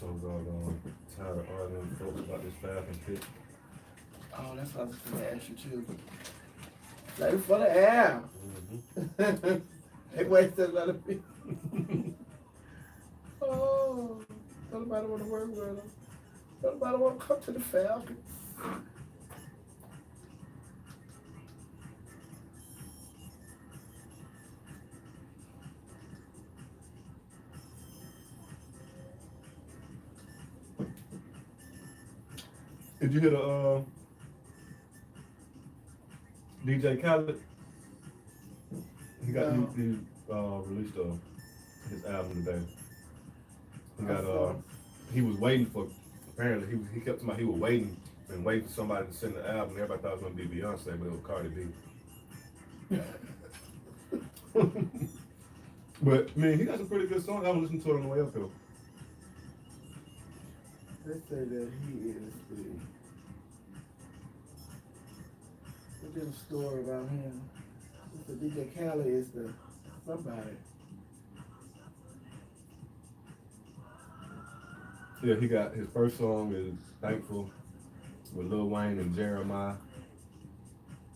song called Tired of Arguing with Folks About This Falcon Pit. Oh, that's what I was going to ask you too. Play for the air. Mm-hmm. They wasted a lot of people. Oh, nobody want to work with them. Nobody want to come to the Falcon. Did you hear the DJ Khaled? He got he released his album today. He got he was waiting for, apparently he kept talking about he was waiting for somebody to send the album. Everybody thought it was gonna be Beyonce, but it was Cardi B. But man, he got some pretty good songs. I was listening to it on the way up here. They say that he is the. They did a story about him. The DJ Khaled is the somebody. Yeah, he got his first song is Thankful with Lil Wayne and Jeremiah.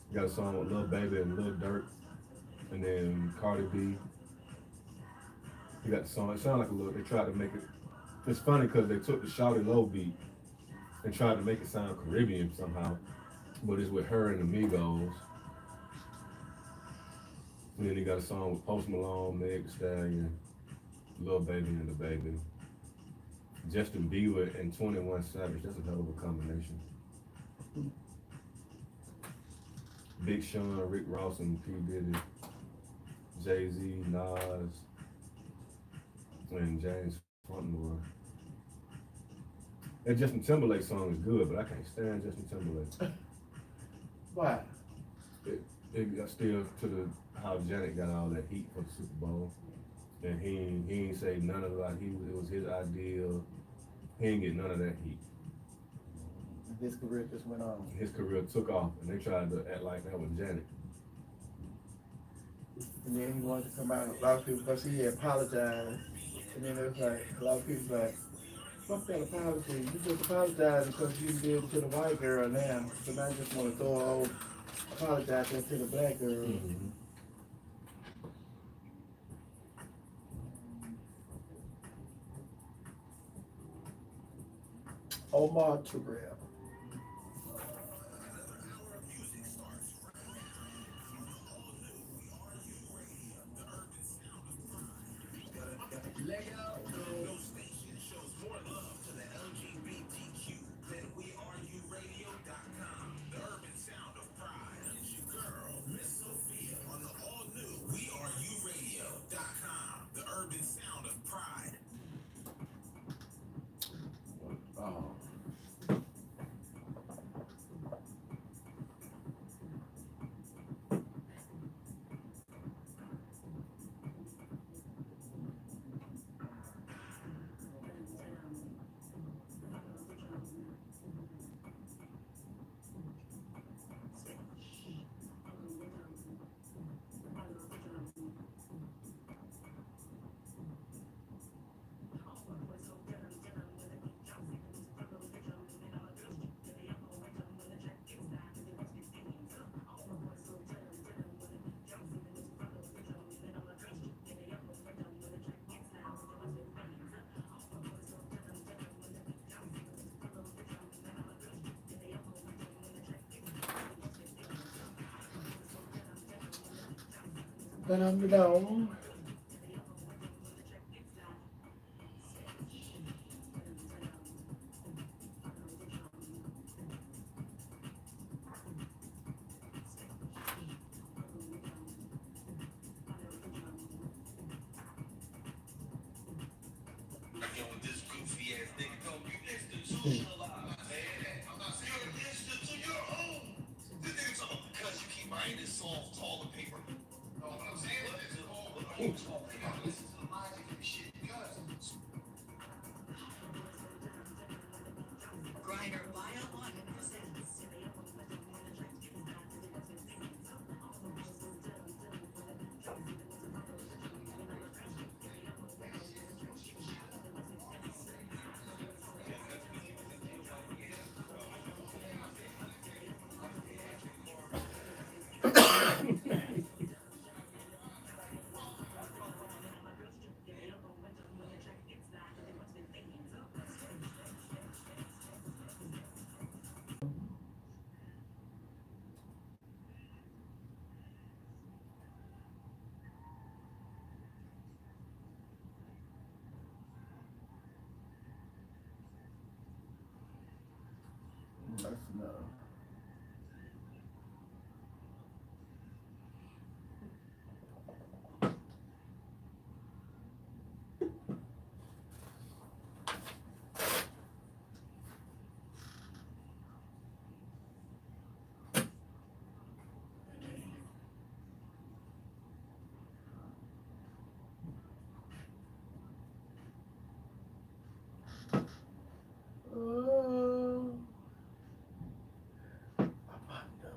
He got a song with Lil Baby and Lil Durk, and then Cardi B. He got the song. It sounded like a little. They tried to make it. It's funny because they took the Shawty Low beat and tried to make it sound Caribbean somehow, but it's with her and the Migos. And then he got a song with Post Malone, Meg Thee Stallion, Lil Baby and the Baby, Justin Bieber and 21 Savage. That's a hell of a combination. Big Sean, Rick Ross, and P. Diddy, Jay-Z, Nas, and James Frontmore. That Justin Timberlake song is good, but I can't stand Justin Timberlake. Why? It got still to the how Janet got all that heat for the Super Bowl, and he ain't say none of that. It was his idea. He ain't get none of that heat. His career just went on. His career took off, and they tried to act like that was Janet. And then he wanted to come out. A lot of people, because he apologized, and then it was like a lot of people like, fuck that apology. You just apologize because you did it to the white girl now. So now you just want to throw a whole apologizing to the black girl. Mm-hmm. Omar Terrell. Miss Sophia on the all-new WERU.com, the urban sound of pride. Oh. But I'm alone. This goofy ass nigga told you institutionalized. I'm not saying you're instant to your own. This nigga told me because you keep buying this soft toilet paper. No, what I'm saying is it's all the old talk. You gotta listen to the logic and shit. Because Grinder Bio 1 presents. That's enough. Oh, Armando.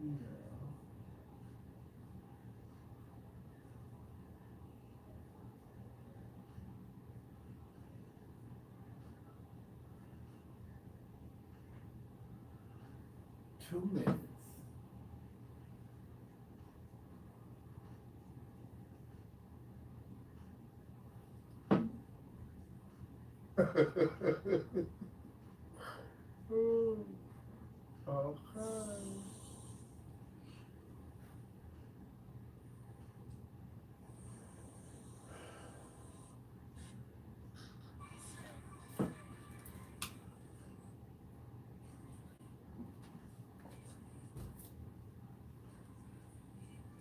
Yeah. 2 minutes. Okay.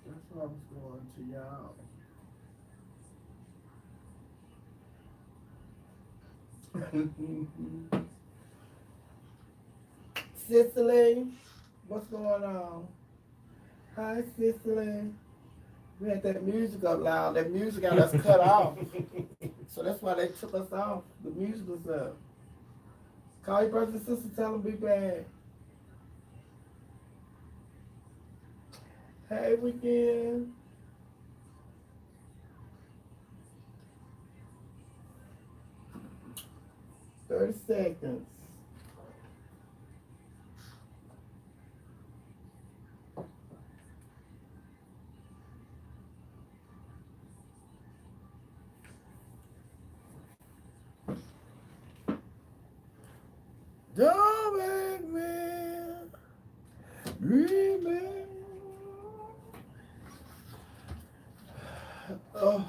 That's what I was going to y'all. Cicely, what's going on? Hi, Cicely. We had that music up loud. That music got us cut off. So that's why they took us off. The music was up. Call your brother and sister, tell them be back. Hey, weekend. Thirty seconds. Don't make me remember. Oh.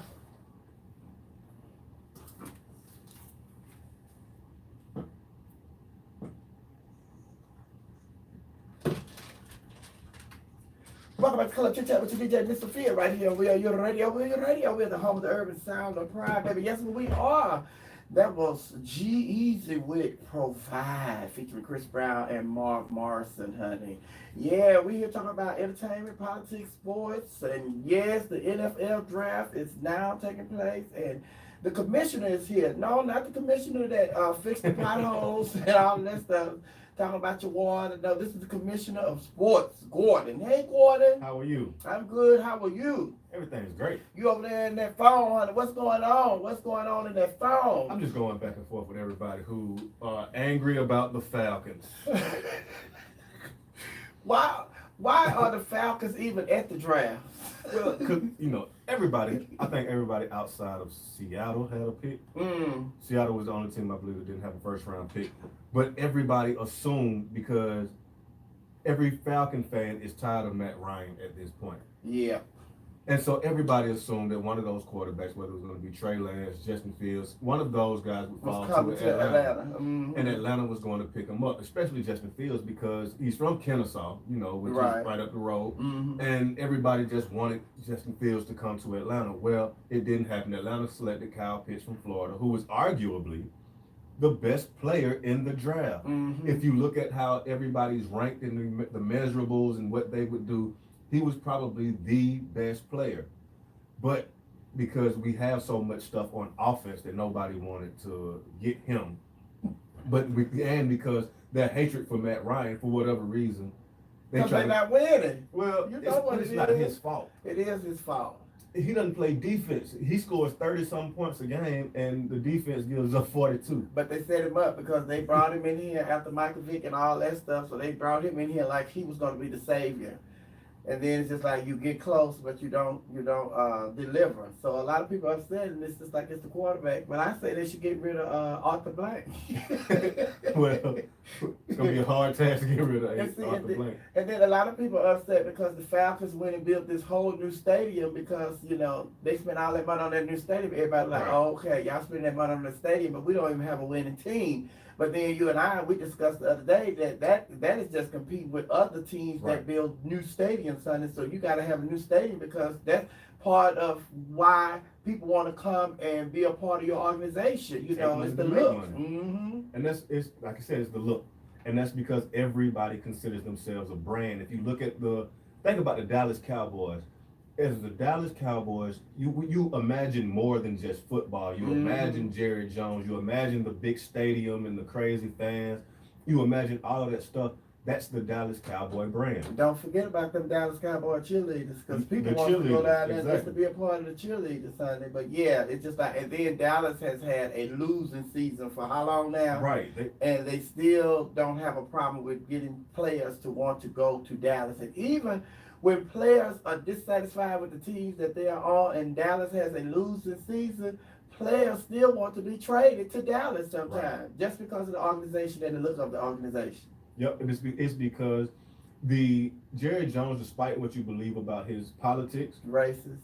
Welcome back to Club Chit Chat with your DJ, Miss Sophia, right here on WERU Radio. WERU Radio, we're the home of the urban sound of pride, baby. Yes, we are. That was G-Eazy with Provide, featuring Chris Brown and Mark Morrison, honey. Yeah, we here talking about entertainment, politics, sports, and yes, the NFL draft is now taking place, and the commissioner is here. No, not the commissioner that fixed the potholes and all that stuff. Talking about your water. No, this is the commissioner of sports, Gordon. Hey, Gordon. How are you? I'm good. How are you? Everything's great. You over there in that phone, honey. What's going on? What's going on in that phone? I'm just going back and forth with everybody who are angry about the Falcons. Why are the Falcons even at the draft? Well, because, I think everybody outside of Seattle had a pick. Seattle was the only team, I believe, that didn't have a first round pick. But everybody assumed, because every Falcon fan is tired of Matt Ryan at this point. Yeah. And so everybody assumed that one of those quarterbacks, whether it was going to be Trey Lance, Justin Fields, one of those guys would fall to Atlanta. And Atlanta was going to pick him up, especially Justin Fields, because he's from Kennesaw, which is right up the road. And everybody just wanted Justin Fields to come to Atlanta. Well, it didn't happen. Atlanta selected Kyle Pitts from Florida, who was arguably the best player in the draft. If you look at how everybody's ranked in the measurables and what they would do, he was probably the best player. But because we have so much stuff on offense that nobody wanted to get him. And because that hatred for Matt Ryan, for whatever reason, Because try they're not winning. well, You know what it's it not is. his fault. It is his fault. He doesn't play defense. He scores 30-some points a game, and the defense gives up 42. But they set him up because they brought him in here after Michael Vick and all that stuff. So they brought him in here like he was going to be the savior. And then it's just like you get close, but you don't deliver. So a lot of people are saying it's just like it's the quarterback. But I say they should get rid of Arthur Blank. Well, it's gonna be a hard task to get rid of Arthur Blank. And then a lot of people are upset because the Falcons went and built this whole new stadium because they spent all that money on that new stadium. Everybody like, Right. oh, okay, y'all spend that money on the stadium, but we don't even have a winning team. But then you and I, we discussed the other day that is just competing with other teams Right. that build new stadiums, son. So you got to have a new stadium because that's part of why people want to come and be a part of your organization. It's the look. Mm-hmm. And it's like I said, it's the look. And that's because everybody considers themselves a brand. If you look at think about the Dallas Cowboys. As the Dallas Cowboys, you imagine more than just football. You imagine Jerry Jones. You imagine the big stadium and the crazy fans. You imagine all of that stuff. That's the Dallas Cowboy brand. Don't forget about them Dallas Cowboy cheerleaders because people The want to go down there just to exactly. be a part of the cheerleaders, Sunday. But yeah, it's just like, and then Dallas has had a losing season for how long now? Right. And they still don't have a problem with getting players to want to go to Dallas. And even when players are dissatisfied with the teams that they are on and Dallas has a losing season, players still want to be traded to Dallas sometimes just because of the organization and the look of the organization. Yep, it's because the Jerry Jones, despite what you believe about his politics, Racist.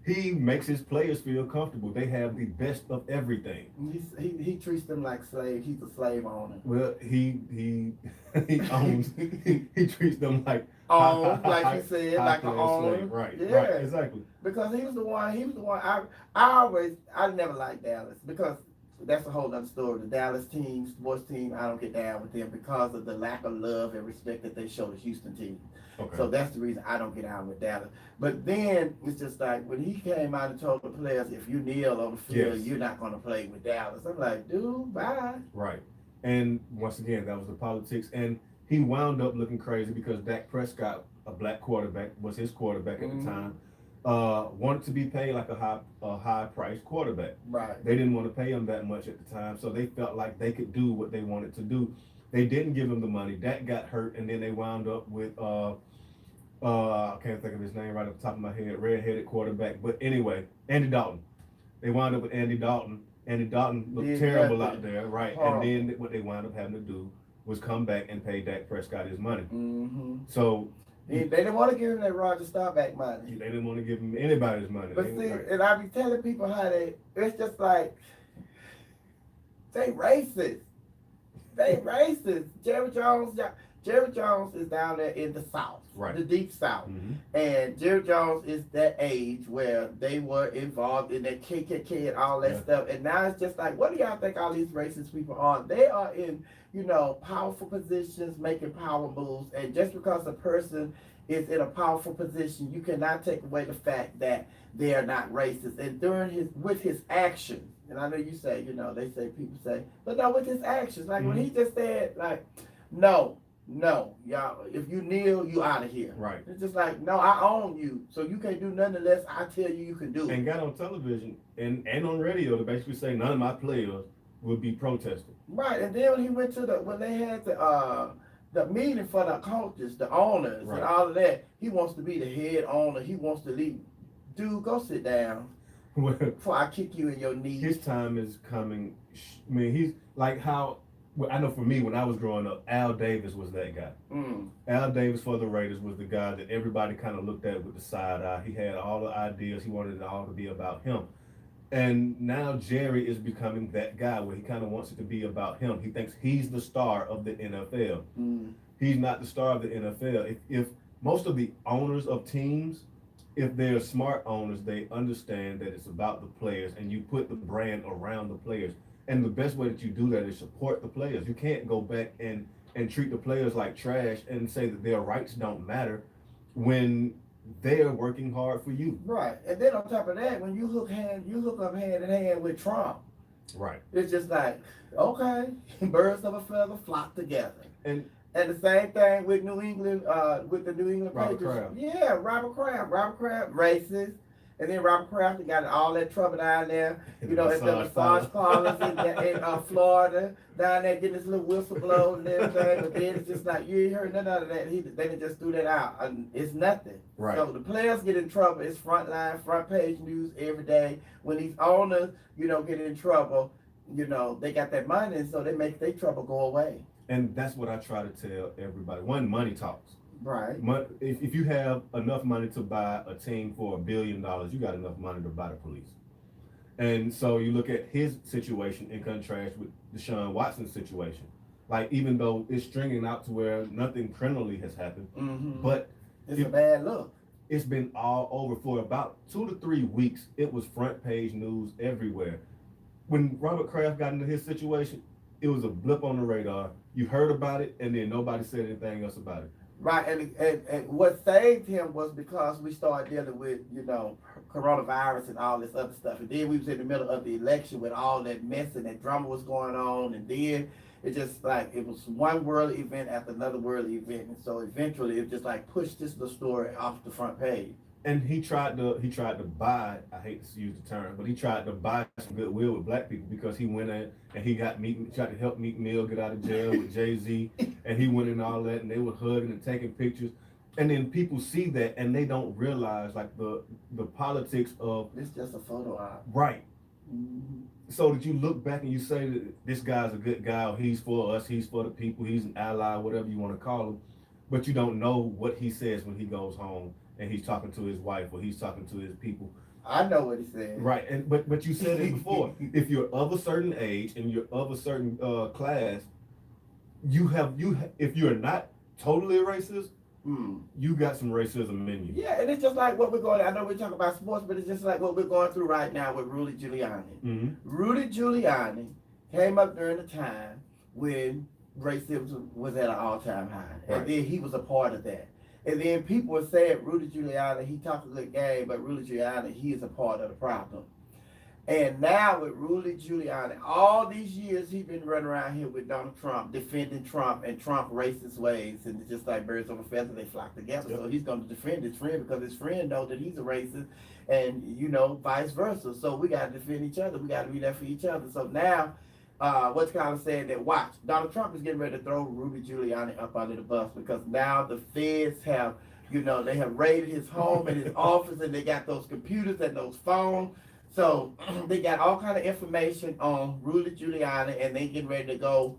he makes his players feel comfortable. They have the best of everything. He treats them like slaves. He's a slave owner. Well, he owns. he treats them like like you said, like an owner. slave. Right. Yeah. Right. Exactly. Because he was the one. I never liked Dallas because that's a whole other story. The Dallas team, sports team, I don't get down with them because of the lack of love and respect that they show the Houston team. Okay. So that's the reason I don't get out with Dallas. But then it's just like when he came out and told the players, if you kneel on the field, Yes. you're not going to play with Dallas. I'm like, dude, bye. Right. And once again, that was the politics. And he wound up looking crazy because Dak Prescott, a black quarterback, was his quarterback at the time, wanted to be paid like a high priced quarterback. Right. They didn't want to pay him that much at the time, so they felt like they could do what they wanted to do. They didn't give him the money. Dak got hurt, and then they wound up with I can't think of his name right off the top of my head, red-headed quarterback. But anyway, Andy Dalton. They wound up with Andy Dalton. Andy Dalton looked terrible out there, right? Horrible. And then what they wound up having to do was come back and pay Dak Prescott his money. Mm-hmm. So They didn't want to give him that Roger Staubach money. they didn't want to give him anybody's money. But see, and I be telling people how it's just like, they racist. They racist. Jerry Jones is down there in the South, Right. the deep South. Mhm. And Jerry Jones is that age where they were involved in that KKK and all that Yeah. stuff. And now it's just like, what do y'all think all these racist people are? They are in, powerful positions, making power moves. And just because a person is in a powerful position, you cannot take away the fact that they are not racist. And with his actions, and I know you say, people say, but no, with his actions, like when he just said, like, no, y'all, if you kneel, you out of here. Right. It's just like, no, I own you, so you can't do nothing unless I tell you can do it. And got on television and on radio to basically say none of my players would be protesting. Right, and then when he went to when they had the meeting for the coaches, the owners, Right. and all of that, he wants to be the head owner. He wants to lead. Dude, go sit down Well, before I kick you in your knees. his time is coming. I mean, he's like how. Well, I know for me, when I was growing up, Al Davis was that guy. Al Davis for the Raiders was the guy that everybody kind of looked at with the side eye. He had all the ideas. He wanted it all to be about him. And now Jerry is becoming that guy where he kind of wants it to be about him. He thinks he's the star of the NFL. He's not the star of the NFL. If most of the owners of teams, if they're smart owners, they understand that it's about the players and you put the brand around the players. And the best way that you do that is support the players. You can't go back and treat the players like trash and say that their rights don't matter when they're working hard for you. Right, and then on top of that, when you hook up hand in hand with Trump. Right. It's just like, okay, birds of a feather flock together. And And the same thing with New England, with the New England Robert Patriots. Kraft. Yeah, Robert Kraft. Robert Kraft, racist. And then Robert Kraft got all that trouble down there, you know, at the massage parlors in Florida, down there getting this little whistle blown and everything. But then it's just like, you ain't heard none of that. They just threw that out. It's nothing. Right. So the players get in trouble. It's frontline, front page news every day. When these owners, you know, get in trouble, you know, they got that money, and so they make their trouble go away. And that's what I try to tell everybody. One, money talks. Right. If you have enough money to buy a team for $1 billion, you got enough money to buy the police. And so you look at his situation in contrast with Deshaun Watson's situation. Like, even though it's stringing out to where nothing criminally has happened, but it's a bad look. It's been all over for about 2 to 3 weeks. It was front page news everywhere. When Robert Kraft got into his situation, it was a blip on the radar. You heard about it, and then nobody said anything else about it. Right, and what saved him was because we started dealing with, you know, coronavirus and all this other stuff. And then we was in the middle of the election with all that mess and that drama was going on. And then it just like, it was one world event after another world event. And so eventually it just like pushed this little story off the front page. And he tried to buy, I hate to use the term, but he tried to buy some goodwill with black people because he went in and he tried to help Meek Mill get out of jail with Jay-Z, and he went in all that, and they were hugging and taking pictures. And then people see that and they don't realize like the politics of It's just a photo op. right. So that you look back and you say that this guy's a good guy, or he's for us, he's for the people, he's an ally, whatever you want to call him, but you don't know what he says when he goes home and he's talking to his wife or he's talking to his people. I know what he said. Right, and but you said it before. If you're of a certain age and you're of a certain class, if you're not totally racist, you got some racism in you. Yeah, and it's just like what we're going. I know we're talking about sports, but it's just like what we're going through right now with Rudy Giuliani. Rudy Giuliani came up during a time when racism was at an all-time high, and then he was a part of that. And then people were saying Rudy Giuliani, he talks a good game, but Rudy Giuliani, he is a part of the problem. And now with Rudy Giuliani, all these years he's been running around here with Donald Trump, defending Trump and Trump racist ways, and it's just like birds of a feather, they flock together. So he's going to defend his friend because his friend knows that he's a racist, and you know, vice versa. So we got to defend each other. We got to be there for each other. So now, what's kind of saying that watch, Donald Trump is getting ready to throw Rudy Giuliani up under the bus because now the feds have, you know, they have raided his home and his office, and they got those computers and those phones. So they got all kind of information on Rudy Giuliani, and they getting ready to go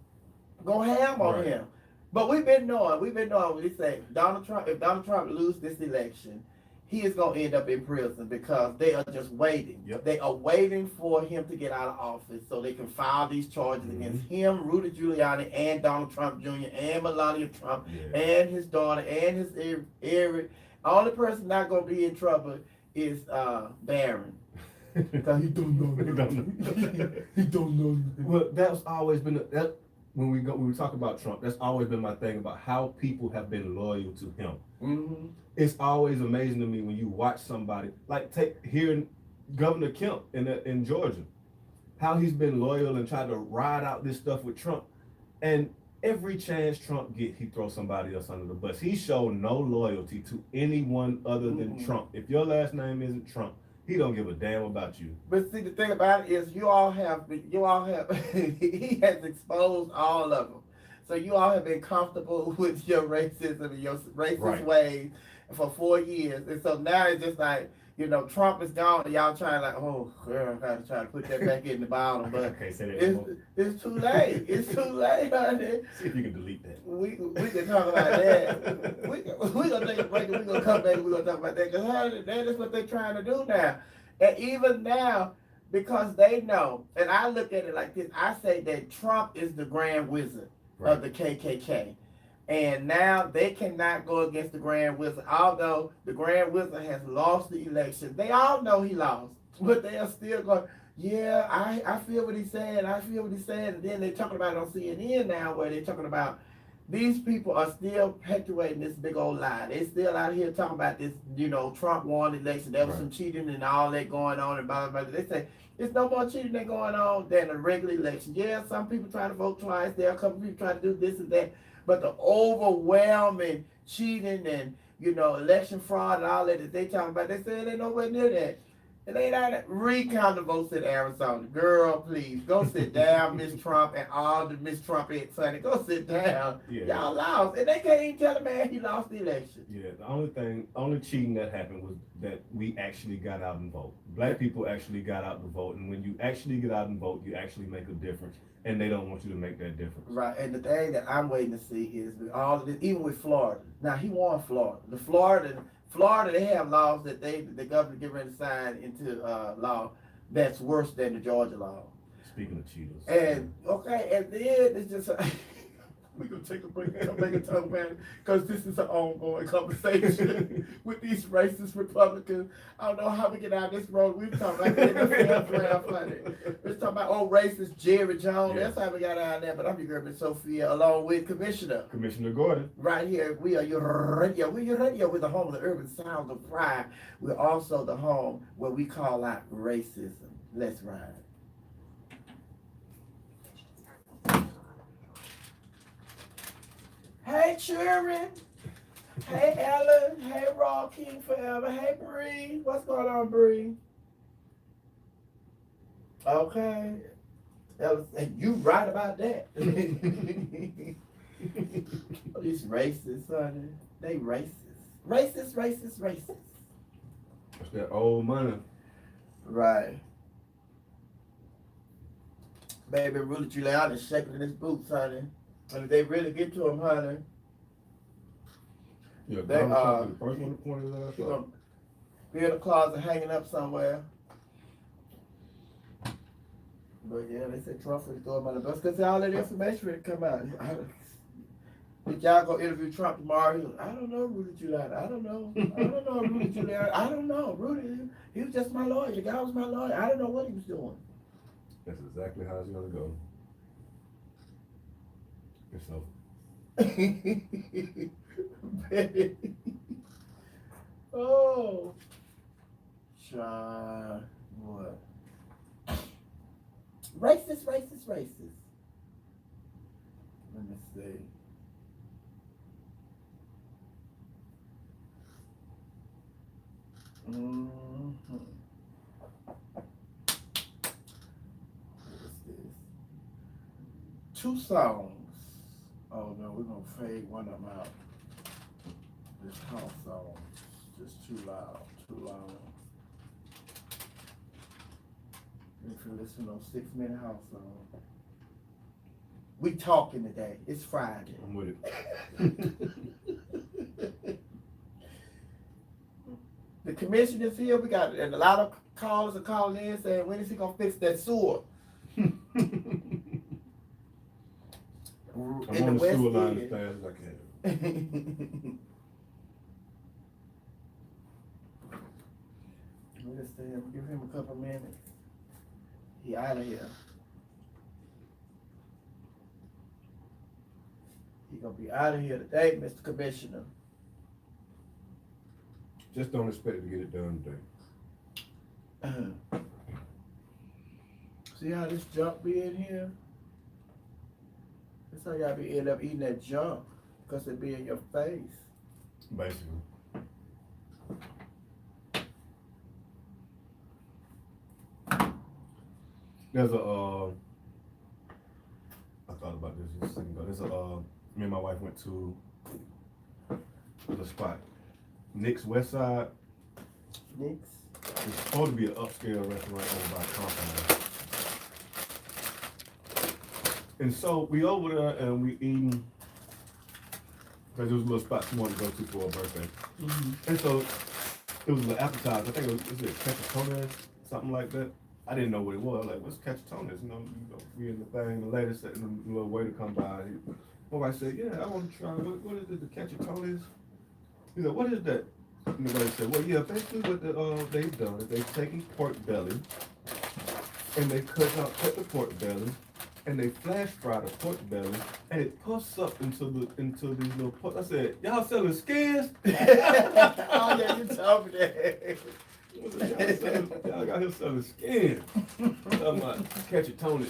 ham on him. But we've been knowing when they say if Donald Trump loses this election, he is going to end up in prison because they are just waiting. They are waiting for him to get out of office so they can file these charges against him, Rudy Giuliani, and Donald Trump Jr., and Melania Trump, and his daughter, and his Eric. Only person not going to be in trouble is Barron. Because he don't know. He don't know. Well, that's always been when we talk about Trump. That's always been my thing about how people have been loyal to him. It's always amazing to me when you watch somebody like hearing Governor Kemp in Georgia, how he's been loyal and tried to ride out this stuff with Trump, and every chance Trump get, he throws somebody else under the bus. He showed no loyalty to anyone other than Trump. If your last name isn't Trump, he don't give a damn about you. But see, the thing about it is you all have, he has exposed all of them. So you all have been comfortable with your racism and your racist ways for 4 years. And so now it's just like, you know, Trump is gone and y'all trying like, oh, girl, I gotta try to put that back in the bottom. But it's too late. It's too late, honey. See if you can delete that. We can talk about that. we gonna take a break and we gonna come back and we gonna talk about that. Because that is what they're trying to do now. And even now, because they know, and I look at it like this, I say that Trump is the grand wizard of the KKK. And now they cannot go against the Grand Wizard. Although the Grand Wizard has lost the election, they all know he lost. But they are still going, yeah, I feel what he's saying. I feel what he's saying. And then they're talking about it on CNN now where they're talking about these people are still perpetuating this big old lie. They're still out here talking about this, you know, Trump won the election. There was some cheating and all that going on and blah, blah, blah. They say there's no more cheating that going on than a regular election. Yeah, some people try to vote twice. There are a couple people trying to do this and that. But the overwhelming cheating and, election fraud and all that they talking about, they said they nowhere near that. And they not recount the votes in Arizona. Girl, please, go sit down, Miss Trump and all the Miss Trumpettes, honey. Go sit down. Yeah. Y'all lost. And they can't even tell the man he lost the election. Yeah, the only cheating that happened was that we actually got out and vote. Black people actually got out to vote, and when you actually get out and vote, you actually make a difference, and they don't want you to make that difference. Right, and the thing that I'm waiting to see is with all of this, even with Florida. Now, he won Florida. Florida, they have laws that the governor get ready to sign into law that's worse than the Georgia law. Speaking of cheaters. And and then it's just we're gonna take a break and come back and talk about it because this is an ongoing conversation with these racist Republicans. I don't know how we get out this road. We were talking about we're talking about old racist Jerry Jones. Yeah. That's how we got out there. But I'm your girl, Miss Sophia, along with Commissioner Gordon. right here. We are your radio. We're your radio. We're the home of the urban sounds of pride. We're also the home where we call out racism. Let's ride. Hey, children. Hey, Ellen. Hey, Raw King Forever. Hey, Bree. What's going on, Bree? Okay. Ellen, and you right about that. These racists, honey. They racist. Racist. That's that old money. Right. Baby, Rudy Giuliani is shaking in his boots, honey. And if they really get to him, honey, Yeah, They, Donald Trump is the first one to point his ass he's up. gonna be in the closet hanging up somewhere. But yeah, they said Trump was throwing him on the bus because all that information would come out. Did y'all go interview Trump tomorrow? He was, I don't know, Rudy Giuliani. I don't know, Rudy Giuliani. I don't know, Rudy. He was just my lawyer. The guy was my lawyer. I don't know what he was doing. That's exactly how it's gonna go. And so, Oh, Sean, what? Racist. Let me see. Mm-hmm. What is this? 2 songs. Oh no, we're gonna fade one of them out. This house song is just too loud, too long. If you listen on 6-minute house song. We talking today. It's Friday. I'm with it. The commission is here. We got and a lot of callers are calling in saying, when is he gonna fix that sewer? I'm on the sewer line as fast as I can. We'll give him a couple minutes. He out of here. He gonna be out of here today, Mr. Commissioner. Just don't expect to get it done today. See how this junk be in here? That's how y'all be end up eating that junk, because it be in your face. Basically. There's a, I thought about this just a second ago. There's a, me and my wife went to the spot, Nick's West Side. Nick's? It's supposed to be an upscale restaurant owned by Compound. And so we over there and we eating, because there was a little spot she wanted to go to for her birthday. Mm-hmm. And so it was an appetizer. I think it was cachetones, something like that. I didn't know what it was. I was like, what's cachetones? You know, we in the thing, the lady said, the little waiter come by. My wife said, yeah, I want to try, what is it, the cachetones? He said, what is that? And the lady said, well, yeah, basically what they've done is they've taken pork belly and they cut the pork belly and they flash fry the pork belly and it puffs up into these little pork. I said, y'all selling skins? Oh yeah, you told me that. Y'all got here selling skin. I'm like, cachetones.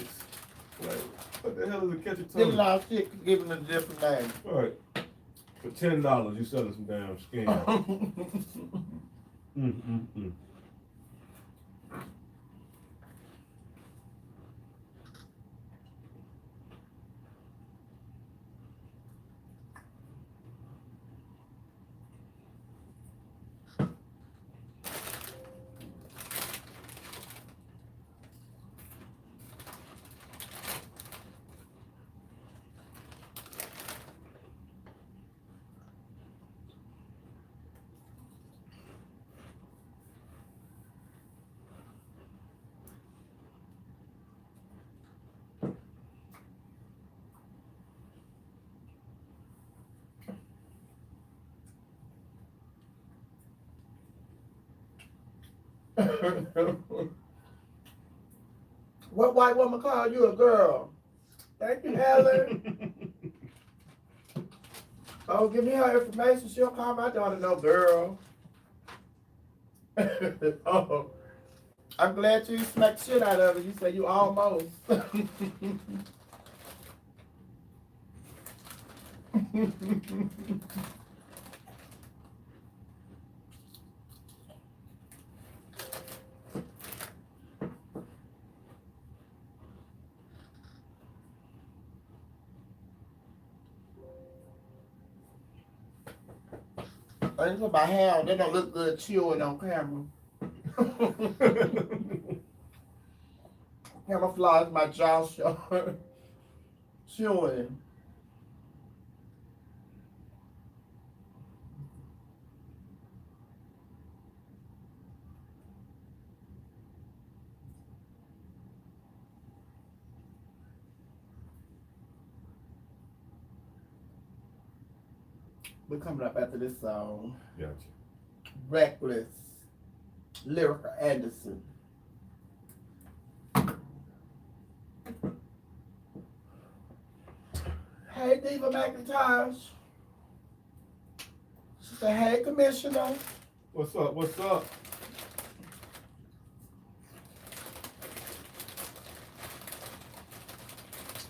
Like, what the hell is a catch a Then a toad? lot of shit giving it a different name. All right. For $10, you selling some damn scam. Mm. What white woman called you a girl? Thank you, Helen. Oh, give me her information. She'll call my daughter no girl. Oh, I'm glad you smacked shit out of her. You say you almost. I think about how they don't look good chewing on camera. Camouflage my jaw short. Chewing. We're coming up after this song. Gotcha. Reckless. Lyrica Anderson. Hey, Diva McIntosh. She said, hey, Commissioner. What's up? What's up?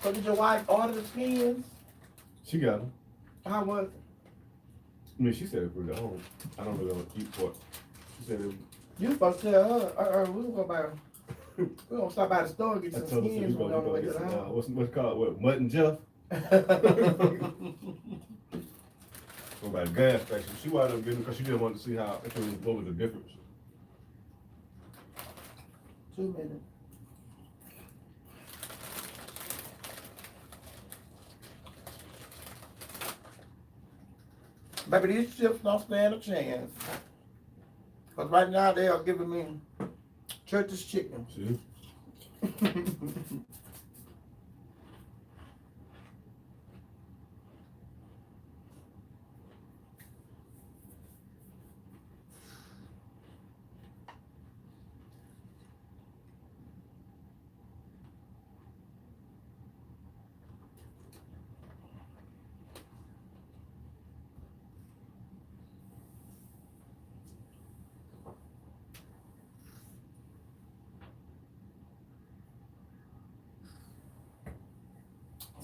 So did your wife order the skins? She got them. How was it? I mean, she said it pretty home. I don't really want to eat pork. She said it. You supposed to tell her, we gonna buy, we gonna stop by the store and get I some told her, so skins you when we on the go way to get the some, house. what's called, what, Mutton Jeff? Go by the gas station. She wound up getting because she didn't want to see how, if it was, what was the difference. 2 minutes. Baby, these chips don't stand a chance. Because right now they are giving me church's chicken. See?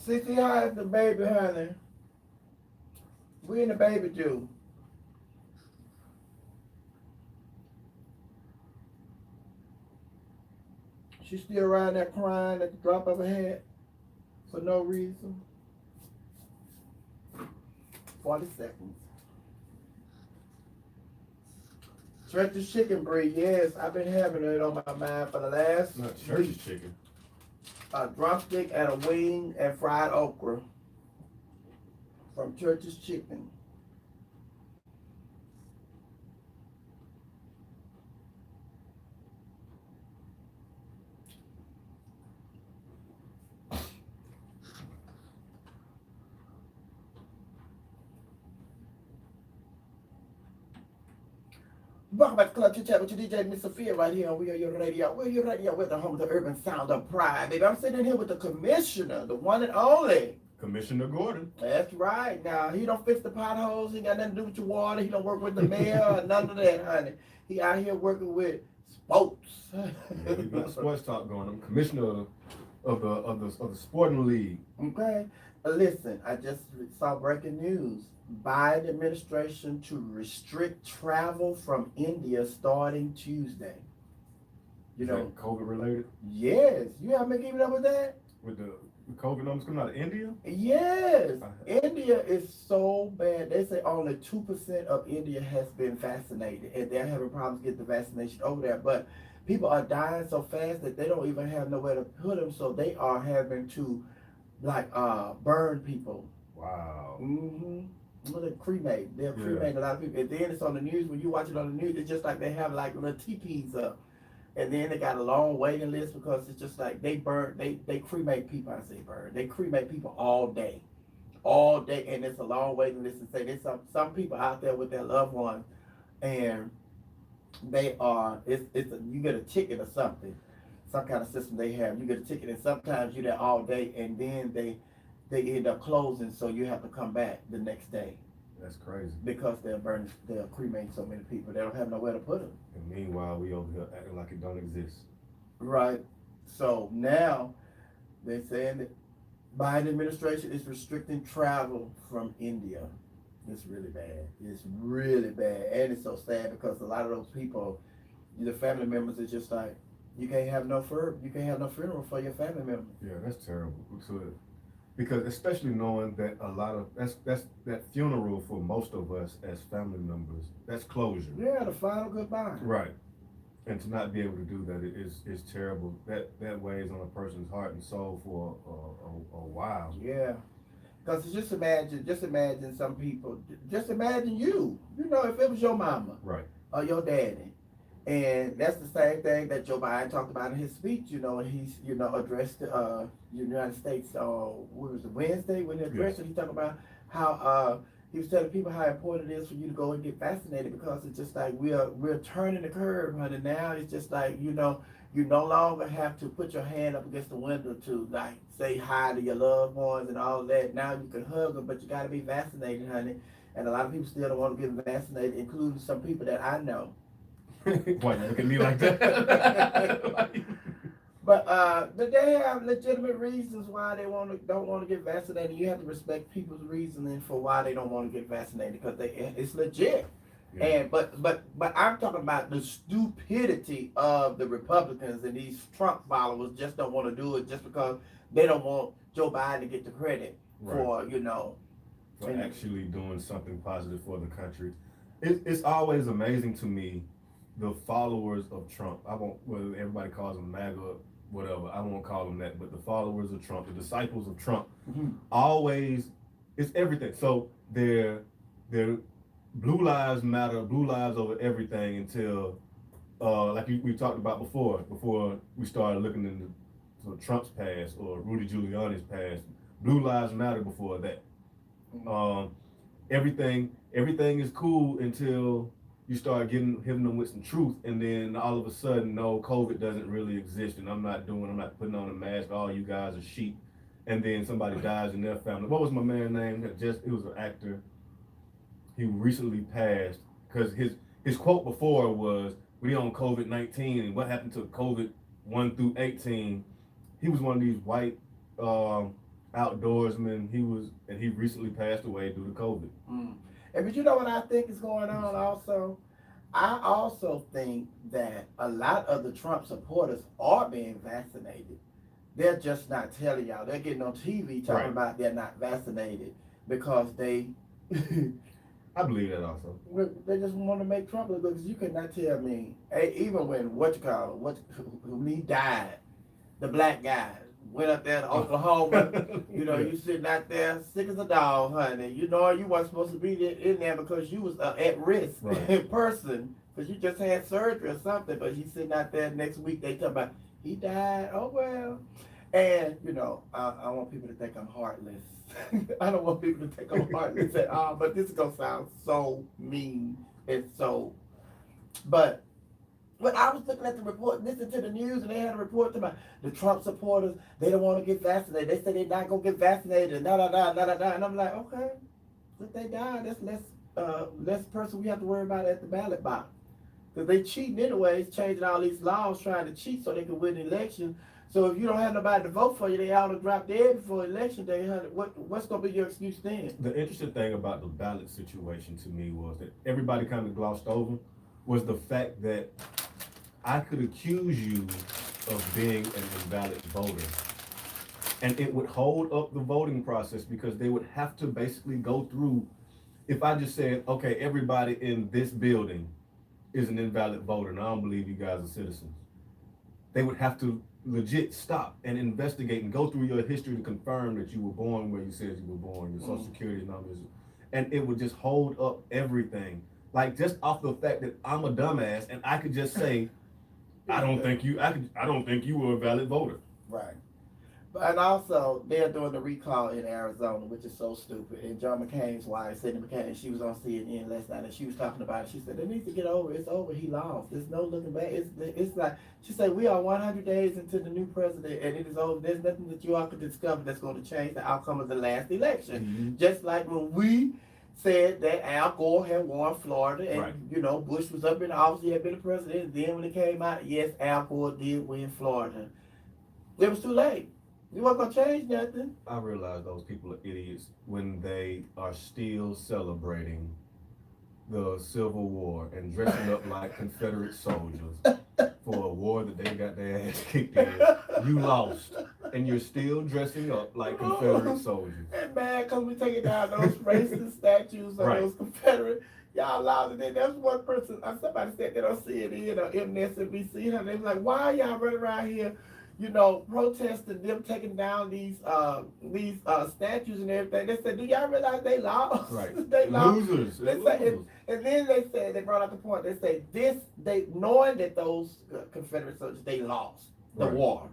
Sissy, how is the baby, honey? We in the baby do. She still around there crying at the drop of a hat for no reason. 40 seconds. Church's chicken breed, yes, I've been having it on my mind for the last Not church's week. chicken. A drumstick and a wing and fried okra from Church's Chicken. Welcome back to Club Chit Chat with your DJ, Miss Sophia, right here on WERU Radio. WERU Radio, we're the home of the urban sound of pride, baby. I'm sitting here with the commissioner, the one and only. Commissioner Gordon. That's right. Now, he don't fix the potholes. He ain't got nothing to do with your water. He don't work with the mayor or none of that, honey. He out here working with sports. Yeah, we got sports talk going. I'm commissioner of of the sporting league. Okay. Listen, I just saw breaking news. Biden administration to restrict travel from India starting Tuesday. You Is know, that COVID related? yes. You haven't been keeping up with that? With the COVID numbers coming out of India? Yes. India is so bad. They say only 2% of India has been vaccinated, and they're having problems getting the vaccination over there. But people are dying so fast that they don't even have nowhere to put them, so they are having to burn people. Wow. Mm-hmm. Well, they cremate. They're Yeah. cremating a lot of people. And then it's on the news. When you watch it on the news, it's just like they have like little teepees up. And then they got a long waiting list because it's just like they cremate people. I say burn. They cremate people all day. All day. And it's a long waiting list. And say there's some people out there with their loved ones, and they are, you get a ticket or something. Some kind of system they have. You get a ticket, and sometimes you're there all day, and then they end up closing, so you have to come back the next day. That's crazy. Because they'll cremate so many people, they don't have nowhere to put them. And meanwhile, we over here acting like it don't exist. Right. So now they're saying that Biden administration is restricting travel from India. It's really bad. It's really bad, and it's so sad because a lot of those people, the family members, are just like, you can't have no funeral for your family member. Yeah, that's terrible. So, because especially knowing that a lot of that's that funeral for most of us as family members, that's closure. Yeah, the final goodbye. Right. And to not be able to do that is terrible. That weighs on a person's heart and soul for a while. Yeah. Because just imagine some people, just imagine you know, if it was your mama. Right. Or your daddy. And that's the same thing that Joe Biden talked about in his speech, you know, and he's, you know, addressed the United States, what was it, Wednesday, when he addressed it, he talked about how, he was telling people how important it is for you to go and get vaccinated, because it's just like we're turning the curve, honey. Now it's just like, you know, you no longer have to put your hand up against the window to like say hi to your loved ones and all that. Now you can hug them, but you got to be vaccinated, honey. And a lot of people still don't want to get vaccinated, including some people that I know. Why you look at me like that? But they have legitimate reasons why they don't want to get vaccinated. You have to respect people's reasoning for why they don't want to get vaccinated, because it's legit. Yeah. And but I'm talking about the stupidity of the Republicans and these Trump followers just don't want to do it just because they don't want Joe Biden to get the credit for, you know, for actually doing something positive for the country. It's always amazing to me, the followers of Trump. I won't, well, everybody calls them MAGA, whatever. I won't call them that, but the followers of Trump, the disciples of Trump, always, it's everything. So they're blue lives matter, blue lives over everything until, like we talked about before we started looking into Trump's past or Rudy Giuliani's past. Blue lives matter before that. Everything is cool until you start hitting them with some truth, and then all of a sudden, no, COVID doesn't really exist, and I'm not putting on a mask. All you guys are sheep, and then somebody dies in their family. What was my man's name? It was an actor. He recently passed because his quote before was, "We on COVID-19, and what happened to COVID 1 through 18?" He was one of these white outdoorsmen. He recently passed away due to COVID. And but you know what I think is going on also? I also think that a lot of the Trump supporters are being vaccinated. They're just not telling y'all. They're getting on TV talking about they're not vaccinated because they I believe that also. They just want to make Trump look good, because you cannot tell me, even when when he died, the black guy went up there to Oklahoma, you know, you sitting out there sick as a dog, honey. You know, you weren't supposed to be in there because you was at risk person, because you just had surgery or something, but he's sitting out there next week, they talk about, he died, oh well. And, you know, I want people to think I'm heartless. I don't want people to think I'm heartless at all, but this is going to sound so mean and so, but when I was looking at the report, listening to the news, and they had a report about the Trump supporters, they don't want to get vaccinated. They say they're not going to get vaccinated, and and I'm like, okay, if they die, that's less person we have to worry about at the ballot box. Because they cheating anyways, changing all these laws, trying to cheat so they can win the election. So if you don't have nobody to vote for you, they all drop dead before election day. Honey, what's gonna be your excuse then? The interesting thing about the ballot situation to me was that everybody kind of glossed over was the fact that I could accuse you of being an invalid voter. And it would hold up the voting process because they would have to basically go through, if I just said, okay, everybody in this building is an invalid voter, and I don't believe you guys are citizens. They would have to legit stop and investigate and go through your history to confirm that you were born where you said you were born, your social security numbers, and it would just hold up everything. Like just off the fact that I'm a dumbass and I could just say, I don't think you were a valid voter. Right. And also, they're doing the recall in Arizona, which is so stupid. And John McCain's wife, Cindy McCain, she was on CNN last night, and she was talking about it. She said, they need to get over it. It's over. He lost. There's no looking back. It's like, she said, we are 100 days into the new president, and it is over. There's nothing that you all could discover that's going to change the outcome of the last election. Mm-hmm. Just like when we said that Al Gore had won Florida, and, Right. you know, Bush was up in the office, he had been the president. And then when it came out, yes, Al Gore did win Florida. It was too late. You weren't gonna change nothing. I realize those people are idiots when they are still celebrating the Civil War and dressing up like Confederate soldiers for a war that they got their ass kicked in. You lost, and you're still dressing up like Confederate soldiers. And man, cause we taking down those racist statues of Right. those Confederate. Y'all loud. And then there's one person, somebody said that on CNN or MSNBC, and they was like, why are y'all running around here, you know, protesting them taking down these statues and everything? They said, do y'all realize they lost? Right. They lost. Losers. They say, and then they said, they brought up the point, they say knowing that those Confederate soldiers, they lost the Right. war.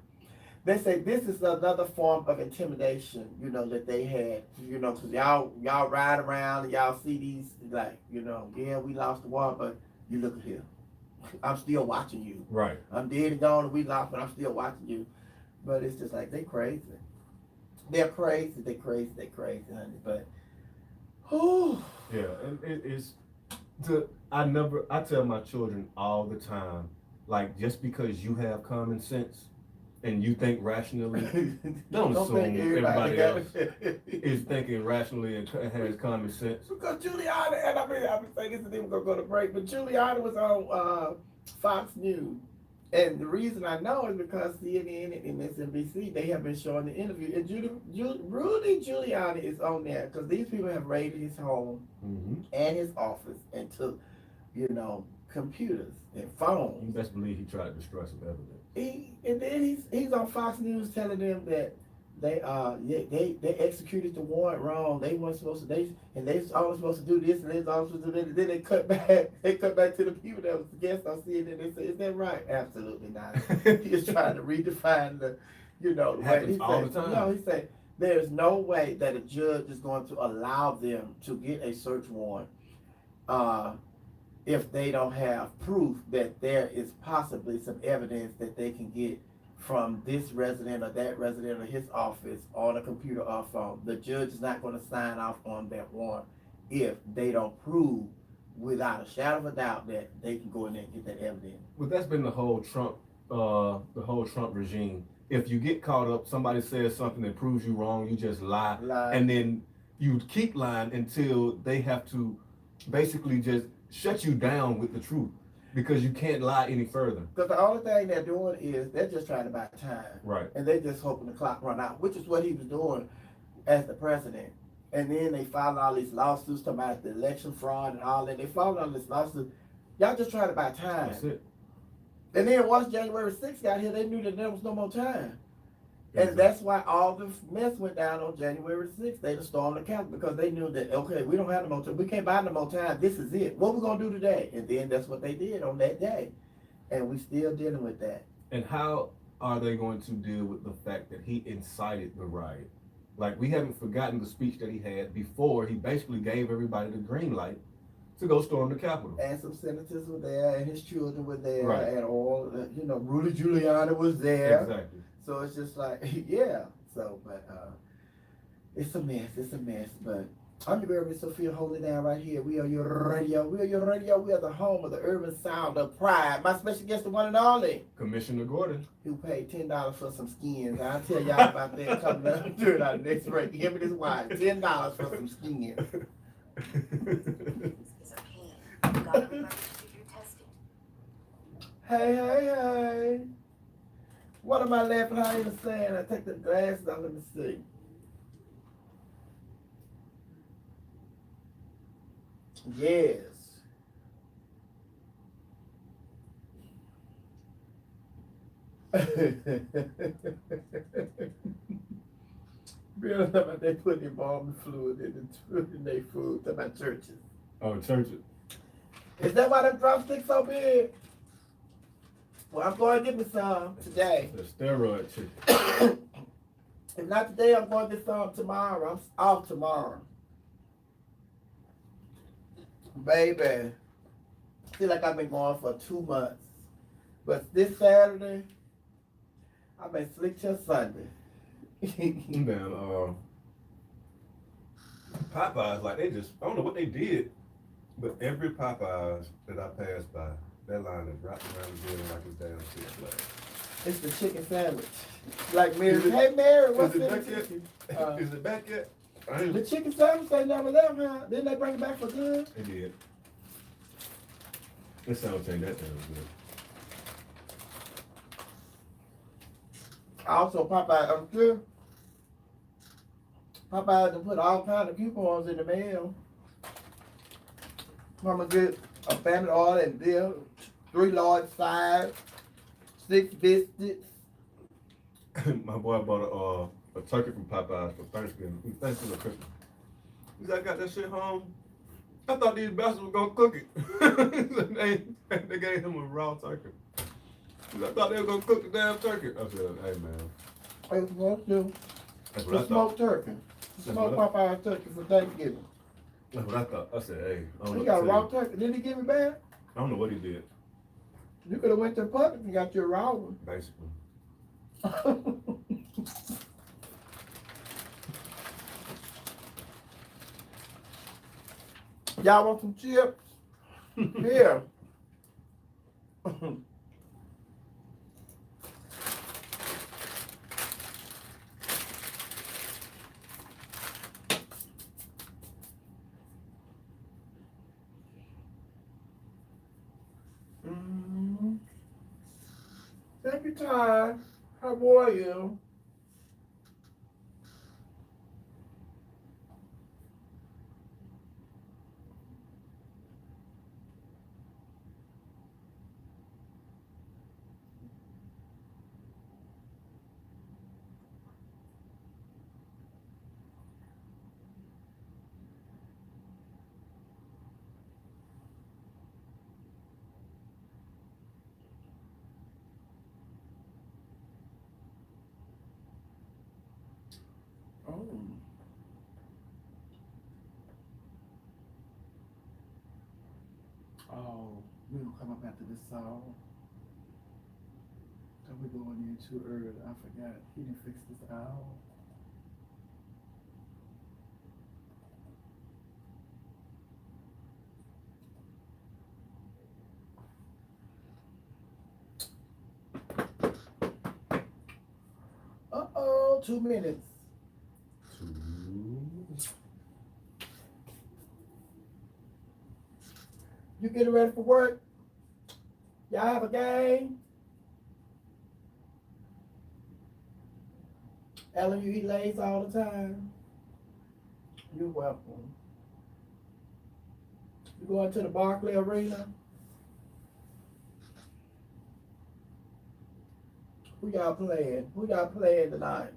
They say this is another form of intimidation, you know, that they had, you know, because y'all ride around and y'all see these, like, you know, yeah, we lost the war, but you look here. I'm still watching you. Right. I'm dead and gone and we lost, but I'm still watching you. But it's just like, they crazy. They're crazy, honey. But, whew. Yeah, and it's I tell my children all the time, like just because you have common sense and you think rationally, don't assume think everybody else got it. is thinking rationally and has common sense. Because Giuliani, and I've been saying this and then we're going to go to break, but Giuliani was on Fox News. And the reason I know is because CNN and MSNBC, they have been showing the interview. And Rudy Giuliani is on there because these people have raided his home and his office and took, you know, computers and phones. You best believe he tried to destroy some evidence. And then he's on Fox News telling them that they executed the warrant wrong. They weren't supposed to. They was only supposed to do this, and they was only supposed to do that. Then they cut back. They cut back to the people that was guests on CNN. They said, "Is that right?" Absolutely not. He is trying to redefine the, you know, the way. Happens all the time. No, he said there is no way that a judge is going to allow them to get a search warrant if they don't have proof that there is possibly some evidence that they can get from this resident or that resident or his office on a computer or phone. The judge is not going to sign off on that warrant if they don't prove without a shadow of a doubt that they can go in there and get that evidence. Well, that's been the whole Trump regime. If you get caught up, somebody says something that proves you wrong, you just lie. And then you keep lying until they have to basically just shut you down with the truth because you can't lie any further. Because the only thing they're doing is they're just trying to buy time. Right. And they're just hoping the clock run out, which is what he was doing as the president. And then they filed all these lawsuits talking about the election fraud and all that. They filed all this lawsuit. Y'all just trying to buy time. That's it. And then once January 6th got here, they knew that there was no more time. And Exactly. that's why all the mess went down on January 6th. They just stormed the Capitol because they knew that, okay, we don't have no more time. We can't buy no more time. This is it. What we going to do today? And then that's what they did on that day. And we still dealing with that. And how are they going to deal with the fact that he incited the riot? Like, we haven't forgotten the speech that he had before he basically gave everybody the green light to go storm the Capitol. And some senators were there, and his children were there, Right. and all, you know, Rudy Giuliani was there. Exactly. So it's just like, yeah. So, but it's a mess, but I'm the girl, Miss Sophia, holding down right here. We are your radio. We are your radio. We are the home of the urban sound of pride. My special guest, the one and only, Commissioner Gordon. who paid $10 for some skins. I'll tell y'all about that coming up during our next break. Give me this wine. $10 for some skins. Is a pain. You gotta remember to do your testing. Hey, hey, hey. What am I laughing? I ain't even saying. I take the glasses out. Let me see. Yes. Real about they put embalming fluid in their food to my churches. Oh, church. Is that why them drumsticks so big? Well, I'm going to get me some today. The steroid chicken. If not today, I'm going to get some tomorrow. I'm off tomorrow. Baby, I feel like I've been going for 2 months. But this Saturday, I've been slick till Sunday. Damn, Popeyes, like they just, I don't know what they did, but every Popeyes that I pass by, that line is wrapped around the building like it's damn Six Flags. It's the chicken sandwich. Like Mary, Is it- hey Mary, what's is it in back the yet? chicken? Is it back yet? I The ain't, chicken sandwich they never left, huh? Didn't they bring it back for good? they did. It sounds like that damn good. Also, Popeye, I'm sure Popeye to put all kinds of coupons in the mail. Mama get a family oil and bill, 3 large sides, 6 biscuits. My boy bought a turkey from Popeyes for Thanksgiving or Christmas. He's like, I got that shit home. I thought these bastards were gonna cook it. they gave him a raw turkey. He's like, I thought they were gonna cook the damn turkey. I said, hey man. Hey, what do? That's what I The thought. smoked turkey. That's Smoked what Popeye turkey for Thanksgiving. That's what I thought. I said, hey, I don't know He what got to a tell raw you. turkey. Didn't he give it back? I don't know what he did, You could have went to the public and got your raw one. basically. Y'all want some chips? Here. Take your time. How are you? Oh. Oh, we gonna come up after this song. So we going in too early. I forgot. He didn't fix this out. Uh-oh, 2 minutes. You getting ready for work? Y'all have a game? Ellen, you eat Lay's all the time? You're welcome. You going to the Barclay Arena? Who y'all playing? Who y'all playing tonight?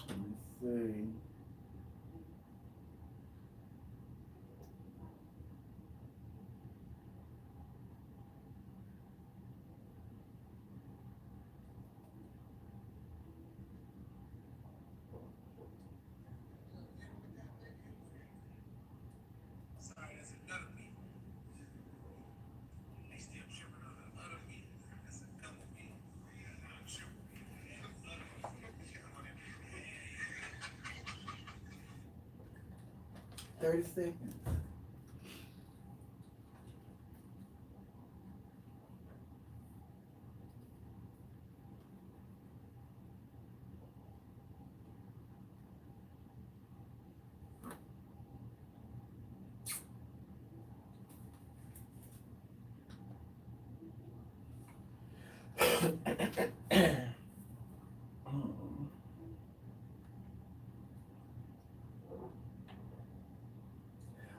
Let me see. Sorry, that's another 30 seconds.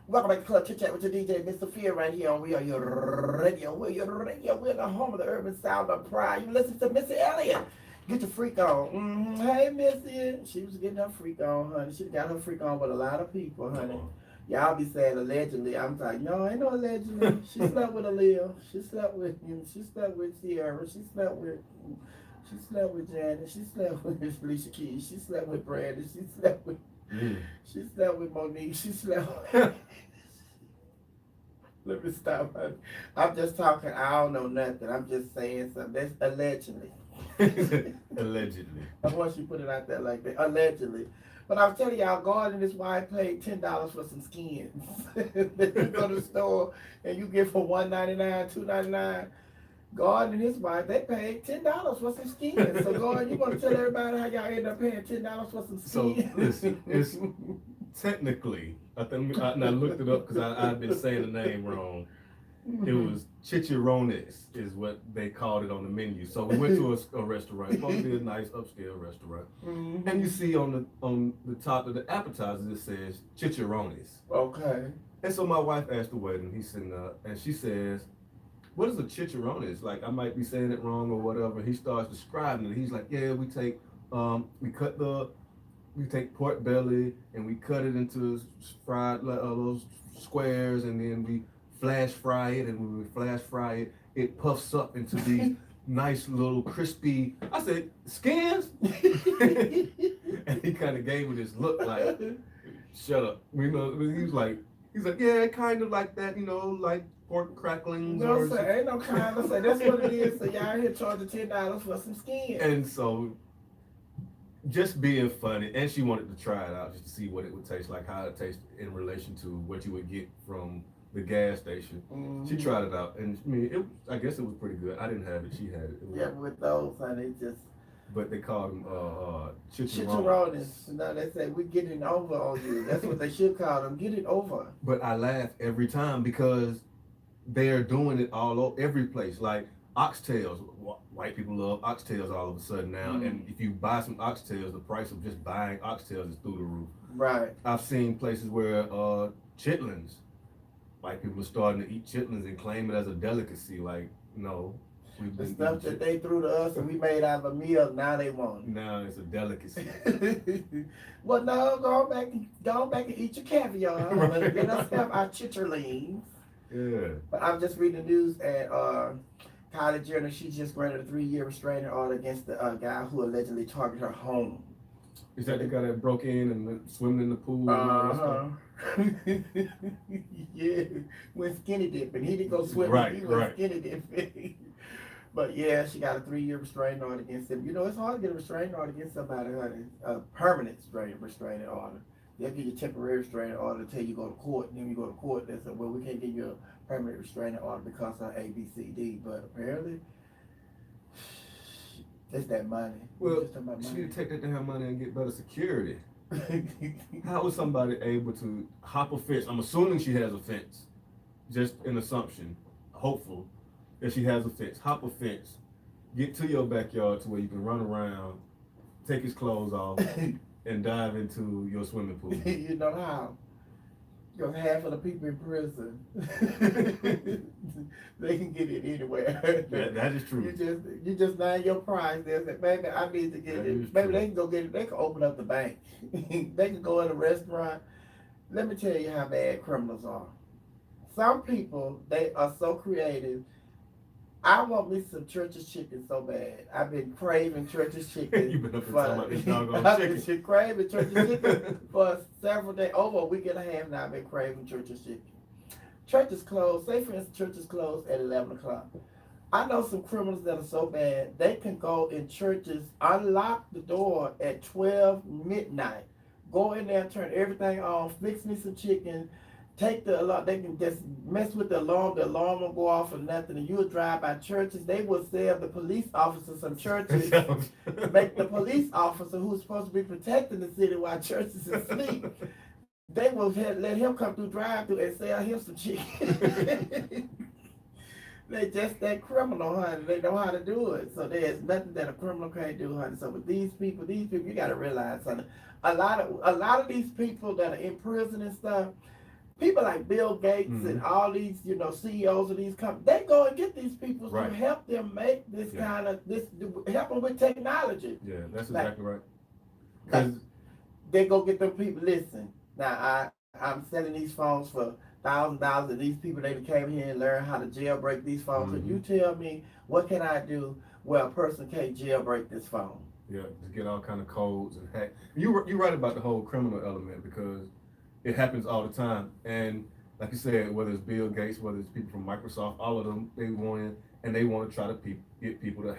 Welcome back to Club Chit Chat with your DJ, Miss Sophia, right here on We Are Your Radio. We're your radio. We're the home of the urban sound of pride. You listen to Missy Elliott. Get your freak on. Hey, Missy. She was getting her freak on, honey. She got her freak on with a lot of people, honey. Y'all be saying allegedly. I'm like, no, ain't no allegedly. She slept with Aaliyah. She slept with him. She slept with Sierra. She slept with Janet. She slept with Alicia Keys. She slept with Brandon. She slept with Monique. She slept with... Let me stop, honey. I'm just talking. I don't know nothing. I'm just saying something. That's allegedly. Allegedly. I want you to put it out there like that. Allegedly. But I'm telling y'all, God and his wife paid $10 for some skins. That you go to the store and you get for $1.99, $2.99. God and his wife, they paid $10 for some skins. So God, you want to tell everybody how y'all end up paying $10 for some skins? So listen, it's technically, I looked it up because I've been saying the name wrong. It was chicharrones is what they called it on the menu. So we went to a restaurant, it's supposed to be a nice upscale restaurant, and you see on the top of the appetizers it says chicharrones. Okay. And so my wife asked the waiter, and he's sitting up, and she says, "What is a chicharrones?" Like I might be saying it wrong or whatever. He starts describing it. He's like, "Yeah, we take pork belly and we cut it into fried those squares, and then we flash fry it, and when we flash fry it, it puffs up into these nice little crispy." I said, "Skins?" And he kind of gave me this look like, "Shut up." You know, he's like, "Yeah, kind of like that, you know, like pork cracklings." No, sir, ain't no kind of say. That's what it is. So y'all here charging $10 for some skins. And so, just being funny, and she wanted to try it out just to see what it would taste like, how it tastes in relation to what you would get from the gas station. She tried it out, and I mean, I guess it was pretty good. I didn't have it; she had it. Yeah, with those, honey, just. But they called them chicharrones. No, they say we're getting over on you. That's what they should call them. Get it over. But I laugh every time because they're doing it all over every place. Like oxtails, white people love oxtails all of a sudden now. And if you buy some oxtails, the price of just buying oxtails is through the roof. Right. I've seen places where chitlins, white people are starting to eat chitlins and claim it as a delicacy. Like, no. The stuff that they threw to us and we made out of a meal, now they want it. Now it's a delicacy. Well, no, go back and eat your caviar. Right. Let us have our chitterlings. Yeah. But I'm just reading the news, and Kylie Jenner, she just granted a 3-year restraining order against the guy who allegedly targeted her home. Is that the guy that broke in and swimming in the pool? And all that stuff? Yeah, went skinny dipping. He didn't go swimming. Right, He went right. skinny dipping. But yeah, she got a 3-year restraining order against him. You know, it's hard to get a restraining order against somebody, honey. A permanent restraining order. They'll give you a temporary restraining order until you go to court. And then you go to court, they say, well, we can't give you a permanent restraining order because of A, B, C, D. But apparently, it's that money. Well, It's just about she money. would take that damn money and get better security. How was somebody able to hop a fence? I'm assuming she has a fence. Just an assumption. Hopeful that she has a fence. Hop a fence. Get to your backyard to where you can run around, take his clothes off, and dive into your swimming pool. You know how? Because half of the people in prison, they can get it anywhere. That is true. You just name your price. They say, baby, I need to get That it. is Baby, true. they can go get it. They can open up the bank. They can go in a restaurant. Let me tell you how bad criminals are. Some people, they are so creative. I want me some Church's chicken so bad. I've been craving Church's chicken. You've been up and talking about this doggone I've chicken. been craving Church's chicken for several days, over a week and a half now. I've been craving Church's chicken. Church is closed. Say, for instance, church is closed at 11 o'clock. I know some criminals that are so bad, they can go in churches, unlock the door at 12 midnight, Go in there, turn everything off, fix me some chicken, take the alarm. They can just mess with the alarm will go off or nothing, and you'll drive by churches. They will sell the police officers some churches, make the police officer who's supposed to be protecting the city while churches is asleep. They will let him come through drive through and sell him some chicken. They just that criminal, honey. They know how to do it. So there's nothing that a criminal can't do, honey. So with these people, you gotta realize, honey. A lot of these people that are in prison and stuff, people like Bill Gates and all these, CEOs of these companies, they go and get these people to help them make this kind of help them with technology. Yeah, that's exactly right. Like, they go get them people. Listen, now I'm selling these phones for $1,000, and these people, they came here and learned how to jailbreak these phones. Could you tell me what can I do where a person can't jailbreak this phone? Yeah, to get all kind of codes and hack. You're right about the whole criminal element, because it happens all the time. And like you said, whether it's Bill Gates, whether it's people from Microsoft, all of them, they want to try to get people to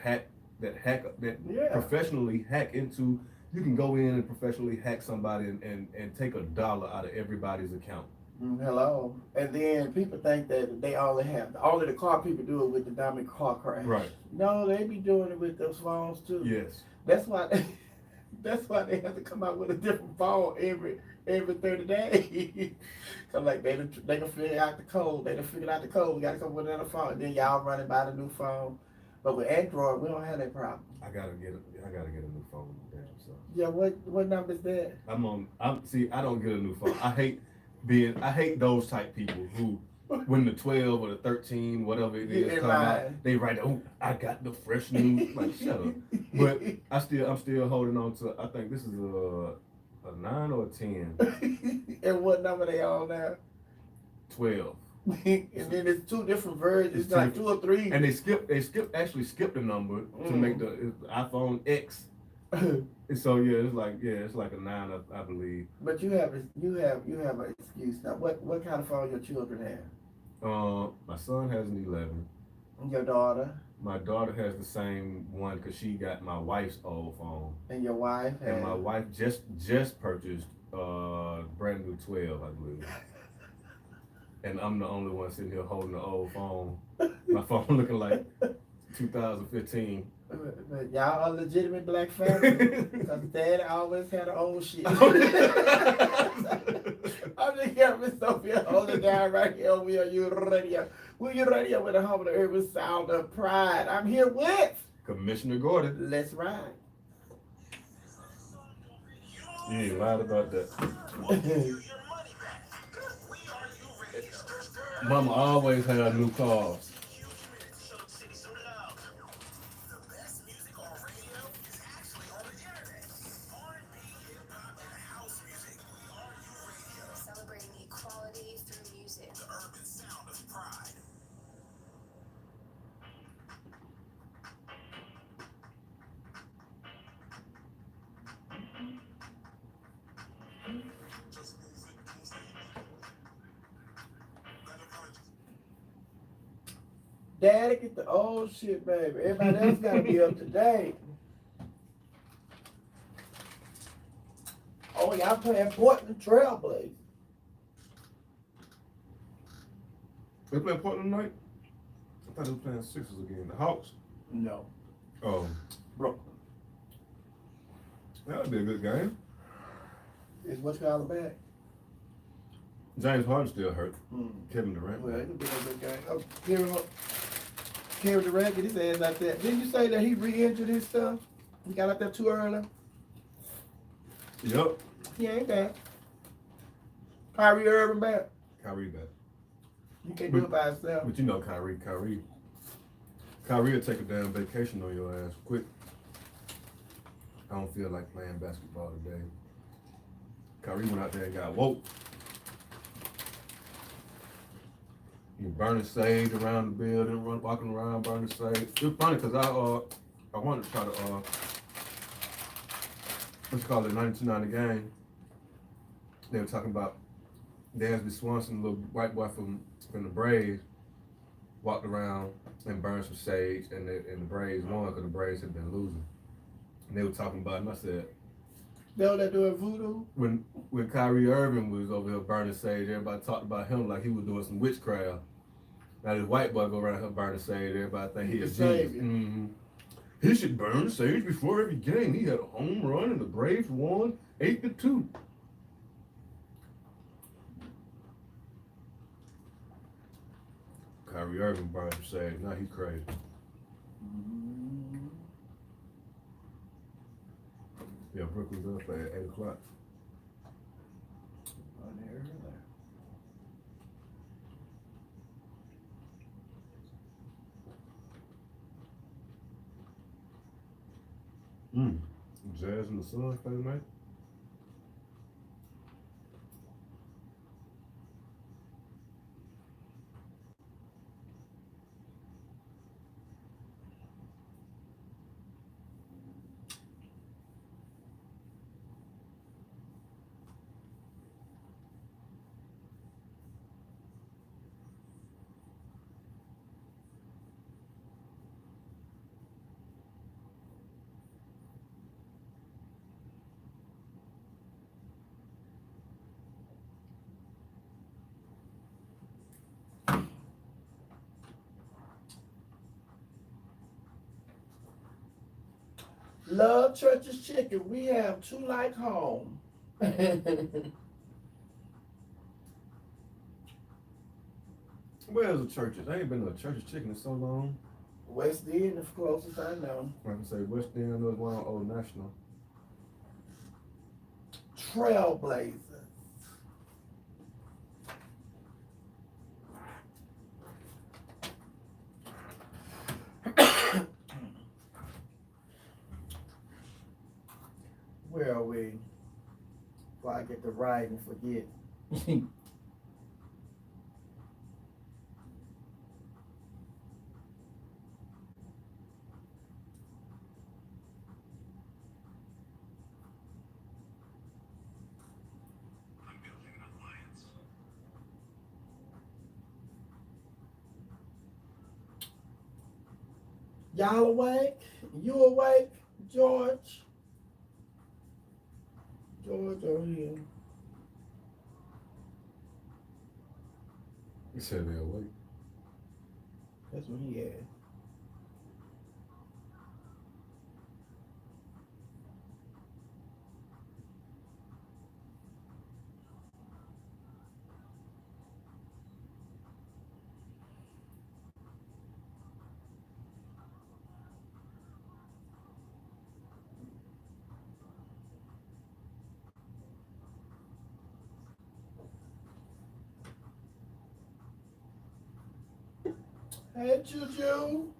professionally hack into. You can go in and professionally hack somebody and take $1 out of everybody's account. Hello. And then people think that they only the car people do it with the diamond car crash. Right. No, they be doing it with those phones too. Yes. That's why they have to come out with a different phone every 30 days. Cause like they can figure out the code. They done figured out the code. We gotta come with another phone. And then y'all running by the new phone. But with Android, we don't have that problem. I gotta get a new phone. Damn, so. Yeah. What number is that? I don't get a new phone. I hate those type people who, when the 12 or the 13, whatever it is, come out, they write, "Oh, I got the fresh new." Like, shut up. But I'm still holding on to. I think this is a 9 or a 10. And what number they on now? 12. And then it's two different versions. It's like 2 or 3. And they actually skipped the number to make the iPhone X. And so it's like a 9, I believe. But you have an excuse now. What kind of phone your children have? My son has an 11. And your daughter? My daughter has the same one because she got my wife's old phone. And your wife? And my wife just purchased brand new 12, I believe. And I'm the only one sitting here holding the old phone. My phone looking like 2015. But y'all a legitimate black family. Because Dad always had an old shit. I'm just here, Miss Sophia, holding down right here on WERU Radio. WERU Radio with a home of the urban sound of pride. I'm here with Commissioner Gordon. Let's ride. You ain't lied about that. Mama always had new cars. Celebrating equality through music. The urban sound of pride. Daddy, get the old shit, baby. Everybody else gotta be up to date. Oh, y'all playing Portland Trailblazers. They playing Portland tonight? I thought they were playing Sixers again. The Hawks? No. Oh. Brooklyn. That'd be a good game. Is what's called back? James Harden still hurt. Kevin Durant. Well, it could be a good game. Oh, Kevin Durant get his ass out there. Didn't you say that he re-injured his stuff? He got out there too early? Yep. He ain't back. Kyrie Irving back. Kyrie back. You can't do it by himself. But you know Kyrie will take a damn vacation on your ass quick. I don't feel like playing basketball today. Kyrie went out there and got woke. You burning sage around the building, walking around burning sage. It was funny because I wanted to try to what's it called, the 1990 game. They were talking about Dansby Swanson, little white boy from the Braves, walked around and burned some sage, and the Braves won because the Braves had been losing. And they were talking about it, and I said, They were doing voodoo. When Kyrie Irving was over here burning sage, everybody talked about him like he was doing some witchcraft. Now this white boy go around here burning sage, everybody think he a He's a genius. savior. Mm-hmm. He should burn sage before every game. He had a home run and the Braves won 8-2. Kyrie Irving burned some sage. Now he crazy. Yeah, Brooklyn Bill play at 8 o'clock. On there early. Jazz and the Suns play tonight. Love Church's Chicken. We have two like home. Where's the churches? I ain't been to a church's chicken in so long. West End is closest I know. I can say West End, I know it's one on Old National. Trailblazer. Where are we? Before I get to write and forget. I'm building an alliance. Y'all awake? You awake, George? George over here. He said they're awake. That's what he had. Hey, Juju.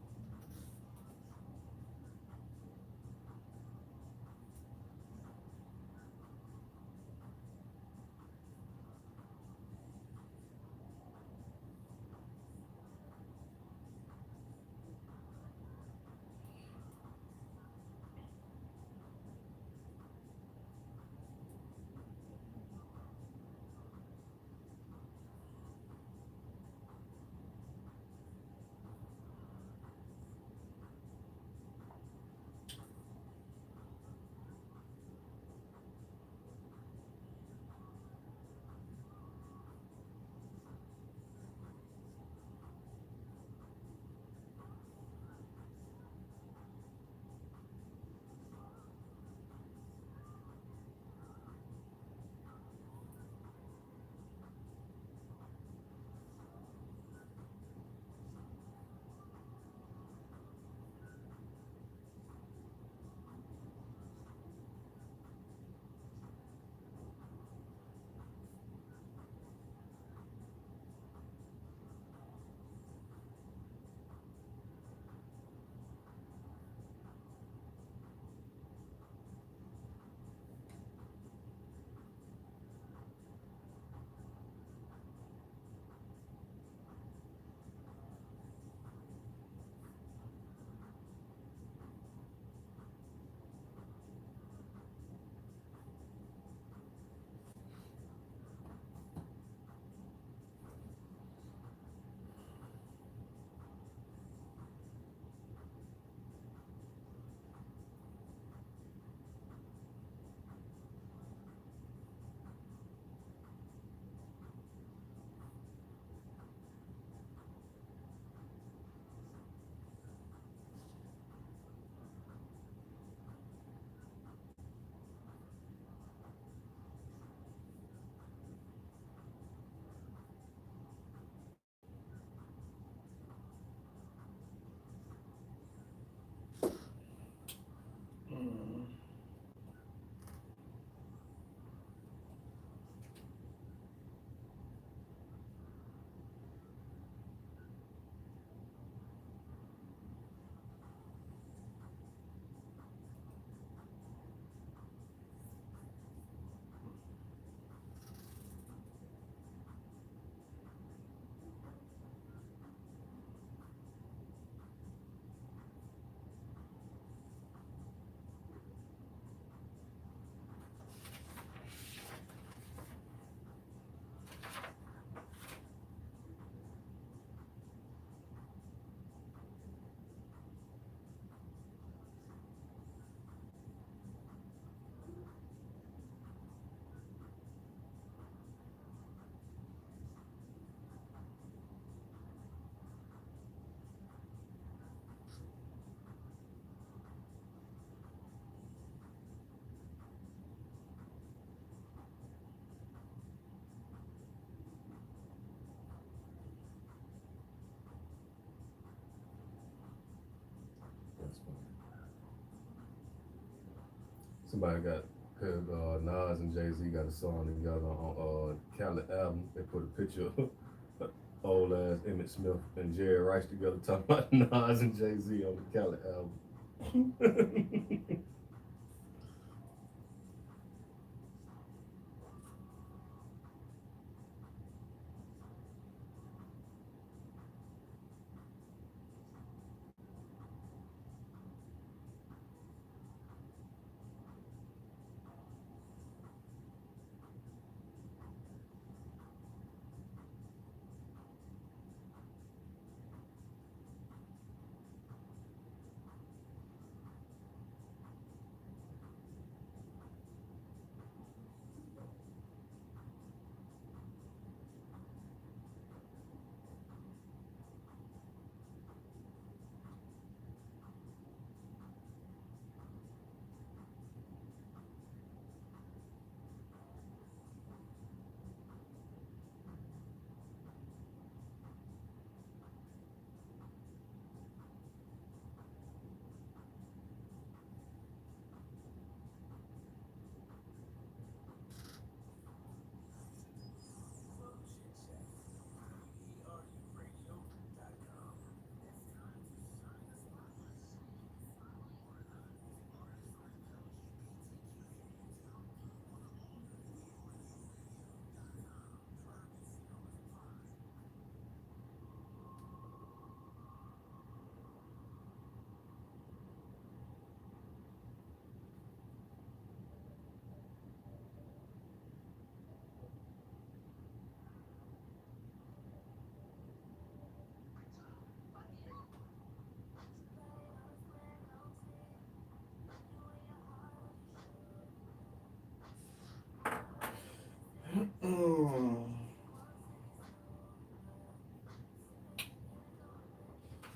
Somebody got, cause Nas and Jay-Z got a song together on Khaled album. They put a picture of old ass Emmett Smith and Jerry Rice together talking about Nas and Jay-Z on the Khaled album.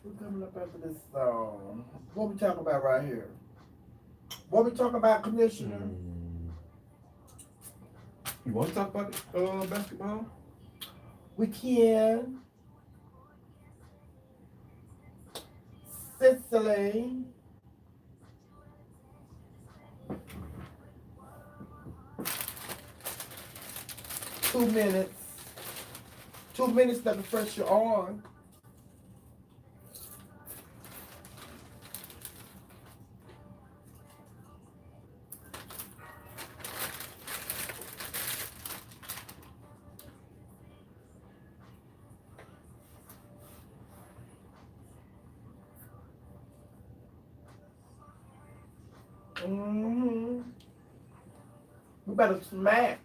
We're coming up after this song. What we talking about right here? What we talking about, Commissioner? You want to talk about basketball? We can. Sicily. Two minutes. 2 minutes to refresh your arm. Mm-hmm. We better smack.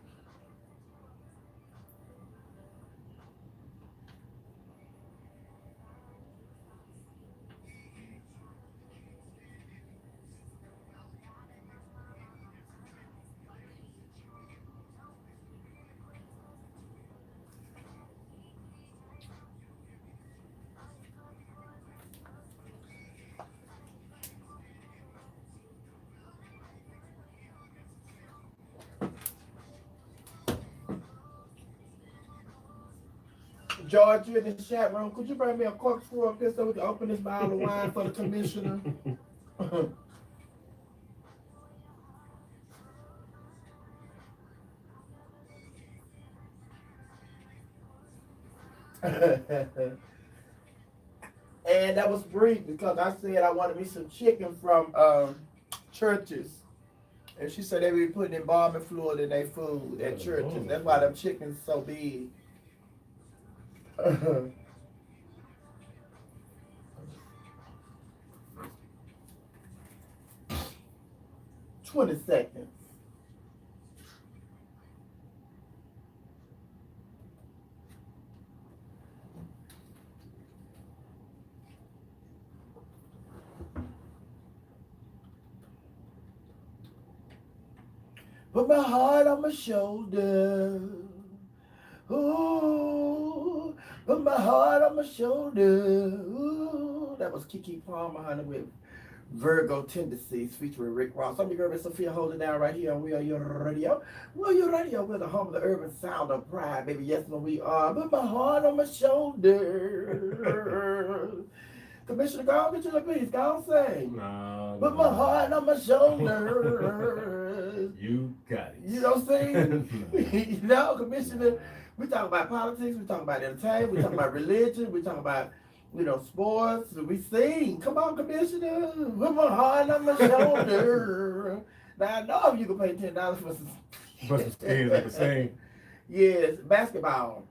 George, you in the chat room. Could you bring me a corkscrew up here so we can open this bottle of wine for the commissioner? 'And that was brief because I said I wanted me some chicken from churches. And she said they be putting embalming fluid in their food at churches. That's why them chickens so big. 20 seconds. Put my heart on my shoulder. Ooh, put my heart on my shoulder. Ooh, that was Kiki Palmer, honey, with Virgo Tendencies featuring Rick Ross. I'm your girl, Miss Sophia, holding down right here on WERU Radio. WERU Radio, we're the home of the urban sound of pride, baby. Yes, no, we are. Put my heart on my shoulder. Commissioner, go on, get you the piece. Go on, sing. Nah. Put my heart on my shoulder. You got it. You know what I'm saying? You know, Commissioner, we talk about politics, we talk about entertainment, we talk about religion, we talk about, sports, we sing. Come on, Commissioner, put my heart on my shoulder. Now, I know if you can pay $10 for some... But some skins at the same. Yes, basketball.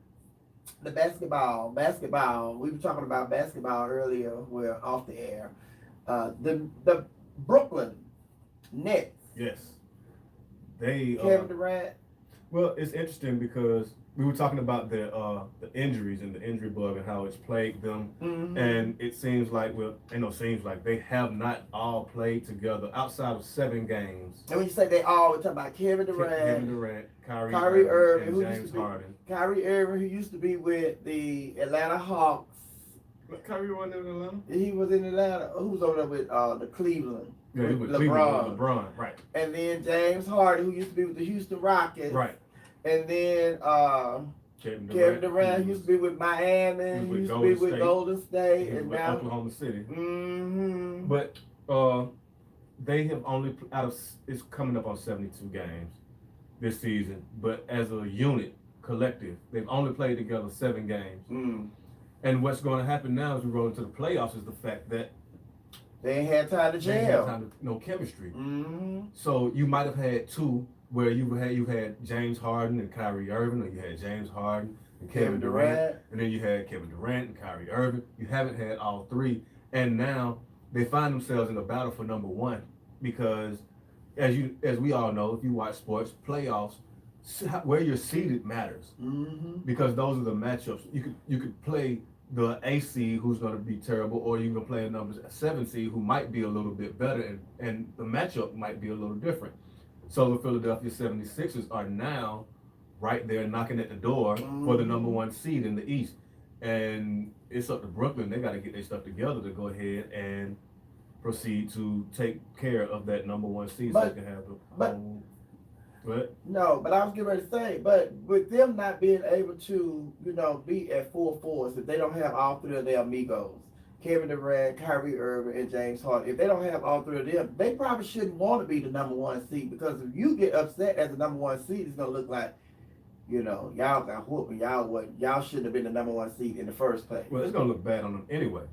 The basketball. We were talking about basketball earlier. We're off the air. The Brooklyn Nets. Yes. They Kevin Durant. Well, it's interesting because we were talking about the injuries and the injury bug and how it's plagued them, and it seems like they have not all played together outside of 7 games. And when you say they all, we're talking about Kevin Durant, Kyrie Irving, and who James used to be, Harden. Kyrie Irving, who used to be with the Atlanta Hawks. But Kyrie wasn't in Atlanta. He was in Atlanta. Who was over there with the Cleveland? Yeah, he was LeBron, right? And then James Harden, who used to be with the Houston Rockets, right? And then Kevin Durant used to be with Miami. He used to be with Golden State, and now Oklahoma City. Mm-hmm. But they have only it's coming up on 72 games this season. But as a unit, collective, they've only played together 7 games. Mm. And what's going to happen now as we roll into the playoffs is the fact that they ain't had time to gel. They had time to, no chemistry. Mm-hmm. So you might have had 2 where you had James Harden and Kyrie Irving, or you had James Harden and Kevin Durant, and then you had Kevin Durant and Kyrie Irving. You haven't had all 3, and now they find themselves in a battle for number 1 because, as we all know, if you watch sports, playoffs, where you're seated matters because those are the matchups. You could play the A seed who's going to be terrible, or you can play a number 7 seed who might be a little bit better, and the matchup might be a little different. So the Philadelphia 76ers are now right there knocking at the door for the number 1 seed in the East. And it's up to Brooklyn. They got to get their stuff together to go ahead and proceed to take care of that number 1 seed so they can have the home. No, but I was getting ready to say, but with them not being able to, be at full force, if they don't have all 3 of their amigos, Kevin Durant, Kyrie Irving, and James Harden, if they don't have all 3 of them, they probably shouldn't want to be the number 1 seed, because if you get upset as the number 1 seed, it's gonna look like, y'all got whooped and y'all shouldn't have been the number 1 seed in the first place. Well, it's gonna look bad on them anyway.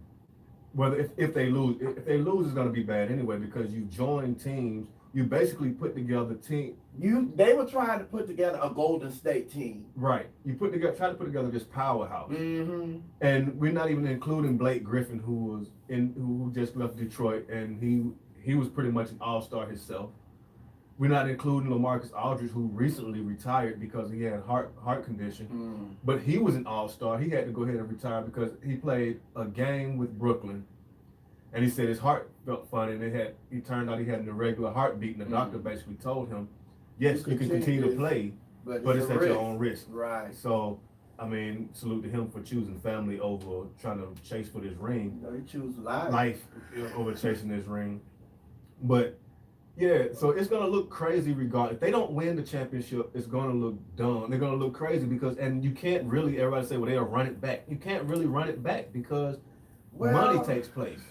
Whether if they lose, it's gonna be bad anyway, because you join teams. You basically put together team. They were trying to put together a Golden State team. Right. You try to put together this powerhouse. Mm-hmm. And we're not even including Blake Griffin, who just left Detroit, and he was pretty much an all-star himself. We're not including LaMarcus Aldridge, who recently retired because he had heart condition. Mm. But he was an all-star. He had to go ahead and retire because he played a game with Brooklyn. And he said his heart felt funny, and it turned out he had an irregular heartbeat, and the doctor basically told him, yes, you can continue to play, but it's at your own risk. Right. So, I mean, salute to him for choosing family over trying to chase for this ring. He chose life. Life over chasing this ring. But, yeah, so it's going to look crazy regardless. If they don't win the championship, it's going to look dumb. They're going to look crazy and you can't really, everybody say, well, they'll run it back. You can't really run it back because money takes place.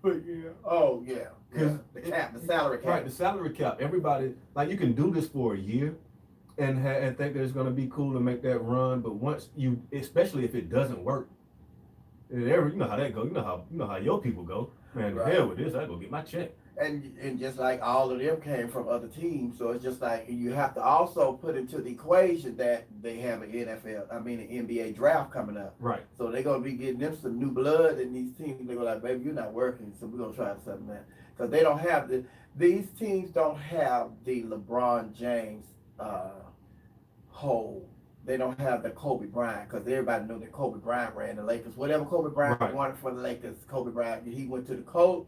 Yeah. Oh, yeah. The salary cap. Right, the salary cap. Everybody, you can do this for a year and think that it's going to be cool to make that run, but once especially if it doesn't work, you know how that goes. You know how your people go. Man, right. Hell with this, I go get my check. And just like all of them came from other teams, so it's just like you have to also put into the equation that they have an NBA draft coming up. Right. So they're gonna be getting them some new blood, and these teams they're gonna like, baby, you're not working, so we're gonna try something else. Because they don't have these teams don't have the LeBron James hole. They don't have the Kobe Bryant, because everybody knew that Kobe Bryant ran the Lakers. Whatever Kobe Bryant wanted for the Lakers, Kobe Bryant, he went to the coach.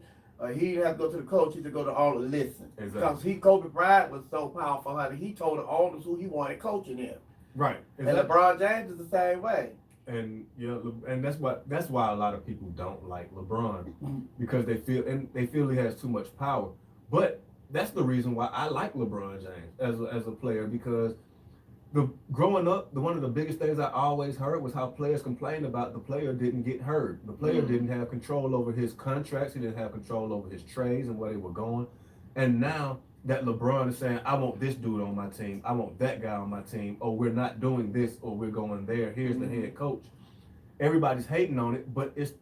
He didn't have to go to the coach. He had to go to all the listen. Exactly. Because Kobe Bryant was so powerful, honey. He told the owners who he wanted coaching him. Right. Exactly. And LeBron James is the same way. And and that's why a lot of people don't like LeBron, because they feel he has too much power. But that's the reason why I like LeBron James as a player, because growing up, one of the biggest things I always heard was how players complained about the player didn't get hurt. The player didn't have control over his contracts. He didn't have control over his trades and where they were going. And now that LeBron is saying, I want this dude on my team, I want that guy on my team, or we're not doing this, or we're going there. Here's the head coach. Everybody's hating on it, but it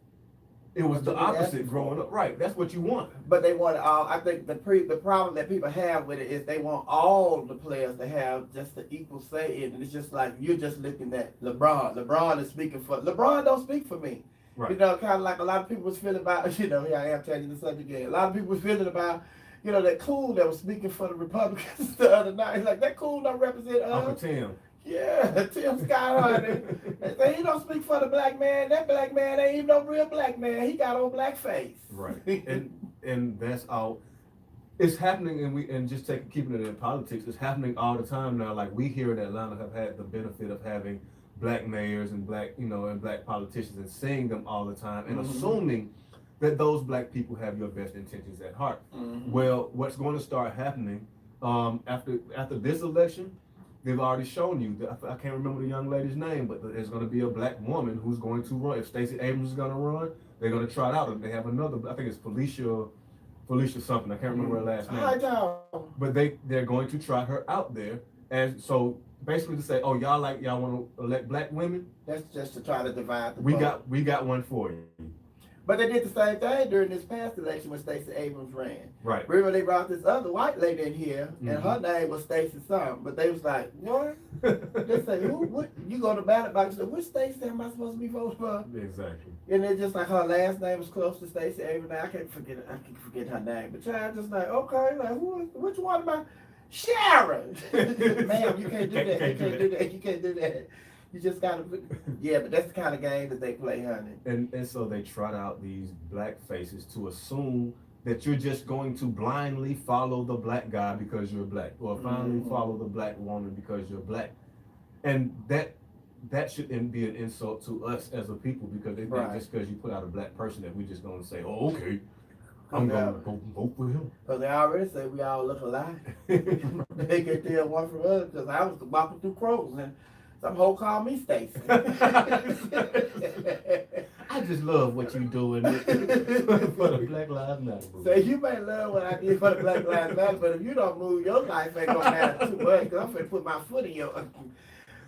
was the opposite growing up. Right, that's what you want. But they want all. I think the problem that people have with it is they want all the players to have just the equal say in it. It's just like you're just looking at LeBron. LeBron is speaking for LeBron. Don't speak for me. Right. You know, kind of like a lot of people was feeling about. You know, here I am telling you the subject again. A lot of people was feeling about. You know, that Cool that was speaking for the Republicans the other night. He's like, that Cool don't represent us. Uncle Tim. Yeah, Tim Scott Hardy. They say he don't speak for the black man. That black man ain't even no real black man. He got on black face. Right. And that's all. It's happening, and just keeping it in politics. It's happening all the time now. Like we here in Atlanta have had the benefit of having black mayors and black politicians and seeing them all the time and assuming that those black people have your best intentions at heart. Well, what's going to start happening after this election? They've already shown you that I can't remember the young lady's name, but there's going to be a black woman who's going to run. If Stacey Abrams is going to run, they're going to try it out. And they have another. I think it's Felicia something. I can't remember her last name. But they're going to try her out there, and so basically to say, oh, y'all want to elect black women? That's just to try to divide the vote. We got one for you. But they did the same thing during this past election when Stacey Abrams ran. Right. Remember they brought this other white lady in here, and her name was Stacey something. But they was like, what? They say, who? What? You go to ballot box and say, which Stacey am I supposed to be voting for? Exactly. And it's just like her last name was close to Stacey Abrams. Now I can't forget her name. But child just like, okay, like which one am I? Sharon. Ma'am, you can't do that. You can't do that. You just gotta, but that's the kind of game that they play, honey. And so they trot out these black faces to assume that you're just going to blindly follow the black guy because you're black, or finally follow the black woman because you're black. And that shouldn't be an insult to us as a people, because they think just because you put out a black person that we just gonna say, oh, okay, I'm gonna go vote for him. Because they already say we all look alike. They can tell one from us, because I was walking through Kroger's and some hoe called me Stacey. I just love what you doing for the Black Lives Matter. So you may love what I did for the Black Lives Matter, but if you don't move, your life ain't gonna matter too much, because I'm finna put my foot in your.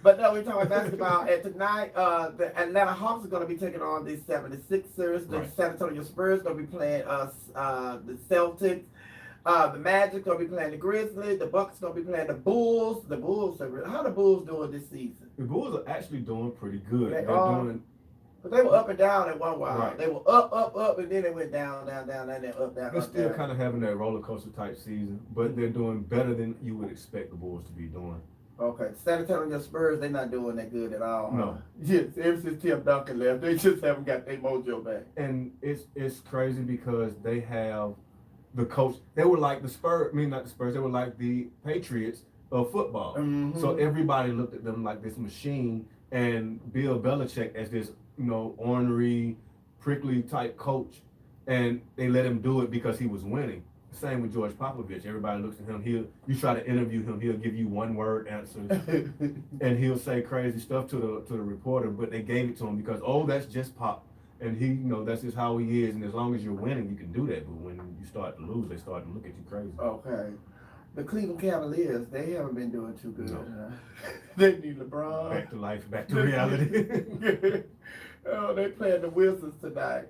But no, we're talking about basketball. And tonight, the Atlanta Hawks are going to be taking on the 76ers. The San Antonio Spurs are going to be playing the Celtics. The Magic going to be playing the Grizzlies. The Bucks going to be playing the Bulls. How the Bulls doing this season? The Bulls are actually doing pretty good. They're doing. But they were up and down at one while. Right. They were up, and then they went down, and then up, down. They're still kind of having that roller coaster type season, but they're doing better than you would expect the Bulls to be doing. Okay, San Antonio Spurs, they're not doing that good at all. No. Yes, ever since Tim Duncan left, they just haven't got their mojo back. And it's crazy because they have the coach. They were like the Spurs. I mean, not the Spurs. They were like the Patriots of football. So everybody looked at them like this machine, and Bill Belichick as this, ornery, prickly type coach, and they let him do it because he was winning. Same with George Popovich. Everybody looks at him. You try to interview him, he'll give you one word answers, and he'll say crazy stuff to the reporter. But they gave it to him because that's just Pop, and he, that's just how he is. And as long as you're winning, you can do that. But when you start to lose, they start to look at you crazy. Okay. The Cleveland Cavaliers, they haven't been doing too good. No. They need LeBron. Back to life, back to reality. They playing the Wizards tonight.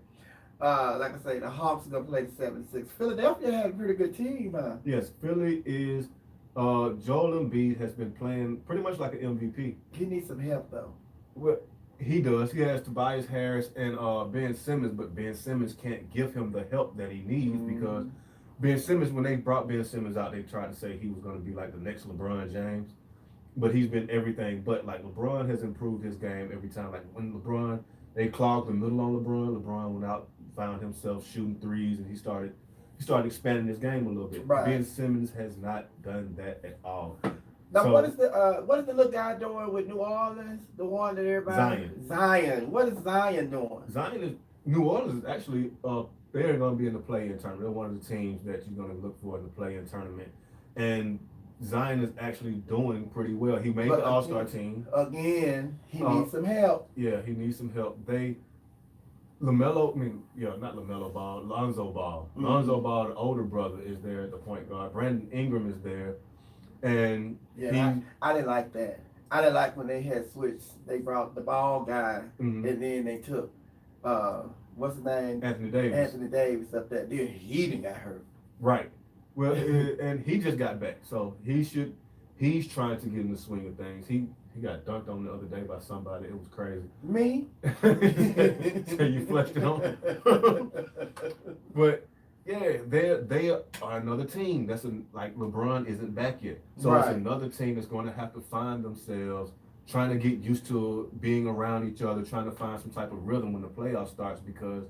Like I say, the Hawks are going to play the 76ers. Philadelphia had a pretty good team, huh? Yes, Philly is. Joel Embiid has been playing pretty much like an MVP. He needs some help, though. Well, he does. He has Tobias Harris and Ben Simmons, but Ben Simmons can't give him the help that he needs because Ben Simmons, when they brought Ben Simmons out, they tried to say he was going to be like the next LeBron James. But he's been everything but. Like, LeBron has improved his game every time. Like, when they clogged the middle on LeBron went out, found himself shooting threes, and he started expanding his game a little bit. Right. Ben Simmons has not done that at all. Now, what is the little guy doing with New Orleans? The one that everybody Zion. What is Zion doing? New Orleans is actually they're going to be in the play-in tournament. They're one of the teams that you're going to look for in the play-in tournament, and Zion is actually doing pretty well. He made the All-Star team. Again, he needs some help. Yeah, he needs some help. LaMelo, not LaMelo Ball, Lonzo Ball. Mhm. Lonzo Ball, the older brother, is there at the point guard. Brandon Ingram is there. And Yeah, I didn't like that. I didn't like when they had switched. They brought the ball guy, Mhm. and then they took, what's his name? Anthony Davis. Anthony Davis up there. Then he didn't got hurt. Right. Well, and he just got back, so he's trying to get in the swing of things. He got dunked on the other day by somebody. It was crazy. Me? So you flexed it on. But yeah, they are another team. Like LeBron isn't back yet, so Right. it's another team that's going to have to find themselves, trying to get used to being around each other, trying to find some type of rhythm when the playoff starts because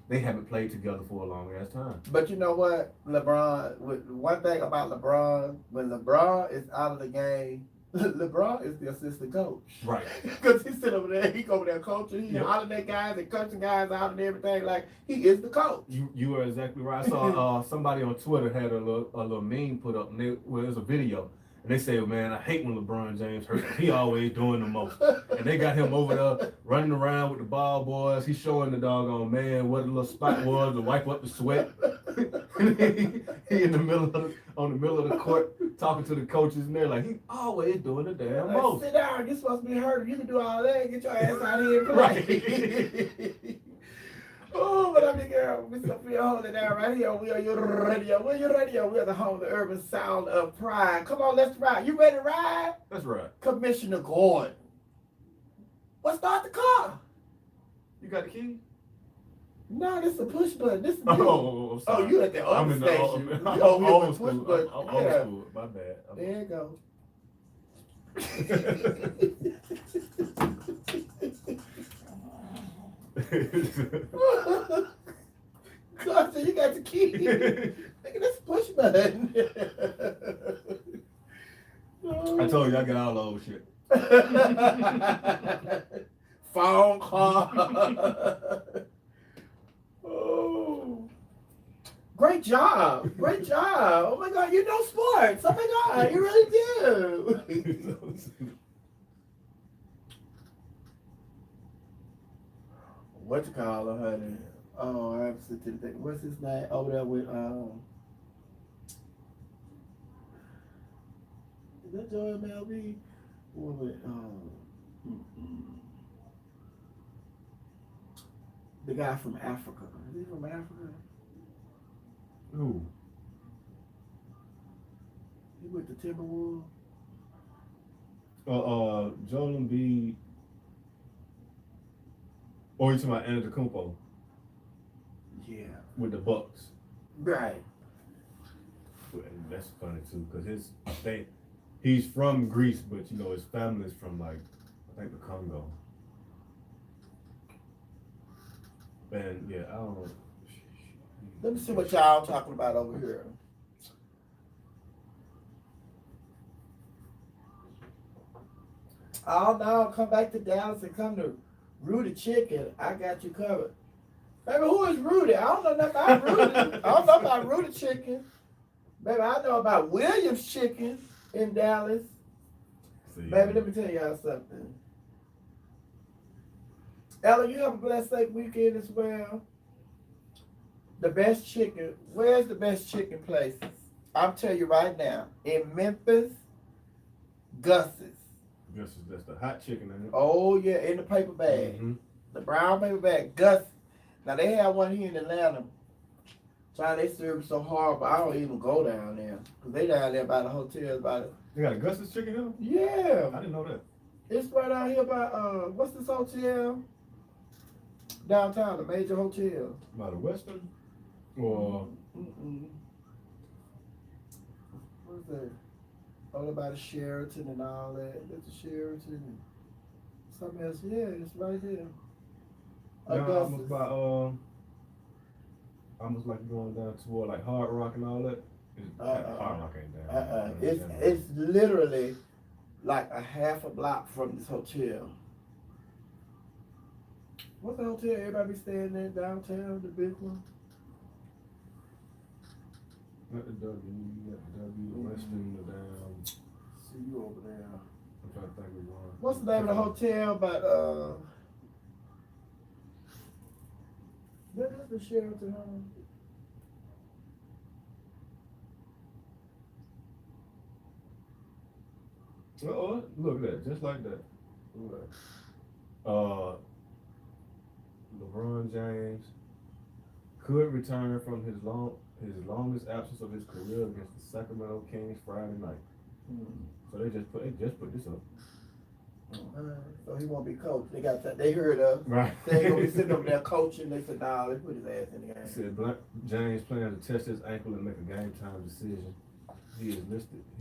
they haven't played together for a long ass time. But you know what, LeBron. One thing about LeBron, when LeBron is out of the game, LeBron is the assistant coach. Right. Because he sit over there, he go over there coaching, he Yep. hollering guys and coaching guys out and everything. Like he is the coach. You are exactly right. I saw somebody on Twitter had a little meme put up, and it was a video, and they said, "Man, I hate when LeBron James hurt. He always doing the most." And they got him over there running around with the ball boys. He's showing the doggone man what the little spot was to wipe up the sweat. he in the middle of the court talking to the coaches, and they're like, he always doing the damn Like, most. sit down. You're supposed to be hurt. You can do all that. Get your ass out of here and play. Right. Oh, but I'm the girl. Miss Sophia holding it down right here. We are your radio. We're your radio. We are the home of the urban sound of pride. Come on, let's ride. You ready to ride? That's right. Commissioner Gordon. Well, start the car. You got the key? No, this is a push button. This is you. Oh, I'm sorry. Oh, you at the I'm other in the station. I'm You over here old with school. push button. I'm old Yeah. school. My bad. There you go. God, so you got the key. Look at this push button. I told you I got all the old shit. Phone call. Oh. Great job. Great job. Oh my God, you know sports. Oh my God, you really do. What you call her, honey? Oh, I have to think. What's his name? Over there with is that Joel MLB? Or with the guy from Africa. Is he from Africa? Who? He with the Timberwolves. Joel Embiid. Oh, you talking about Antetokounmpo Yeah. with the Bucks? Right. And that's funny too, because he's from Greece, but you know his family's from I think the Congo. And yeah, I don't know. Let me see what y'all talking about over here. Oh no, come back to Dallas and come to Rudy Chicken. I got you covered. Baby, who is Rudy? I don't know nothing about Rudy. I don't know about Rudy Chicken. Baby, I know about Williams Chicken in Dallas. See, Baby, let me tell y'all something. Ella, you have a blessed, safe weekend as well. The best chicken. Where's the best chicken places? I'll tell you right now. In Memphis, Gus's. that's the hot chicken, ain't it? Oh, yeah, in the paper bag. Mm-hmm. The brown paper bag. Gus. Now, they have one here in Atlanta. Child, they serve so hard, but I don't even go down there. Because they down there by the hotel. They got a Gus's chicken here? Yeah. I didn't know that. It's right out here by, what's this hotel? Downtown, the major hotel. By the Western? Or What's that? All about the Sheraton and all that. That's the Sheraton and something else. Yeah, it's right here. almost by almost like going down toward like Hard Rock and all that. Hard Rock ain't down. It's literally like a half a block from this hotel. What's the hotel everybody be staying in downtown, the big one? Not the W, you got the W, the Western, the down. See you over there. I'm trying to think of one. What's the name of the hotel? But That's the Sheraton home. Oh, look at that, just like that. Look at that. LeBron James could return from his longest absence of his career against the Sacramento Kings Friday night. So they just put this up. So he won't be coached. They heard us. Right. They ain't gonna be sitting over there coaching. They said, nah, let's put his ass in the game. Said James plans to test his ankle and make a game time decision. He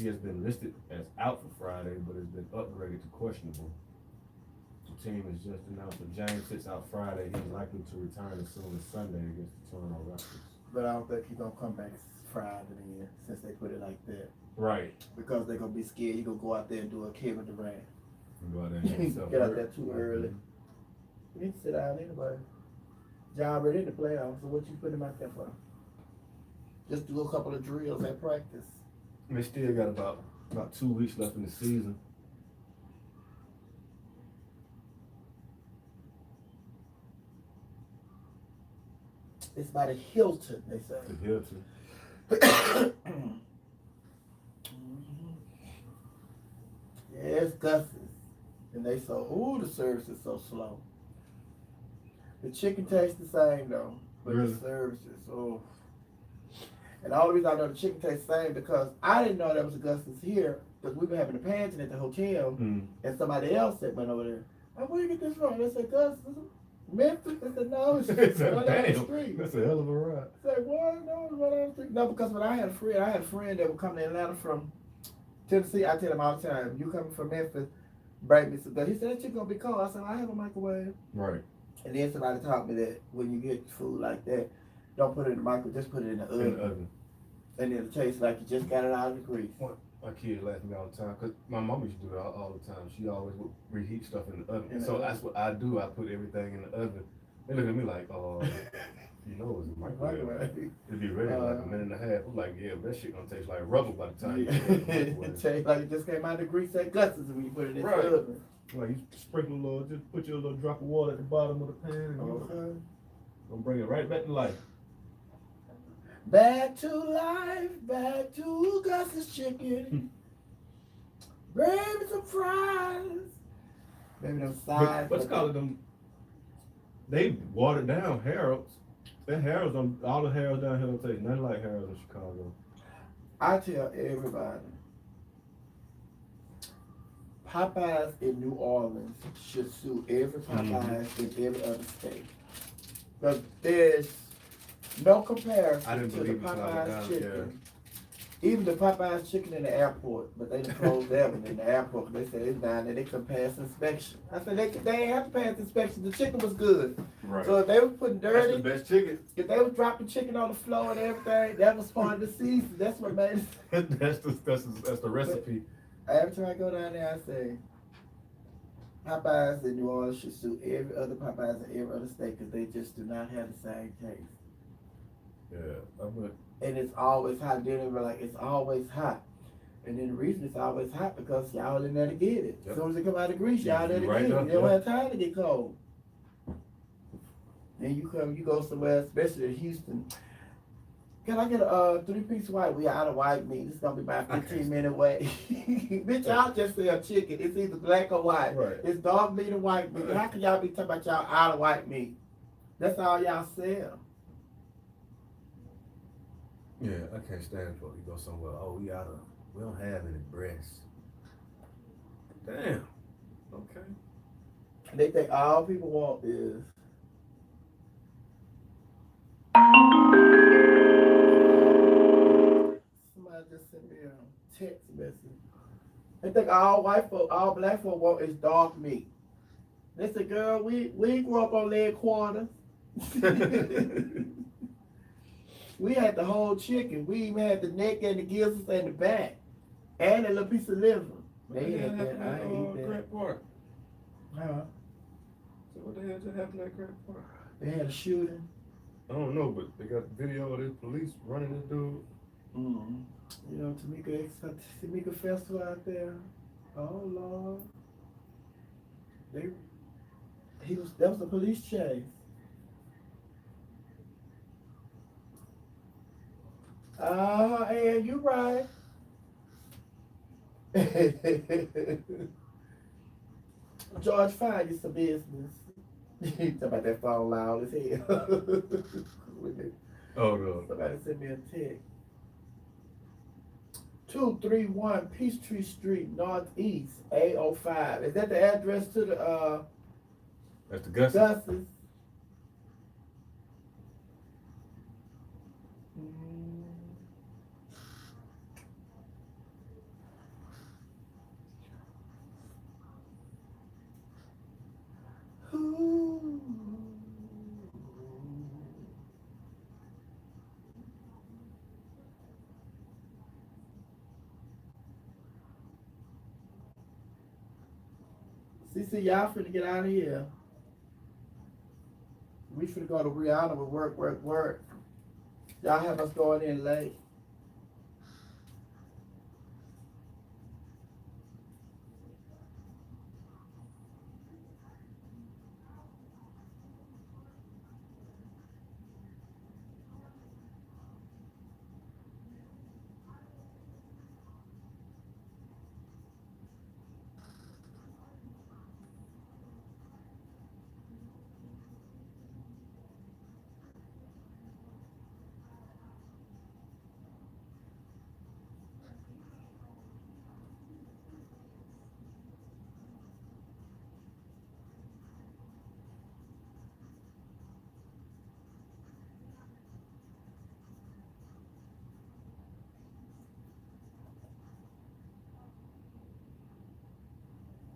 has been listed as out for Friday, but has been upgraded to questionable. The team has just announced that James sits out Friday. He's likely to return as soon as Sunday against the Toronto Raptors. But I don't think he's gonna come back Friday then, since they put it like that. Right. Because they're gonna be scared. He's gonna go out there and do a Kevin Durant. Go out there and get himself Get out hurt. there too early. He didn't sit down anyway. John already in the playoffs, so what you put him out there for? Just do a couple of drills at practice. They still got about 2 weeks left in the season. It's by the Hilton, they say. The Hilton. Yeah, it's Gus's. And they say, ooh, the service is so slow. The chicken tastes the same though, but Really? the service is, oh. And the only reason I know the chicken tastes the same because I didn't know there was a Gus's here because we were having a pageant at the hotel and somebody else said went over there. Oh, where you get this from? They said, Gus, Memphis? I said, no, it's It's right down the damn. street. That's a hell of a ride. I said, what? No, it's right down the street. No, because when I had a friend that would come to Atlanta from Tennessee. I tell him all the time, you coming from Memphis, bring me some. But he said, that chicken gonna be cold. I said, I have a microwave. Right. And then somebody taught me that when you get food like that, don't put it in the microwave, just put it in the oven. In the oven. And it'll taste like you just got it out of the grease. My kids laugh at me all the time because my mom used to do it all the time. She always would reheat stuff in the oven. In the So oven. that's what I do. I put everything in the oven. They look at me like, you know, it's a microwave. It'd be ready in like a minute and a half. I'm like, yeah, that shit gonna taste like rubber by the time you put it in the It microwave. tastes like it just came out of the grease at Gus's when you put it in Right. the oven. Like you sprinkle a little, just put your little drop of water at the bottom of the pan and you're Okay. gonna bring it right back to life. Back to life, back to Gus's chicken. Bring me some fries. Maybe them sides. What's called them? They watered down Harold's. That Harold's on all the Harold's down here don't taste nothing like Harold's in Chicago. I tell everybody, Popeyes in New Orleans should sue every Popeyes in every other state. But there's no comparison I didn't to the believe it till I went Popeyes down chicken. Even the Popeyes chicken in the airport, but they done closed that one in the airport. They said it's down there, they couldn't pass inspection. I said they ain't have to pass inspection. The chicken was good. Right. So if they was putting That's dirty, the best chicken. if they was dropping chicken on the floor and everything, that was part of the season. That's what made it. that's the recipe. Every time I go down there, I say, Popeyes in New Orleans should sue every other Popeyes in every other state because they just do not have the same taste. Yeah, And it's always hot. Then they were like, it's always hot. And then the reason it's always hot because y'all in there to get it. Yep. As soon as it come out of grease, y'all there to Right get it. up, You don't yeah. have time to get cold. Then you go somewhere, especially in Houston. Can I get a 3-piece white? We out of white meat. It's gonna be about 15-minute wait. Bitch, y'all just sell chicken. It's either black or white. Right. It's dog meat or white meat. How can y'all be talking about y'all out of white meat? That's all y'all sell. yeah, I can't stand for it. You go somewhere, we don't have any breasts. Damn. Okay. They think all people want is somebody just sent me a text message. They think all white folk, all black folk want is dog meat. They said, girl, we grew up on leg quarters. We had the whole chicken. We even had the neck and the gizzards and the back. And a little piece of liver. They had that. I ain't eat that. Grant Park. Huh? So what the hell just happened at Grant Park? They had a shooting. I don't know, but they got video of the police running this dude. Mm-hmm. You know, Tamika Festival out there. Oh Lord. That was a police chase. And you right. George, find you some business. Talk about that phone loud as hell. Oh no. Somebody sent me a text. 231 Peachtree Street Northeast, A05. Is that the address to the That's the Gus's. Gus's? Ooh. See, y'all finna get out of here. We finna go to Rihanna with work, work, work. Y'all have us going in late.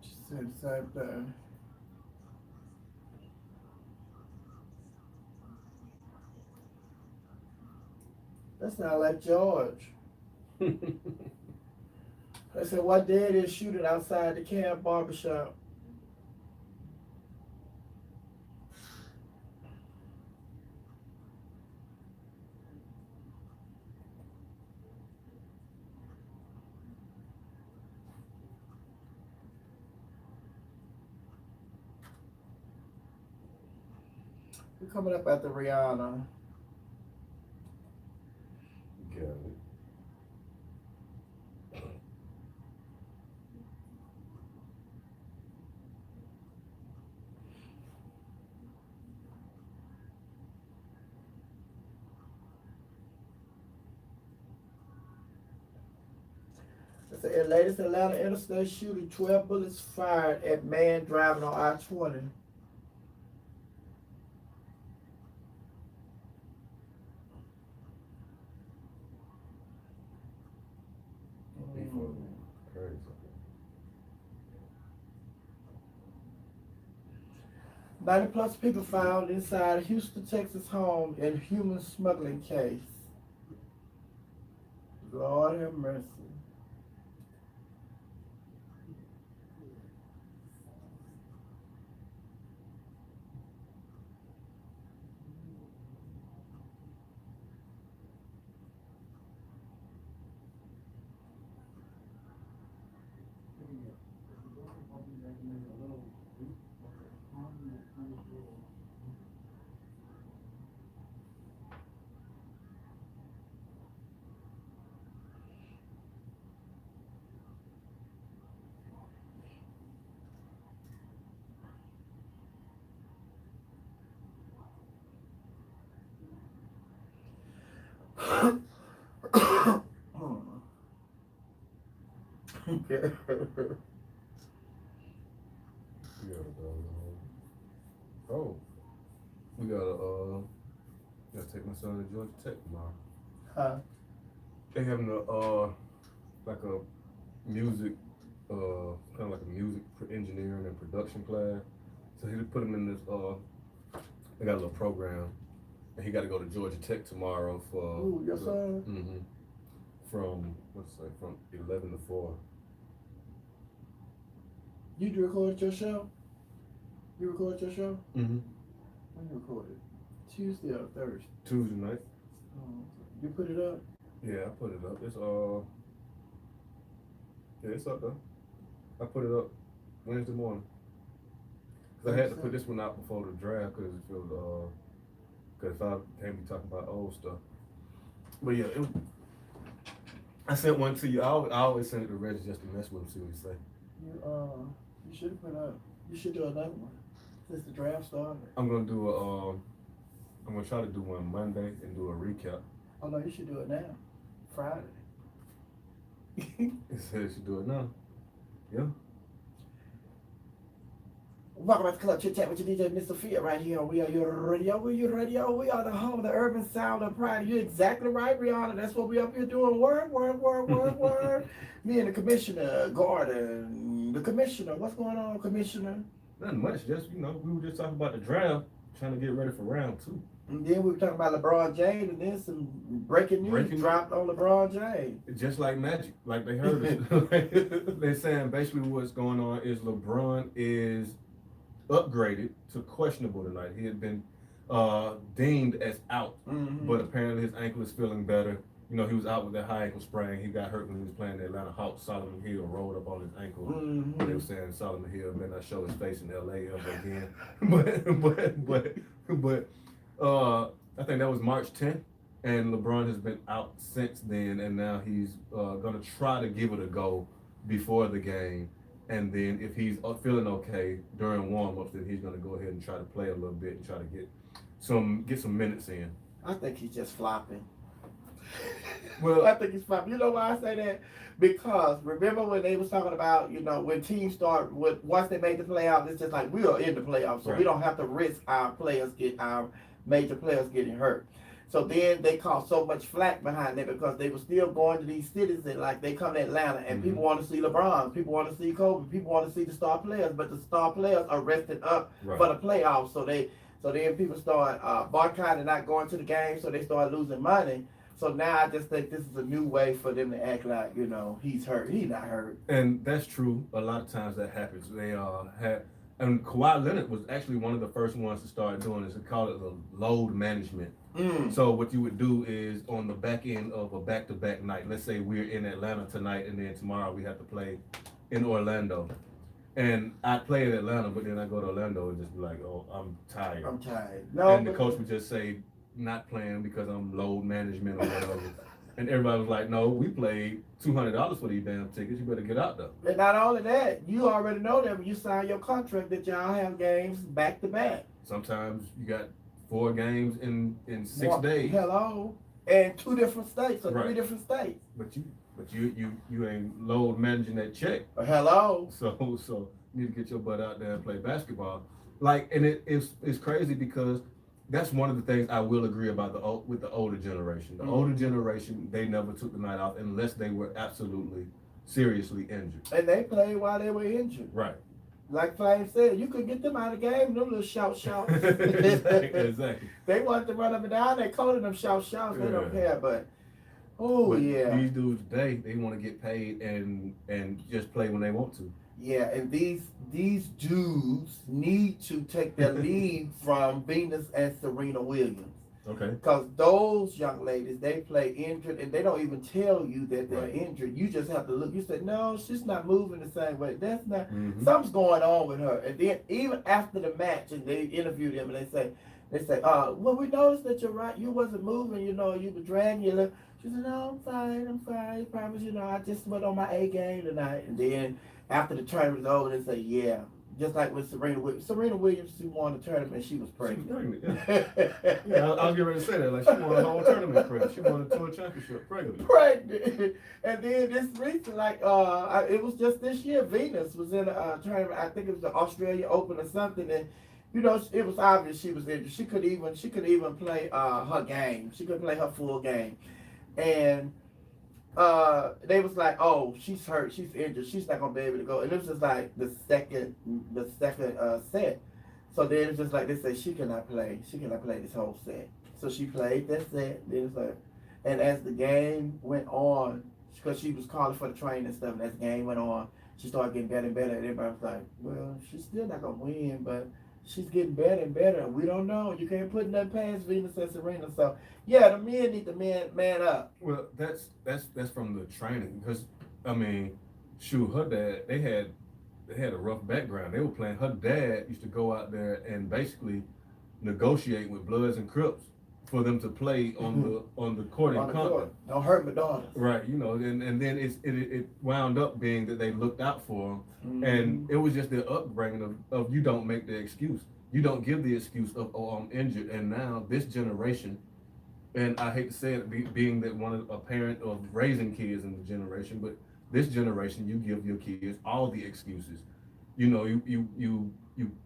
She said the same thing. That sound like George. I said, what day it is shooting outside the camp barbershop? We're coming up after Rihanna. Got it. It said, latest Atlanta interstate shooting, 12 bullets fired at man driving on I-20. Before crazy. 90 plus people found inside Houston, Texas home in human smuggling case. Lord have mercy. We gotta go. Oh, we gotta take my son to Georgia Tech tomorrow. Huh? They having like a music, kind of like a music engineering and production class. So he just put him in this, they got a little program, and he got to go to Georgia Tech tomorrow for. Ooh, your son? Mm-hmm. From from 11 to 4. You recorded your show? You recorded your show? Mm-hmm. When you recorded? Tuesday or Thursday? Tuesday night. You put it up? Yeah, I put it up. Yeah, it's up though. I put it up Wednesday morning. Cause I had to put this one out before the draft, cause if I can't be talking about old stuff. But yeah, I sent one to you. I always send it to Reggie just to mess with him, see what he say. You should have put up. You should do another one since the draft started. I'm gonna do I'm gonna try to do one Monday and do a recap. Oh no, you should do it now, Friday. He said you should do it now. Yeah. Welcome back to Club Chit Chat with your DJ Miss Sophia right here. We are your radio. We are the home of the urban sound of pride. You're exactly right, Rihanna. That's what we up here doing. Word. Me and the commissioner, Gordon. The commissioner. What's going on, commissioner? Nothing much. Just we were just talking about the draft, trying to get ready for round 2. And then we were talking about LeBron James, and then some breaking news dropped on LeBron James. Just like magic, like they heard it. They're saying basically what's going on is LeBron is upgraded to questionable tonight. He had been deemed as out, but apparently his ankle is feeling better. You know, he was out with that high ankle sprain. He got hurt when he was playing the Atlanta Hawks. Solomon Hill rolled up on his ankle. They were saying Solomon Hill may not show his face in LA ever again. but I think that was March 10th, and LeBron has been out since then, and now he's gonna try to give it a go before the game. And then if he's feeling okay during warm-ups, then he's gonna go ahead and try to play a little bit and try to get some minutes in. I think he's just flopping. Well, I think he's flopping. You know why I say that? Because remember when they was talking about, when teams start once they make the playoffs, it's just like we are in the playoffs, so we don't have to risk our major players getting hurt. So then they caught so much flack behind it because they were still going to these cities and like they come to Atlanta and people want to see LeBron, people want to see Kobe, people want to see the star players, but the star players are rested up for the playoffs. So then people start boycotting, not going to the game, so they start losing money. So now I just think this is a new way for them to act like, he's hurt. He's not hurt. And that's true. A lot of times that happens. They and Kawhi Leonard was actually one of the first ones to start doing this. They call it the load management. So what you would do is on the back end of a back-to-back night, let's say we're in Atlanta tonight and then tomorrow we have to play in Orlando. And I play in Atlanta, but then I go to Orlando and just be like, oh, I'm tired. No, and the coach would just say, not playing because I'm load management or whatever. And everybody was like, no, we paid $200 for these damn tickets. You better get out there. And not only that, you already know that when you sign your contract that y'all have games back to back. Sometimes you got 4 games in 6 days. Hello. And 2 different states or 3 different states. But you ain't load managing that check. Hello. So you need to get your butt out there and play basketball. And it's crazy because that's one of the things I will agree about with the older generation. The older generation, they never took the night off unless they were absolutely seriously injured. And they played while they were injured. Right. Like Flame said, you could get them out of the game, them little shouts. Exactly. They want to run up and down, they calling them shouts. They don't care, but these dudes today, they want to get paid and just play when they want to. Yeah, and these dudes need to take their lead from Venus and Serena Williams. Okay. Because those young ladies, they play injured, and they don't even tell you that they're injured. You just have to look. You say, no, she's not moving the same way. That's not, something's going on with her. And then even after the match, and they interview them, and they say, well, we noticed that you're right. You wasn't moving, you were dragging your leg. She said, no, I'm fine. I promise, I just went on my A game tonight. And then after the tournament was over, they say, yeah. Just like with Serena Williams, she won the tournament, she was pregnant. Yeah, I was getting ready to say that. Like, she won the whole tournament pregnant. She won the tour championship pregnant. Pregnant. And then this recent, it was just this year, Venus was in a tournament. I think it was the Australia Open or something. And, it was obvious she was injured. She could even play her game. She could play her full game. And they was like, oh, she's hurt, she's injured, she's not gonna be able to go. And it was just like the second set. So then it's just like they said she cannot play this whole set. So she played that set. Then it's like, and as the game went on, because she was calling for the train and stuff, and as the game went on, she started getting better and better. And everybody was like, well, she's still not gonna win, but she's getting better and better. We don't know. You can't put nothing past Venus and Serena. So yeah, the men need to man up. Well, that's from the training because her dad, they had a rough background. They were playing. Her dad used to go out there and basically negotiate with Bloods and Crips for them to play on the court in On the Compton. court. Don't hurt my daughter. Right, you know, and then it wound up being that they looked out for him, and it was just their upbringing of you don't make the excuse, you don't give the excuse of, oh, I'm injured. And now this generation, and I hate to say it, being that a parent of raising kids in the generation, but this generation, you give your kids all the excuses. You know, you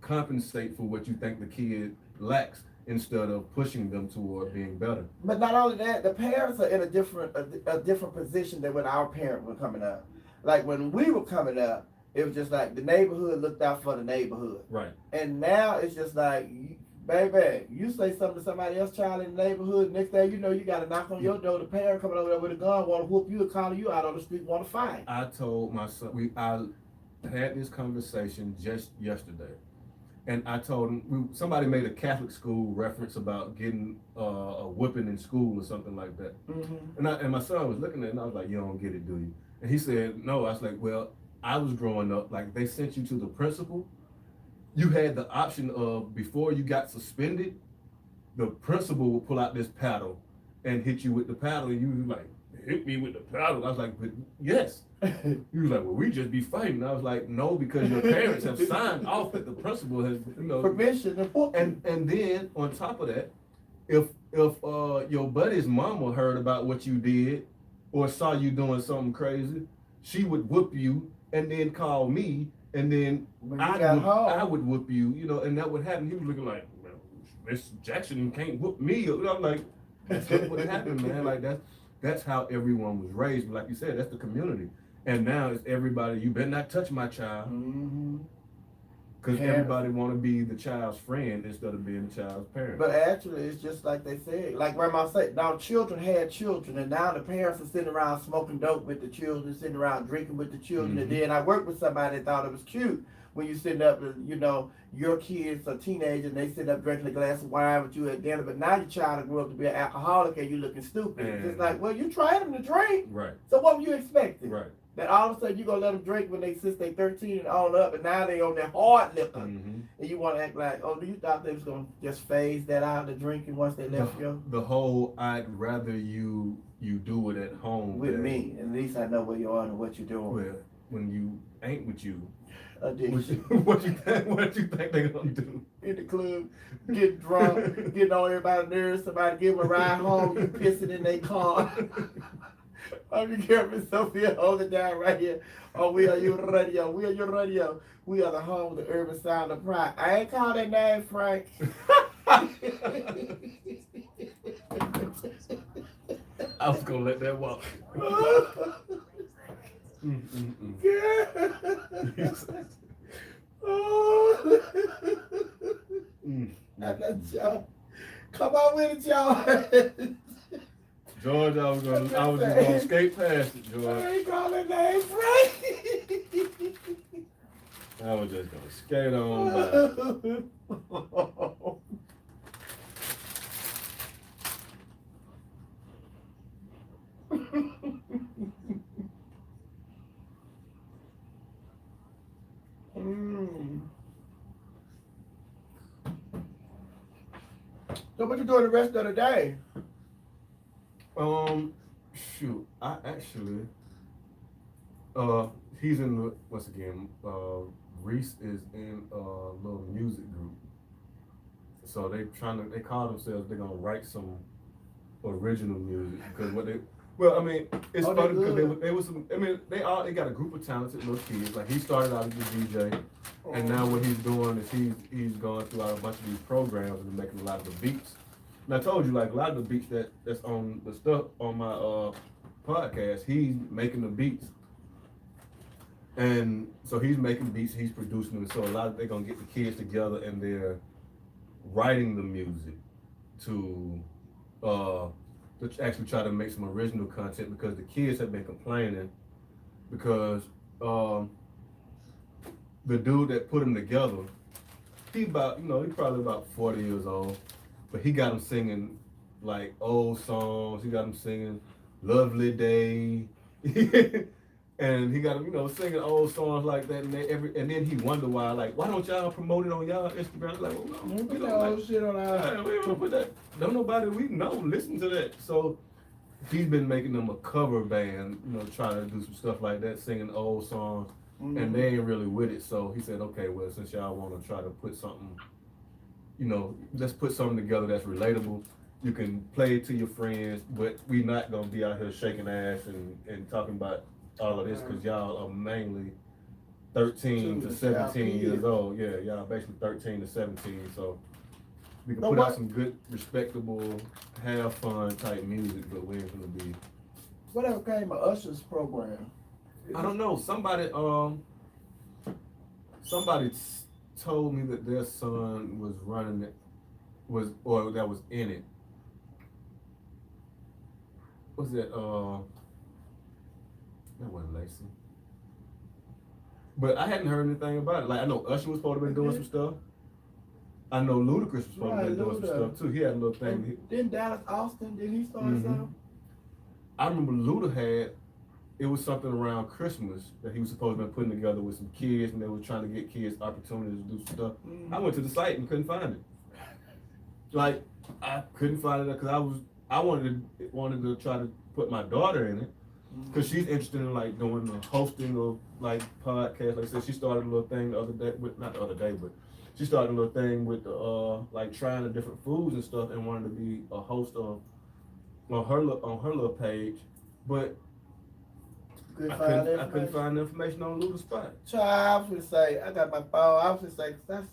compensate for what you think the kid lacks instead of pushing them toward being better. But not only that, the parents are in a different position than when our parents were coming up. Like when we were coming up, it was just like the neighborhood looked out for the neighborhood. Right. And now it's just like, baby, you say something to somebody else child in the neighborhood, next thing you know, you got to knock on your door. The parent coming over there with a gun, want to whoop you, calling you out on the street, want to fight. I told my son, I had this conversation just yesterday, and I told him, somebody made a Catholic school reference about getting a whipping in school or something like that. And my son was looking at it, and I was like, you don't get it, do you? And he said, no. I was like, well, I was growing up, like they sent you to the principal. You had the option of, before you got suspended, the principal would pull out this paddle and hit you with the paddle, and you was like, hit me with the paddle. I was like, but yes. He was like, well, we just be fighting. I was like, no, because your parents have signed off that the principal has, you know, permission. And then on top of that, if your buddy's mama heard about what you did or saw you doing something crazy, she would whoop you and then call me, and then I would whoop you, you know, and that would happen. He was looking like, well, Miss Jackson can't whoop me. I'm like, that's what happened, man. Like that's how everyone was raised. But like you said, that's the community. And now it's everybody, you better not touch my child. Because everybody want to be the child's friend instead of being the child's parent. But actually, it's just like they said. Like Grandma said, now children had children, and now the parents are sitting around smoking dope with the children, sitting around drinking with the children. And then I worked with somebody that thought it was cute when you sitting up, you know, your kids are teenagers, and they sit up drinking a glass of wine with you at dinner. But now your child grew up to be an alcoholic, and you looking stupid. It's like, well, you tried them to drink. Right. So what were you expecting? Right. That all of a sudden you gonna let them drink since they 13 and on up, and now they on their hard liquor, and you want to act like, oh, do you thought they was gonna just phase that out, the drinking, once they left you? The whole, I'd rather you do it at home with me. At least I know where you are and what you're doing. Well, when you ain't with you, addiction. What you think they gonna do? In the club, get drunk, getting on everybody's nerves. Somebody give them a ride home, you pissing in their car. I'm here, Miss Sophia, hold it down right here. Oh, we are your radio. We are your radio. We are the home of the urban sound of pride. I ain't call that name, Frank. I was gonna let that walk. Come on with it, y'all. George, I was just gonna skate past it, George. I ain't call that name, Frank. I was just gonna skate on by. So what you doing the rest of the day? Shoot, I actually, he's in the, once again, Reese is in a little music group. So they call themselves, they're gonna write some original music, because it's funny because they got a group of talented little kids. Like, he started out as a DJ, and now what he's doing is he's going throughout a bunch of these programs and making a lot of the beats. And I told you, like, a lot of the beats that's on the stuff on my podcast, he's making the beats. And so he's making beats, he's producing them. So they're gonna get the kids together and they're writing the music to actually try to make some original content, because the kids have been complaining because the dude that put them together, he's probably about 40 years old, but he got them singing like old songs. He got them singing "Lovely Day," And he got him, singing old songs like that, and then he wonder why don't y'all promote it on y'all Instagram? Like, well, no, We we put don't that like, old shit on our. yeah, we don't put that. Don't nobody we know listen to that. So he's been making them a cover band, trying to do some stuff like that, singing old songs, and they ain't really with it. So he said, okay, well, since y'all want to try to put something, let's put something together that's relatable. You can play it to your friends, but we not gonna be out here shaking ass and talking about all of this because y'all are mainly 13 to 17 years old. Yeah, y'all basically 13 to 17. So we can put out some good, respectable, have fun type music, but we ain't gonna be. Whatever came of Usher's program? I don't know. Somebody told me that their son was running it, or that was in it. Was that that wasn't Lacey. But I hadn't heard anything about it. Like I know Usher was supposed to be doing some stuff. I know Ludacris was supposed to be doing some stuff too. He had a little thing. Then Dallas Austin, did he start something? I remember Luda had. It was something around Christmas that he was supposed to be putting together with some kids, and they were trying to get kids opportunities to do some stuff. I went to the site and couldn't find it. Like I couldn't find it because I wanted to try to put my daughter in it because she's interested in like doing the hosting of like podcasts. Like I said, she started a little thing the other day not the other day, but she started a little thing with like trying the different foods and stuff and wanted to be a host of on her little page, but I couldn't find the information on Luda's spot. I was gonna say, I got my phone. I was gonna say, let's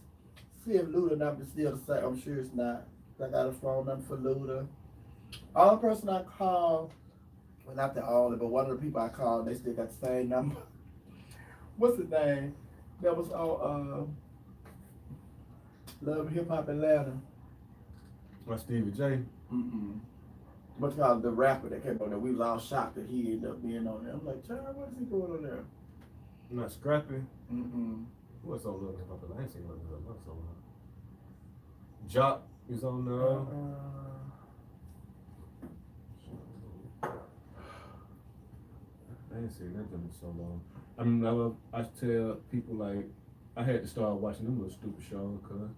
see if Luda number is still the same. I'm sure it's not. I got a phone number for Luda. All the person I called, well, not the only, but one of the people I called, they still got the same number. What's his name? That was on Love Hip Hop Atlanta. My Stevie J. What's called the rapper that came on there? We was all shocked that he ended up being on there. I'm like, Charles, what is he doing on there? Not Scrappy. What's on Love Hip Hop Atlanta? I ain't seen Love Hip Hop Atlanta so long. Jock is on I ain't seen that in so long. I mean, I tell people like I had to start watching them little stupid shows because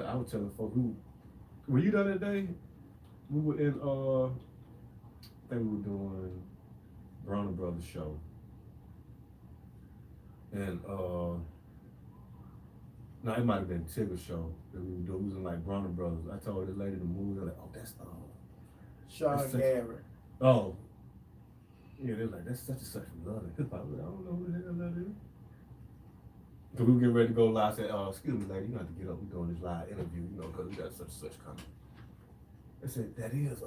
I was telling folks were you there that day? We were in I think we were doing Brown Brothers show. And no, it might have been Tigger's show that we were doing. We was in like Brown Brothers. I told this lady to move. They're like, oh, that's Sean Garrett. Oh. Yeah, they're like, that's such and such from Love and Hip Hop. I don't know who the hell that is. So we were getting ready to go live. I said, excuse me, lady, you have to get up. We're doing this live interview, because we got such and such coming. I said, that is,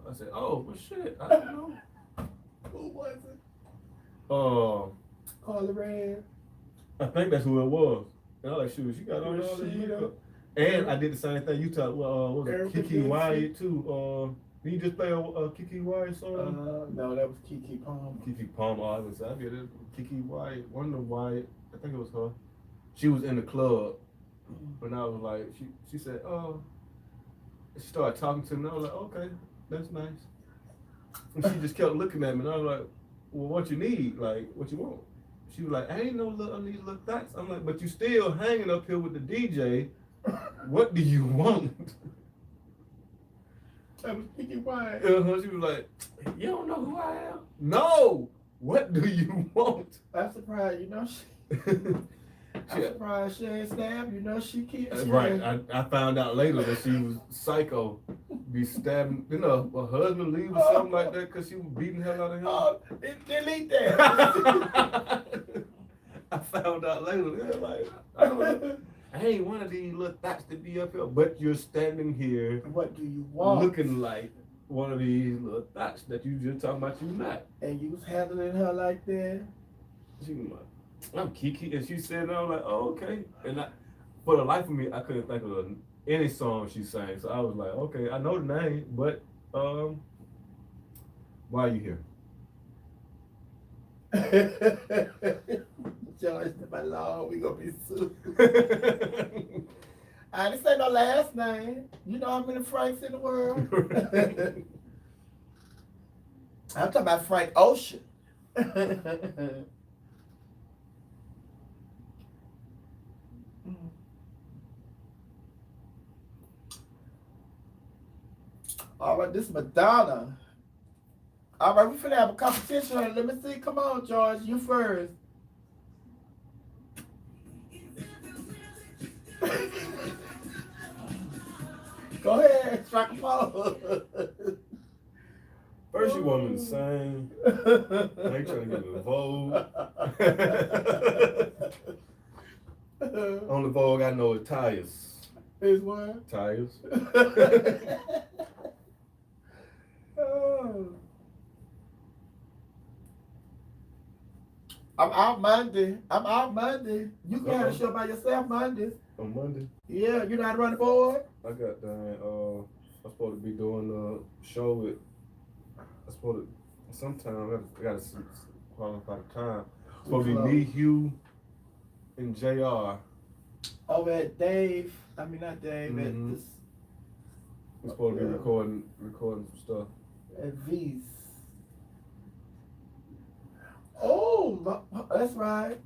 I said, oh, well, shit, I don't know. Who was it? Carly Red. I think that's who it was. And I was like, shoot, she got on all this makeup. And I did the same thing. You talked, what was it, Kiki Wyatt, too. Did you just play a Kiki Wyatt song? No, that was Kiki Palmer. Kiki Palmer, I get it. Kiki Wyatt, one of the Wyatt, I think it was her. She was in the club, and I was like, she said, she started talking to me, and I was like, okay, that's nice. And she just kept looking at me, and I was like, well, what you need? Like, what you want? She was like, I ain't no these little thoughts. I'm like, but you still hanging up here with the DJ. What do you want? That was Kiki Wyatt. She was like, you don't know who I am? No! What do you want? I'm surprised, I'm surprised she ain't stabbed, she can't. Right, I found out later that she was psycho. Be stabbing, her husband leave or something like that because she was beating hell out of him. Oh, delete that. I found out later. They're like, I don't know. I ain't one of these little thoughts to be up here, but you're standing here. What do you want? Looking like one of these little thoughts that you just talking about you not. And you was handling her like that? She was like, I'm Kiki. And she said, and I was like, oh, okay. And for the life of me, I couldn't think of any song she sang. So I was like, okay, I know the name, but why are you here? George, my Lord, we gonna be sued. I didn't say no last name. You know how many Franks in the world? I'm talking about Frank Ocean. All right, this is Madonna. All right, we finna have a competition. Let me see. Come on, George. You first. Go ahead. Strike a pose. First you want me to sing. Now you trying to get me a Vogue. Only Vogue I know is tires. Is what? Tires. Oh. I'm out Monday. You can have a show by yourself Monday. On Monday. Yeah, you know how to run the board? I got done. I'm supposed to be doing a show with. I'm supposed to. Sometime I gotta qualify the time. It's supposed to be me, Hugh, and JR. Over at Dave. I mean not Dave. At Mhm. this. We're supposed to be recording some stuff. At V's. Oh, that's right.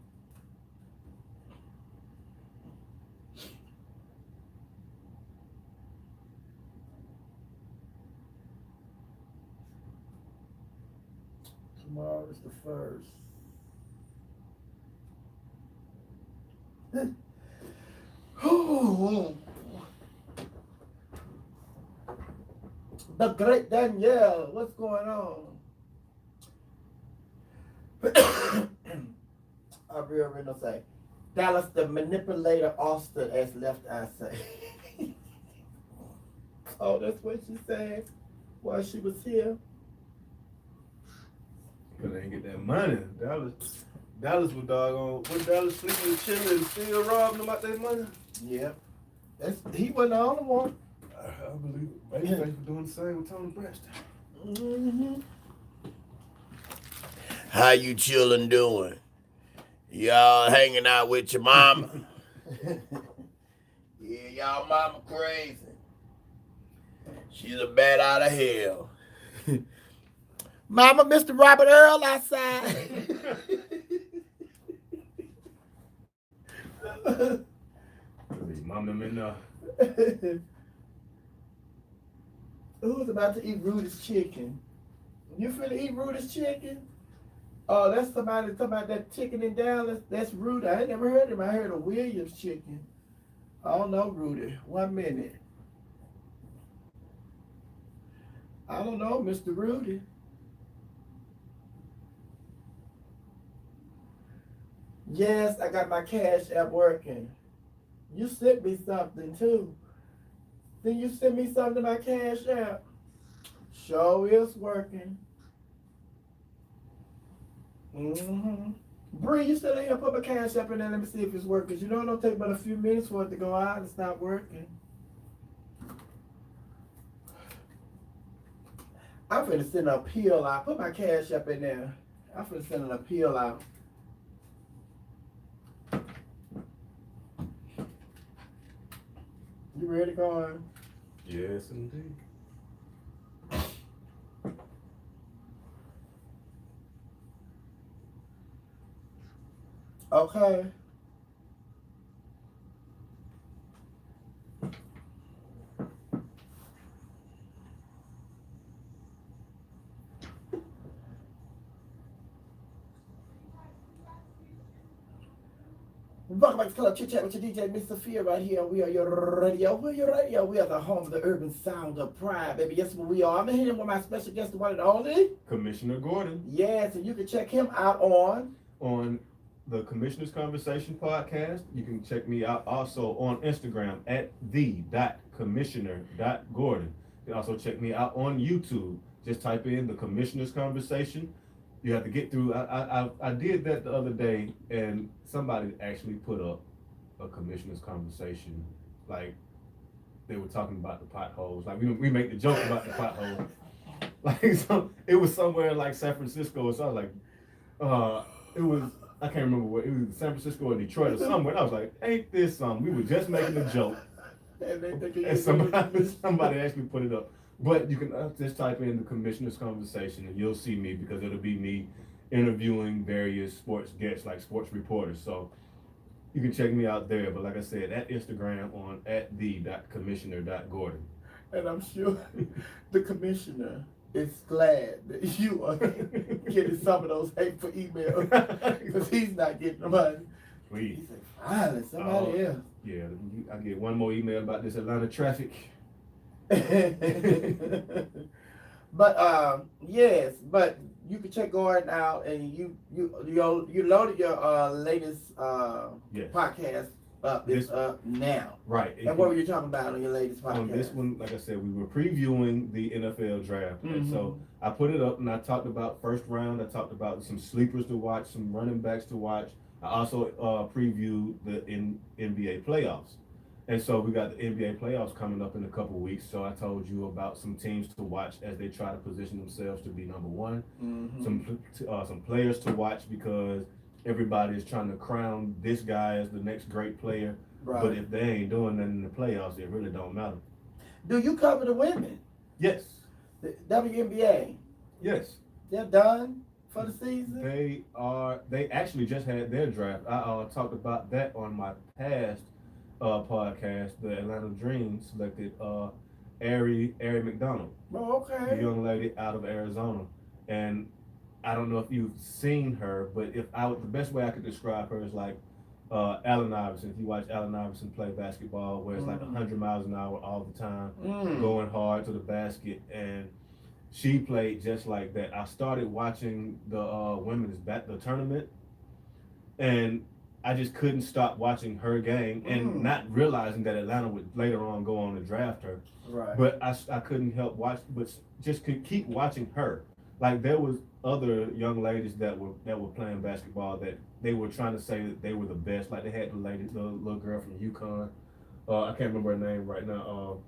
Tomorrow is the 1st. The great Danielle, what's going on? I'll be original say. Dallas the manipulator Austin as left eye say. Oh, that's what she said while she was here. Cause they ain't get that money. Dallas was doggone. What Dallas sleeping and chilling and still robbing them out their money? Yeah. He wasn't the only one. I believe it. Babyface was doing the same with Tony Braxton. Mm-hmm. How you chillin' doing? Y'all hanging out with your mama? Yeah, y'all mama crazy. She's a bat out of hell. Mama, Mr. Robert Earl outside. Mama in there. Who's about to eat Rudy's chicken? You finna eat Rudy's chicken? Oh, that's somebody talking about that chicken in Dallas. That's Rudy. I ain't never heard him. I heard of Williams chicken. I don't know, Rudy. 1 minute. I don't know, Mr. Rudy. Yes, I got my Cash App working. You sent me something too. Then you send me something to my Cash App. Show is working. Mm-hmm. Bree, you still ain't gonna put my Cash App in there. Let me see if it's working. You know it don't take but a few minutes for it to go out and stop working. I'm finna send an appeal out. Put my Cash App in there. I'm finna send an appeal out. You ready, going? Yes, indeed. Okay. Welcome back to Club Chit Chat with your DJ, Miss Sophia, right here. We are your radio. We're your radio. We are the home of the urban sound of pride, baby. Yes, we are. I'm here with my special guest, the one and only Commissioner Gordon. Yes, and you can check him out on the Commissioner's Conversation podcast. You can check me out also on Instagram at the.commissioner.gordon. You can also check me out on YouTube. Just type in the Commissioner's Conversation. You have to get through. I did that the other day, and somebody actually put up a Commissioner's Conversation. Like, they were talking about the potholes. Like, we make the joke about the potholes. Like, so it was somewhere in like San Francisco, so I was like, it was, I can't remember what, it was San Francisco or Detroit or somewhere. And I was like, ain't this something? We were just making a joke. And somebody actually put it up. But you can just type in the Commissioner's Conversation and you'll see me, because it'll be me interviewing various sports guests, like sports reporters. So you can check me out there. But like I said, at Instagram on @the.commissioner.gordon. And I'm sure the commissioner is glad that you are getting some of those hateful emails because he's not getting the money. Please. He said, finally, somebody else. Yeah, I get one more email about this Atlanta traffic. But yes, but you can check Gordon out, and you loaded your latest Yes. podcast up. It's up now. Right. And what were you talking about on your latest podcast? On this one, like I said, we were previewing the NFL draft. And so I put it up and I talked about first round. I talked about some sleepers to watch, some running backs to watch. I also previewed the NBA playoffs. And so we got the NBA playoffs coming up in a couple weeks. So I told you about some teams to watch as they try to position themselves to be number one. Some players to watch because everybody is trying to crown this guy as the next great player. Right. But if they ain't doing nothing in the playoffs, it really don't matter. Do you cover the women? Yes. The WNBA? Yes. They're done for the season? They actually just had their draft. I talked about that on my past podcast. The Atlanta Dream selected Ari McDonald. Oh, okay. The young lady out of Arizona. And I don't know if you've seen her, but the best way I could describe her is like Allen Iverson. If you watch Allen Iverson play basketball, where it's like 100 miles an hour all the time, going hard to the basket, and she played just like that. I started watching the the tournament, and I just couldn't stop watching her game and not realizing that Atlanta would later on go on to draft her. Right. But I couldn't help could keep watching her. Like there was other young ladies that were playing basketball that they were trying to say that they were the best. Like they had the little girl from UConn. I can't remember her name right now.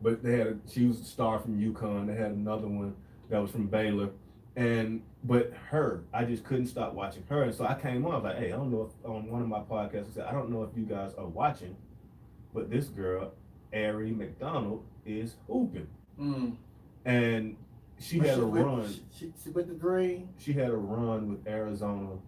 But she was a star from UConn. They had another one that was from Baylor. But I just couldn't stop watching her. And so I came on, like, hey, I don't know if on one of my podcasts, I said, I don't know if you guys are watching, but this girl, Ari McDonald, is hooping. And she had a run. She with the Dream. She had a run with Arizona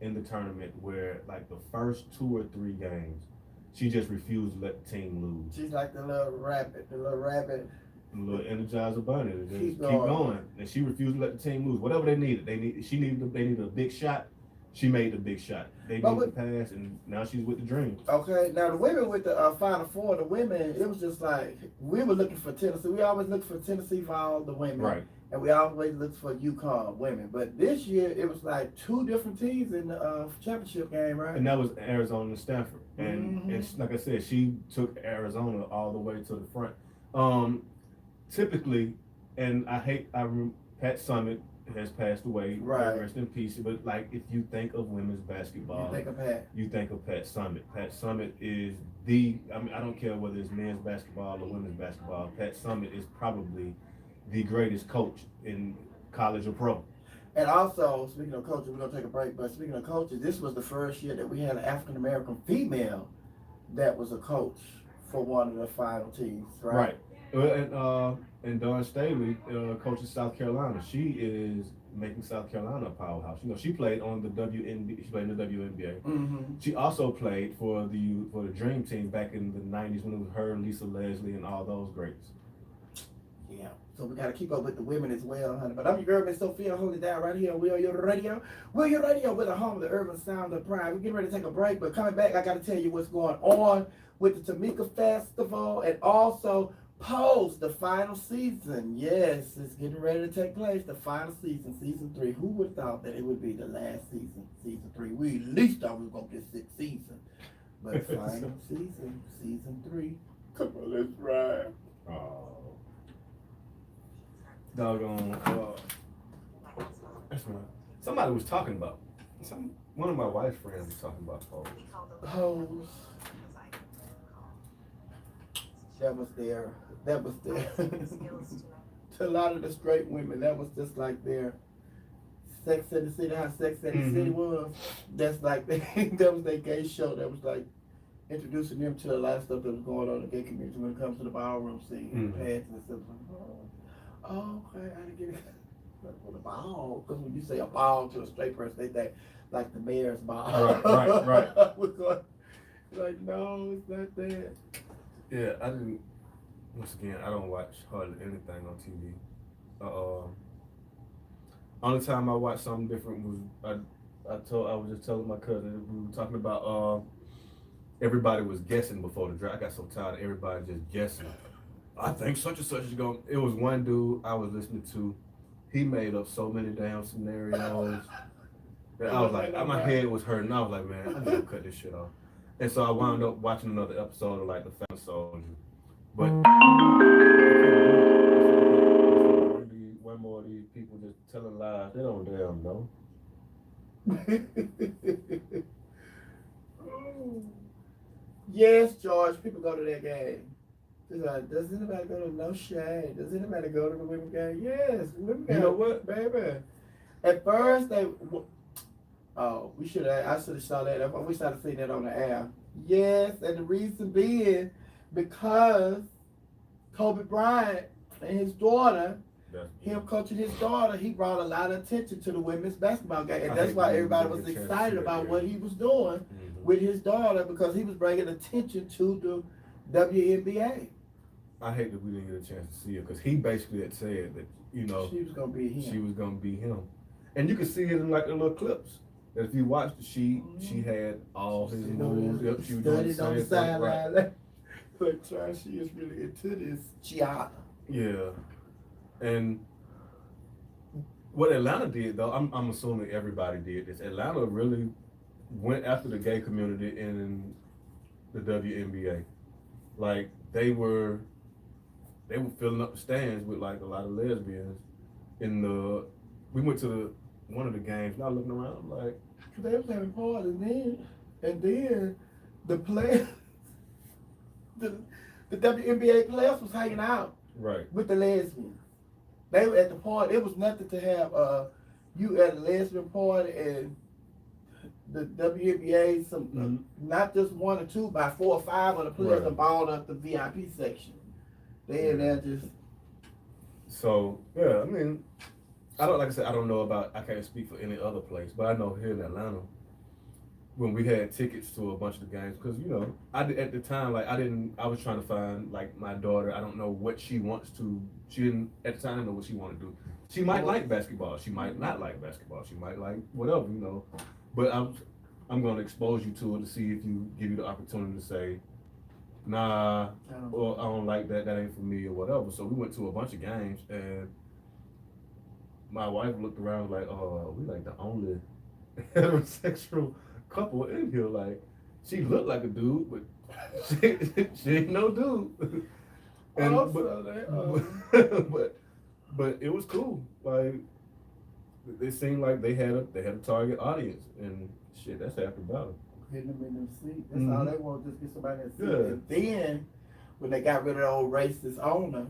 in the tournament where, like, the first 2 or 3 games, she just refused to let the team lose. She's like the little rabbit. The little Energizer Bunny. Just keep going. And she refused to let the team lose. Whatever they needed. They needed a big shot. She made the big shot. They needed the pass, and now she's with the Dream. Okay, now the women with the Final Four, the women, it was just like, we were looking for Tennessee. We always look for Tennessee for all the women. Right. And we always look for UConn women. But this year, it was like 2 different teams in the championship game, right? And that was Arizona and Stanford. And like I said, she took Arizona all the way to the front. Typically, and Pat Summitt has passed away. Right. Rest in peace. But like, if you think of women's basketball, You think of Pat. You think of Pat Summitt. Pat Summitt is I don't care whether it's men's basketball or women's basketball. Pat Summitt is probably the greatest coach in college or pro. And also, speaking of coaches, we're going to take a break, but speaking of coaches, this was the first year that we had an African-American female that was a coach for one of the final teams, right? And Dawn Staley coaches South Carolina. She is making South Carolina a powerhouse. You know, she played on the WNBA. She played in the WNBA. She also played for the Dream Team back in the 90s when it was her, Lisa Leslie, and all those greats. Yeah. So we got to keep up with the women as well, honey. But I'm your girl, Miss Sophia, holding it down right here on WERU Radio. WERU Radio, with the home of the urban sound of pride. We're getting ready to take a break, but coming back, I got to tell you what's going on with the Tamika Festival and also post the final season. Yes, it's getting ready to take place. The final season, season 3. Who would have thought that it would be the last season, season 3? We at least thought we were going to get 6 seasons. But final season, season 3. Come on, let's ride. Oh. Doggone. That's what somebody was talking about. One of my wife's friends was talking about Pose. That was there. To a lot of the straight women, that was just like their Sex and the City, how Sex and the City was. That's like, that was their gay show. That was like introducing them to a lot of stuff that was going on in the gay community when it comes to the ballroom scene, pads and stuff. Oh, okay, I didn't get it. The ballroom. ball. Because when you say a ball to a straight person, they think like the mayor's ball. Right. We're going, like, no, it's not that. Yeah, I didn't. Once again, I don't watch hardly anything on TV. Only time I watched something different was I was just telling my cousin, we were talking about everybody was guessing before the draft. I got so tired of everybody just guessing. I think such and such is going. It was one dude I was listening to. He made up so many damn scenarios that I was like, my head was hurting. I was like, man, I need to cut this shit off. And so I wound up watching another episode of like The Family Soldier. But one more of these people just telling lies. They don't damn know. Yes, George, people go to that game. It's like, does anybody go to No Shade? Does anybody go to the women's game? Yes, women's game. You know what? Baby. At first, I should have saw that. I wish I'd have seen that on the air. Yes, and the reason being because Kobe Bryant and his daughter, him coaching his daughter, he brought a lot of attention to the women's basketball game. And that's why everybody was excited about what he was doing with his daughter, because he was bringing attention to the WNBA. I hate that we didn't get a chance to see it, because he basically had said that, you know, she was gonna be him. She was gonna be him. And you can see it in like the little clips. That if you watch the she had all his moves. Yep, she was doing the same thing. Right. Like, she is really into this Gianna. Yeah. And what Atlanta did, though, I'm assuming everybody did this. Atlanta really went after the gay community in the WNBA. Like, they were filling up the stands with like a lot of lesbians. We went to one of the games, not looking around, I'm like, they was having parties and then the players, the WNBA players was hanging out with the lesbians. They were at the party. It was nothing to have you at a lesbian party and the WNBA, not just one or two, by 4 or 5 of the players are balled up the VIP section. They in there just. So yeah, I mean, I don't know about. I can't speak for any other place, but I know here in Atlanta, when we had tickets to a bunch of the games, because you know, at the time, like I was trying to find like my daughter. I don't know what she wants to. She didn't at the time know what she wanted to do. She might like basketball. She might not like basketball. She might like whatever, you know. But I'm going to expose you to it to see if you give you the opportunity to say, nah, or I don't like that. That ain't for me or whatever. So we went to a bunch of games, and my wife looked around like, oh, we like the only heterosexual couple in here. Like, she looked like a dude, but she ain't no dude. And but it was cool. Like, it seemed like they had a target audience, and shit, that's half the battle. Hitting them in them seats. That's all they want, just get somebody in the seat. And then when they got rid of the old racist owner,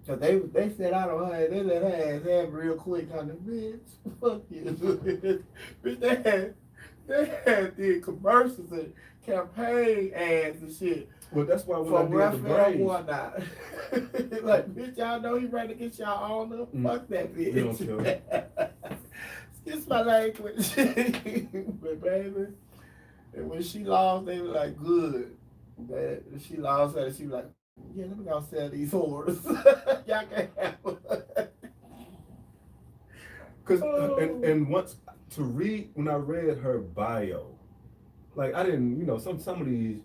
so they set out on her, they let her ass have real quick on the bitch. Fuck you. Bitch, they had commercials and campaign ads and shit. Well, that's why when I did the Braves, like, bitch, y'all know he ready to get y'all on up. Fuck that bitch. We don't care. Excuse my language. But baby, and when she lost, they were like, good. But she lost her, she was like, yeah, let me go sell these whores. Y'all can have them. Cause and once when I read her bio, like I didn't, you know, some of these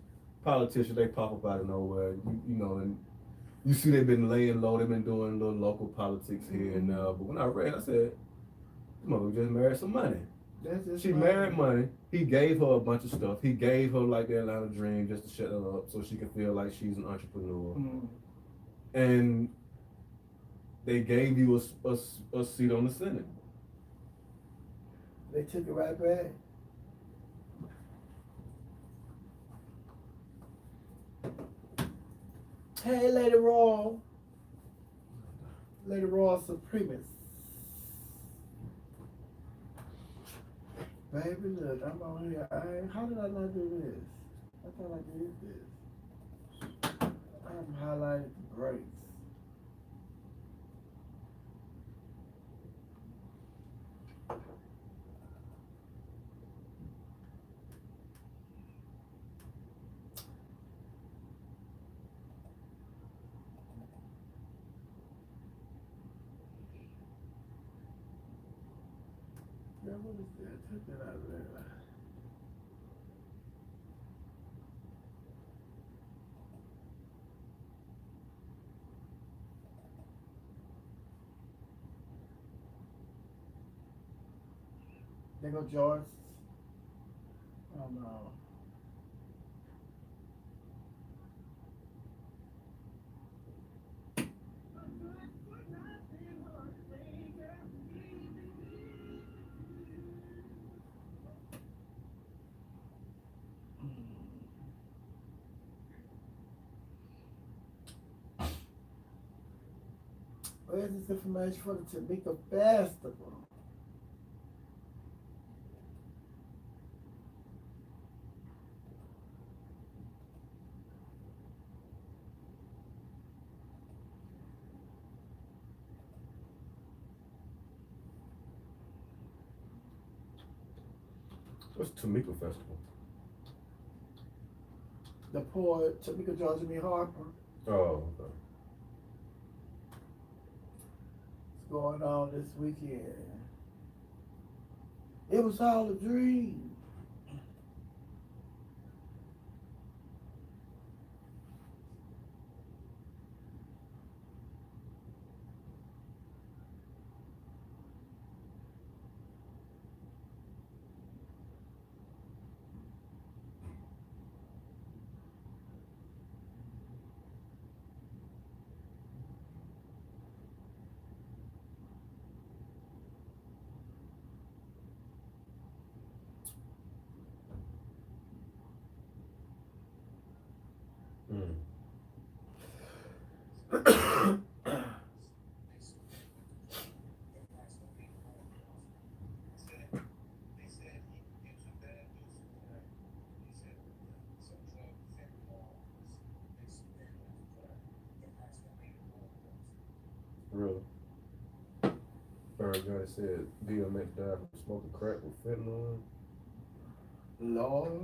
politicians, they pop up out of nowhere, you know, and you see they've been laying low, they've been doing little local politics here and there. But when I read, I said, mother just married some money. She married money. He gave her a bunch of stuff. He gave her like the Atlanta dream just to shut her up so she can feel like she's an entrepreneur. And they gave you a seat on the Senate. They took it right back. Hey, Lady Royal Supremacist. Baby, look, I'm on here. How did I not do this? I thought I did this. I'm highlighted the breaks. what is that? Take that out of there. There go George. Oh no. Where's this information for the Topeka Festival? What's Tamika Festival? The poet Topeka Georgia Me Harper. Oh, okay. It's going on this weekend. It was all a dream. Mm. Really? Bird Gunn said DMX died from smoking crack with fentanyl. Lord.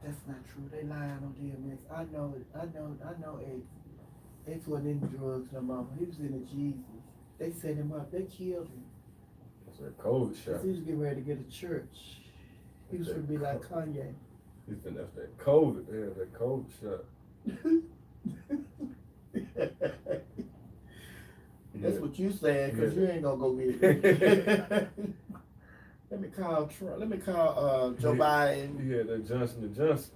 That's not true. They lying on DMX. I know X. X wasn't in drugs no more. He was in the Jesus. They set him up. They killed him. That's a COVID shot. 'Cause he was getting ready to get a church. He was going to be like Kanye. He's been that's that COVID. Yeah, that COVID shot. That's Yeah. what you said, because Yeah. you ain't going to go get it. Let me call Trump. Let me call Joe Biden. Yeah, that Johnson & Johnson.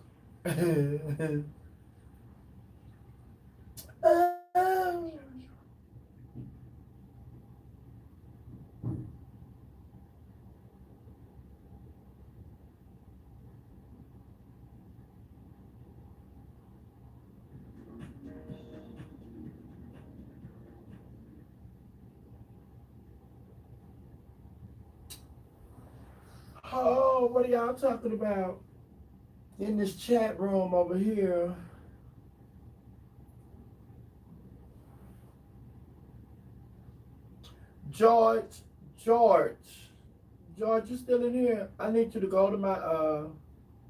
Oh, what are y'all talking about in this chat room over here? George, you still in here? I need you to go to my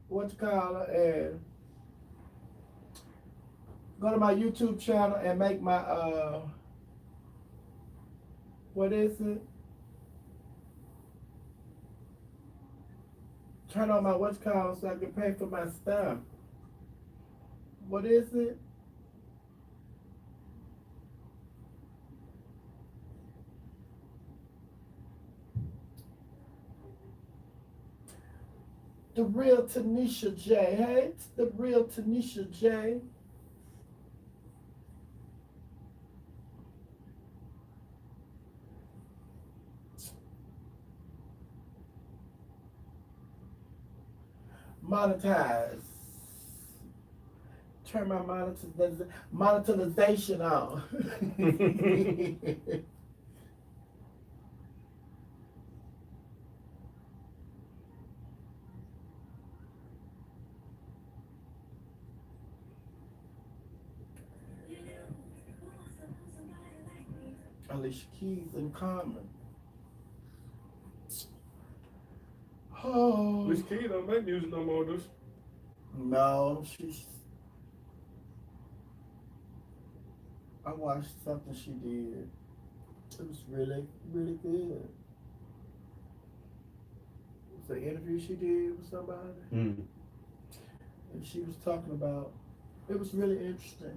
what you call it, and go to my YouTube channel and make my what is it? Turn on my what's called so I can pay for my stuff. What is it? The real Tanisha J. Hey, it's the real Tanisha J. Monetize. Turn my monetization on. Alicia Keys and Common. Oh. Miss Key don't make music no more, does she? No, she's I watched something she did. It was really, really good. It was an interview she did with somebody, Mm. and she was talking about. It was really interesting.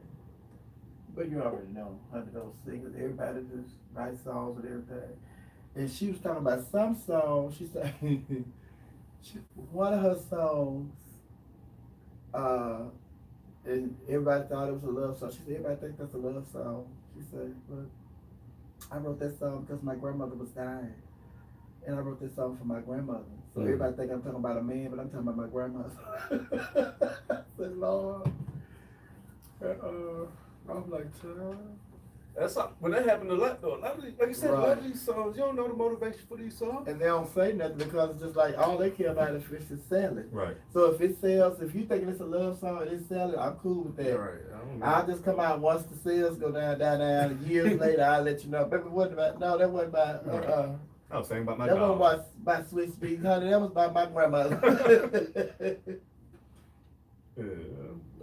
But you already know, under those singers, everybody just write songs and everything. And she was talking about some songs. She said one of her songs, uh, and everybody thought it was a love song. She said everybody think that's a love song. She said, but I wrote that song because my grandmother was dying, and I wrote this song for my grandmother. So everybody think I'm talking about a man, but I'm talking about my grandmother. I said, Lord, I'm like, child. That's when that happened a lot though. A lot of these, like you said, a lot Right. of these songs, you don't know the motivation for these songs. And they don't say nothing because it's just like all they care about is if it's selling. Right. So if it sells, if you thinking it's a love song and it's selling, I'm cool with that. Right. I don't know. I'll just come out once the sales go down. Years later, I'll let you know. Baby, what about? No, that wasn't about. I was saying about my That dog. wasn't about Sweet Speed, honey. That was about my grandmother. Yeah,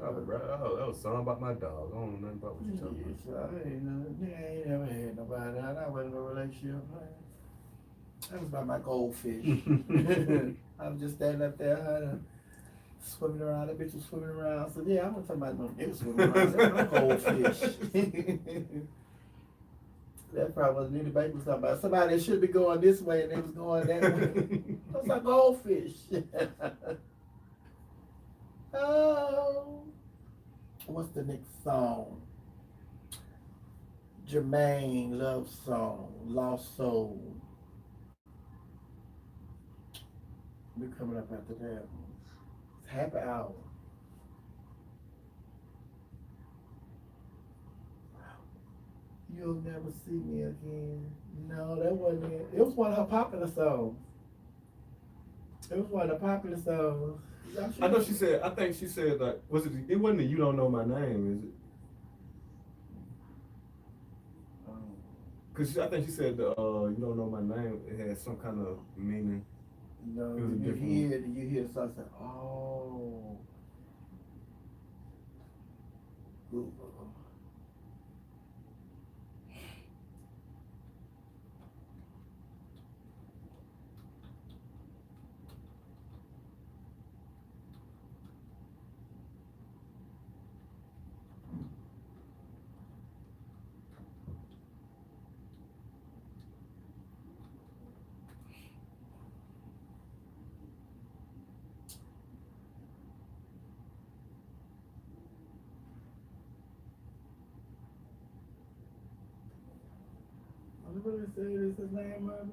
that was a song about my dog. I don't know nothing about what you're talking about. So I ain't never had nobody. I wasn't in a relationship. That was about my goldfish. I was just standing up there, honey, swimming around. That bitch was swimming around. So yeah, I'm not talking about no nigga swimming around. That was my goldfish. That probably wasn't Nita Baker was talking about. Somebody that should be going this way and they was going that way. That's like goldfish. Oh, what's the next song? Jermaine love song, Lost Soul. We're coming up after that. It's Happy Hour. You'll never see me again. No, that wasn't it. It was one of her popular songs. It was one of the popular songs. I know she said. I think she said like, was it? It wasn't the "You Don't Know My Name," is it? Cause I think she said the "You Don't Know My Name." It had some kind of meaning. No, It was a you different hear the song. Say, oh. Ooh. What did it say? Is his name, mother?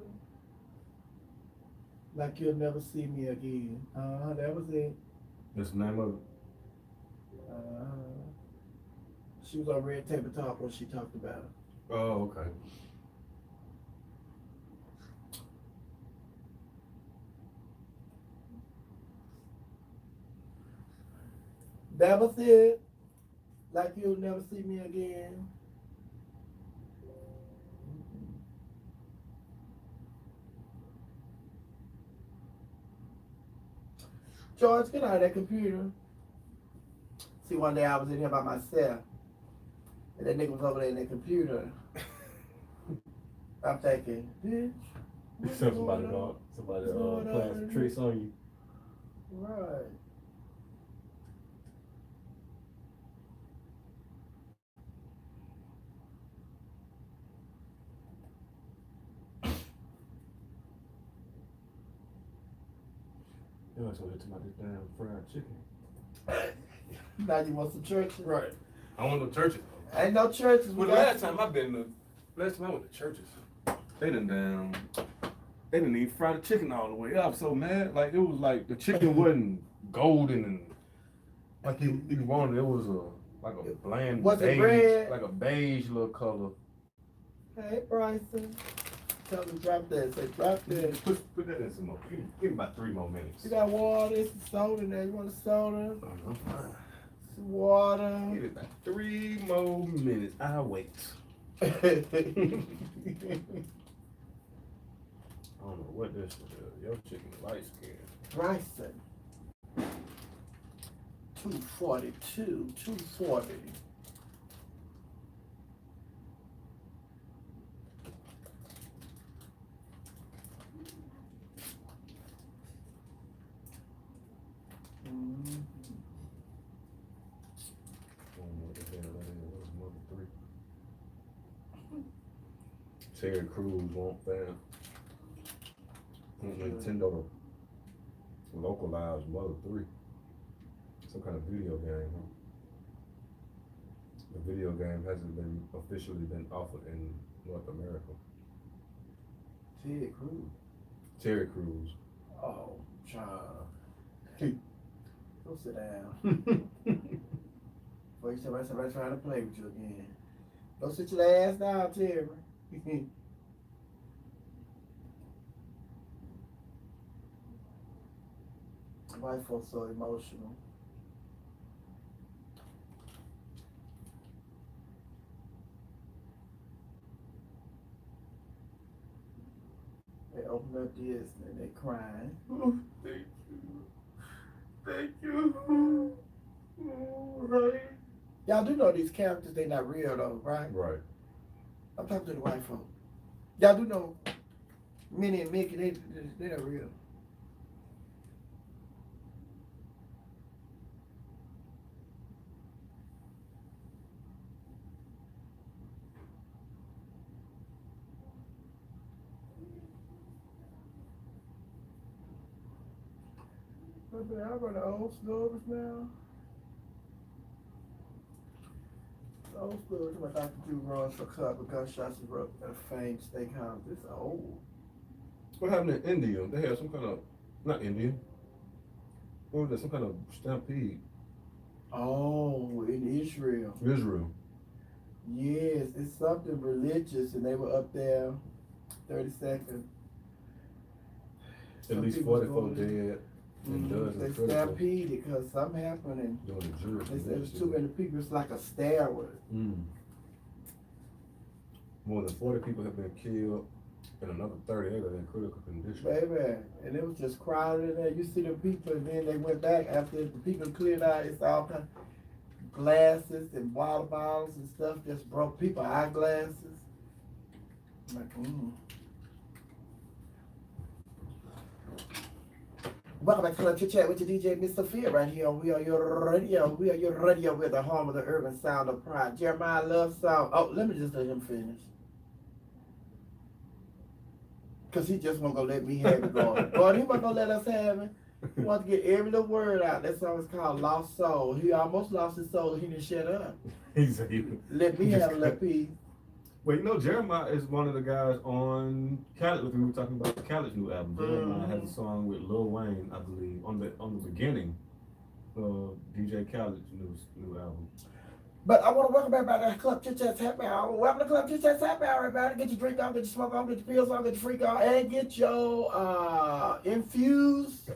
Like you'll never see me again. That was it. That's the name of it. She was on Red Table Talk when she talked about it. Oh, okay. That was it. Like you'll never see me again. George, get out of that computer. See, one day I was in here by myself, and that nigga was over there in that computer. I'm thinking, bitch. what's Somebody going on? playing some tricks on you. Right. You know, so to my damn fried chicken. Now you want some churches? Right. I want no churches. Ain't no churches. Well, the last time I went to churches, they didn't even fry the chicken all the way. I was so mad. Like it was like the chicken wasn't golden and like you wanted. It was like a bland Was it beige, red? like a beige little color. Hey, Bryson. Tell them drop that. Say drop that. Put that in some more. Give me about 3 more minutes. You got water, some soda in there. You want a soda? I'm fine. Some water. Give it about 3 more minutes. I'll wait. I don't know what this is. Your chicken light skin. Bryson. 242, 240. Terry Crews want fam. Nintendo to localize Mother 3. Some kind of video game, huh? The video game hasn't been officially been offered in North America. Ted Cruz. Terry Crews. Oh, child. Go sit down. Before you somebody trying to play with you again. Go sit your ass down, Terry. White folks so emotional. They open up this and they crying. Oh, thank you. Thank you. Oh, right. Y'all do know these characters, they not real though, right? Right. I'm talking to the white folk. Y'all do know Minnie and Mickey, they not real. I run the old stores now. The old stores, my Dr. Drew runs for Club of Gunshots and Rock at a famed steakhouse. It's old. What happened in India? They had some kind of, not Indian. What was that? Some kind of stampede. Oh, in Israel. Israel. Yes, it's something religious, and they were up there 30 seconds. At least 44 dead. They stampeded because something happened, and they said there's too many people. It's like a stairway. More than 40 people have been killed, and another 30 are in critical condition. Baby, and it was just crowded in there. You see the people, and then they went back after the people cleared out. It's all kind of glasses and water bottles and stuff just broke. People eyeglasses. I'm like, Welcome back to Club Chit Chat with your DJ, Miss Sophia, right here on We Are Your Radio. We Are Your Radio with the home of the urban sound of pride. Jeremiah Love Song. Oh, let me just let him finish. Because he just won't go let me have it going. God, he wasn't going to let us have it. He wants to get every little word out. That song is called Lost Soul. He almost lost his soul. He didn't shut up. Let me have a little piece. Well, you know, Jeremiah is one of the guys on Khaled. We were talking about Khaled's new album. Jeremiah has a song with Lil Wayne, I believe, on the beginning of DJ Khaled's new album. But I want to welcome everybody to Club Chit Chat's Happy Hour. Welcome to Club Chit Chat's Happy Hour, everybody. Get your drink on, get your smoke on, get your pills on, get your freak on, and get your infused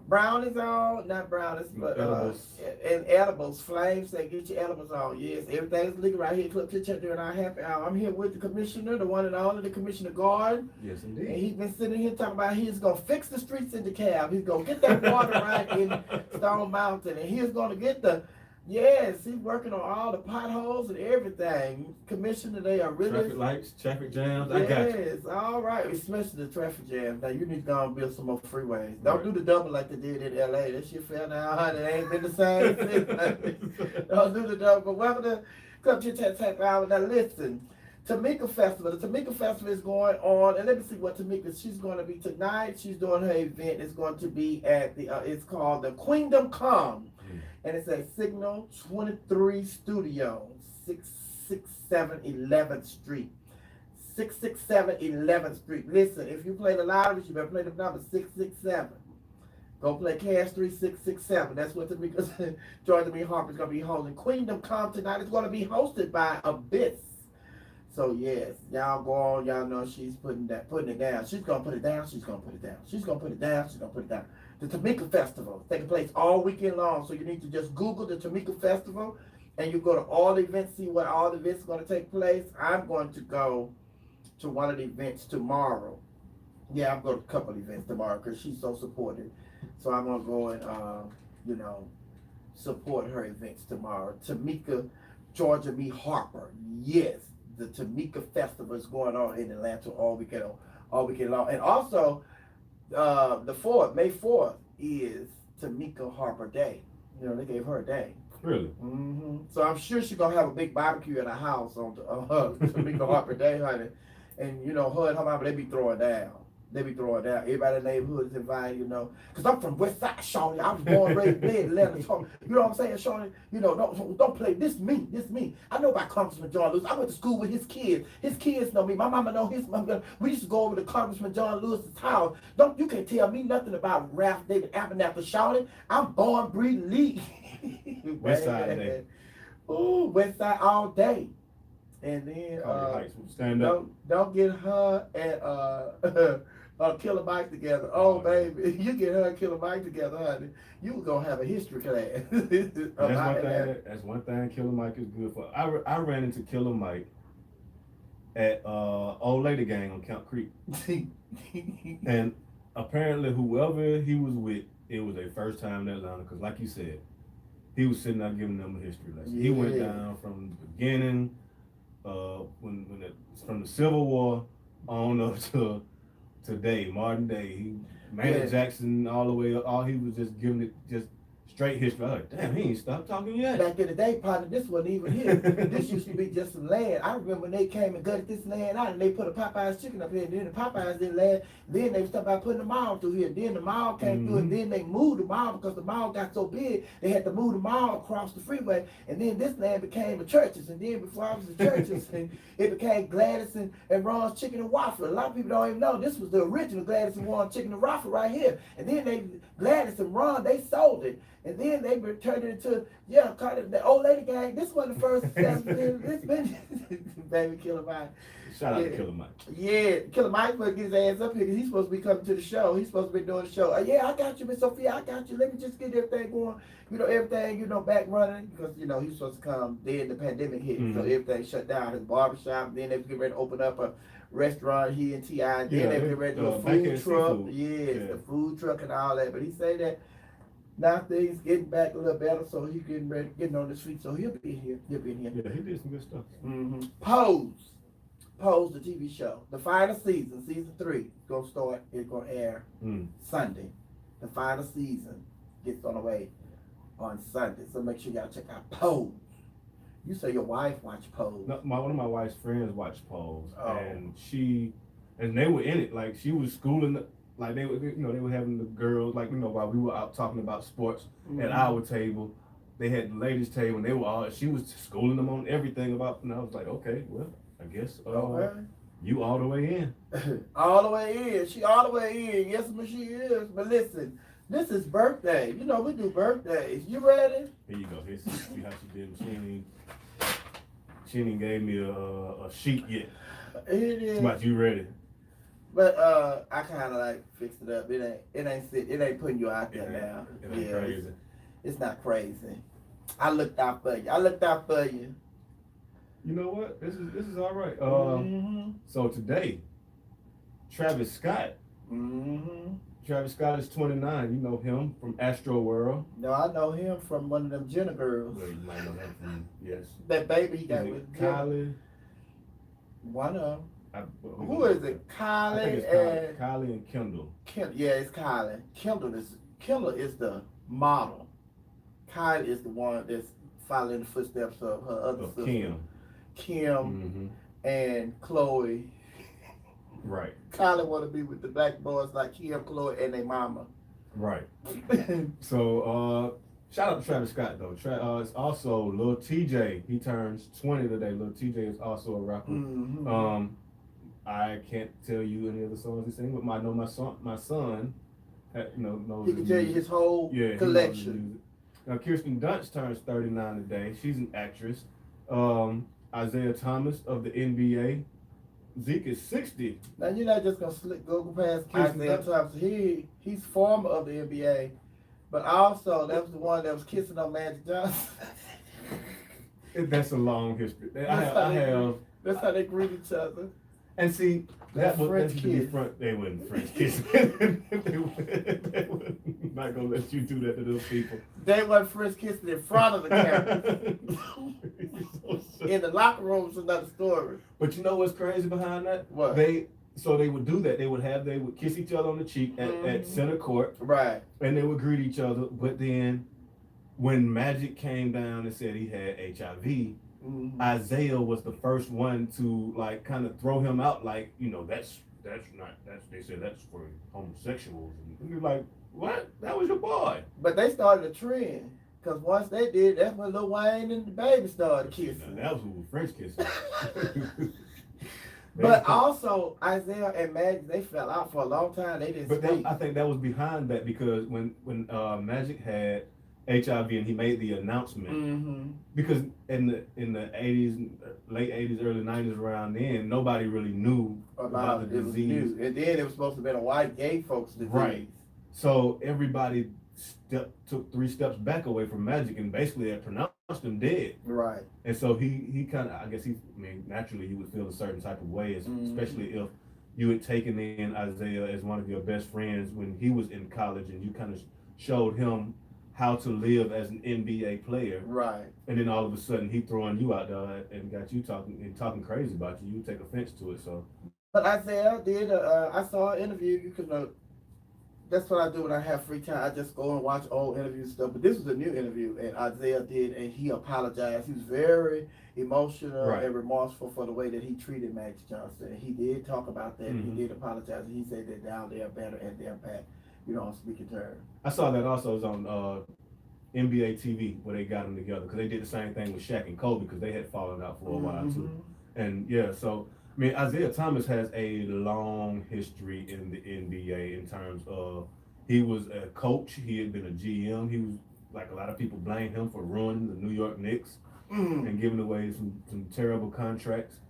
brownies on. Not brownies, but edibles. And edibles, flames. Say get your edibles on. Yes, everything's legal right here at Club Chit Chat during our Happy Hour. I'm here with the commissioner, the one and only, the Commissioner Gordon. Yes, indeed. And he's been sitting here talking about he's going to fix the streets in DeKalb. He's going to get that water right in Stone Mountain. And he's going to get the... Yes, he's working on all the potholes and everything. Commissioner, they are really... Traffic lights, traffic jams, yes, I got you. Yes, all right, especially the traffic jams. Now, you need to go and build some more freeways. Don't do the double like they did in L.A. That shit fell down, honey. It ain't been the same since. Don't do the double. But welcome to Club Chit Chat Happy Hour. Now, listen. Tamika Festival. The Tamika Festival is going on, and let me see what Tamika, she's going to be tonight. She's doing her event. It's going to be at the, it's called the Queendom Come. And it's a Signal 23 Studio, 667 11th Street. 667 11th Street. Listen, if you play the lottery, you better play the number 667. Go play Cash 3667. That's what Tamika, Georgia B. Harper's going to be holding. Queendom Come tonight. It's going to be hosted by Abyss. So yes, y'all go on, y'all know she's putting it down. She's gonna put it down, she's gonna put it down. She's gonna put it down, she's gonna put it down. The Tamika Festival is taking place all weekend long. So you need to just Google the Tamika Festival and you go to all the events, see what all the events are gonna take place. I'm going to go to one of the events tomorrow. Yeah, I'm going to a couple of events tomorrow because she's so supportive. So I'm gonna go and support her events tomorrow. Tamika Georgia B. Harper. Yes. The Tamika Festival is going on in Atlanta all weekend long. And also, the 4th, May 4th, is Tamika Harper Day. You know, they gave her a day. Really? Mm-hmm. So I'm sure she's gonna have a big barbecue at her house on to make the Harper Day, honey. And you know, her and her mama, they be throwing down. They be throwing down. Everybody in the neighborhood is invited, you know. Cause I'm from West Side, Shawnee. I was born, raised, bred, Atlanta. So, you know what I'm saying, Shawnee? You know, don't play. This me. I know about Congressman John Lewis. I went to school with his kids. His kids know me. My mama know his mama. We used to go over to Congressman John Lewis's house. You can't tell me nothing about Ralph David Abernathy, Shawnee. I'm born, breeding, lead. West Side today. Ooh, West Side all day. And then stand up. don't get her and Killer Mike together. Oh baby, you get her and Killer Mike together, honey. You gonna have a history class. That's one thing Killer Mike is good for. I ran into Killer Mike at Old Lady Gang on Count Creek. And apparently whoever he was with, it was their first time in Atlanta, because like you said, he was sitting there giving them a history lesson. Yeah. He went down from the beginning, from the Civil War on up to today, modern day. Maynard Jackson, all the way up, all he was just giving it just straight history. I was like, damn, he ain't stopped talking yet. Back in the day, partner, this wasn't even here. This used to be just some land. I remember when they came and gutted this land out and they put a Popeye's chicken up here, and then the Popeye's didn't last. Then they was talking about putting the mall through here. Then the mall came through, and then they moved the mall because the mall got so big, they had to move the mall across the freeway. And then this land became the churches. And then before I was the churches, and it became Gladys and Ron's Chicken and Waffle. A lot of people don't even know this was the original Gladys and Ron's Chicken and Waffle right here. And then Gladys and Ron, they sold it. And then they turned it into, the Old Lady Gang. This wasn't the first. It's been, baby, Killer Mike. Shout out to Killer Mike. Yeah, Killer Mike supposed to get his ass up here because he's supposed to be coming to the show. He's supposed to be doing the show. Yeah, I got you, Miss Sophia. I got you. Let me just get everything going. Everything, back running because, he's supposed to come. Then the pandemic hit. So everything shut down. His barbershop. Then they get ready to open up a restaurant, he and T.I. Then they get ready to do a food truck. The food truck and all that. But he say that now things getting back a little better, so he getting on his feet. So he'll be here. Yeah, he did some good stuff. Mm-hmm. Pose, the TV show. The final season, season 3, gonna start. It's gonna air Sunday. The final season gets on the way on Sunday. So make sure y'all check out Pose. You say your wife watched Pose. No, one of my wife's friends watched Pose, and they were in it. Like she was schooling. Like they were having the girls, while we were out talking about sports at our table, they had the ladies' table, and she was schooling them on everything about, and I was like, okay, well, I guess you all the way in. All the way in. She all the way in. Yes, but she is. But listen, this is birthday. We do birthdays. You ready? Here you go. Here's see how she did. She ain't gave me a sheet yet. It is. But you ready? But I kind of fixed it up. It ain't putting you out there now. It ain't crazy. It's not crazy. I looked out for you. You know what? This is all right. So today, Travis Scott. Travis Scott is 29. You know him from Astro World. No, I know him from one of them Jenner girls. Well, you might know him from that baby he got with Kylie. One of them. Who is it? Kylie and Kendall. Yeah, it's Kylie. Kendall is the model. Kylie is the one that's following the footsteps of her other sister. Kim and Chloe. Right. Kylie want to be with the black boys like Kim, Chloe, and their mama. Right. So, shout out to Travis Scott though. It's also Lil TJ. He turns 20 today. Lil TJ is also a rapper. I can't tell you any of the songs he sings, but I know my son, knows. He can tell you his whole collection. Now Kirsten Dunst turns 39 today. She's an actress. Isaiah Thomas of the NBA. Zeke is 60. Now you're not just gonna go past Isaiah Thomas. He's former of the NBA, but also that was the one that was kissing on Magic Johnson. That's a long history. That's how they greet each other. And see, They wouldn't French kiss. They were not gonna let you do that to those people. They weren't French kissing in front of the camera. In the locker room is another story. But you know what's crazy behind that? What? They would do that. They would kiss each other on the cheek at center court. Right. And they would greet each other. But then when Magic came down and said he had HIV, Isaiah was the first one to like kind of throw him out, like, you know, that's they said that's for homosexuals, and you're like, what? That was your boy. But they started a trend. Because once they did, that's when Lil Wayne and the baby started kissing. Now, that was who was French kissing. But also, Isaiah and Magic, they fell out for a long time. They didn't speak. I think that was behind that because when Magic had HIV and he made the announcement, because in the 80s, late 80s, early 90s, around then, nobody really knew about the disease. And then it was supposed to be a white gay folks disease. Right. So everybody took 3 steps back away from Magic and basically had pronounced him dead. Right. And so he kind of, I guess naturally you would feel a certain type of way, especially if you had taken in Isaiah as one of your best friends when he was in college and you kind of showed him how to live as an NBA player. Right. And then all of a sudden he throwing you out there and got you talking crazy about you. You take offense to it. So. But Isaiah did, I saw an interview, you can that's what I do when I have free time. I just go and watch old interview stuff. But this was a new interview, and Isaiah did, and he apologized. He was very emotional and remorseful for the way that he treated Max Johnson. And he did talk about that. And he did apologize. And he said that now they're better and they're back, on speaking terms. I saw that also was on NBA TV where they got them together because they did the same thing with Shaq and Kobe because they had fallen out for a while too. And yeah, so. I mean, Isaiah Thomas has a long history in the NBA in terms of he was a coach, he had been a GM, he was, like a lot of people blame him for ruining the New York Knicks and giving away some terrible contracts.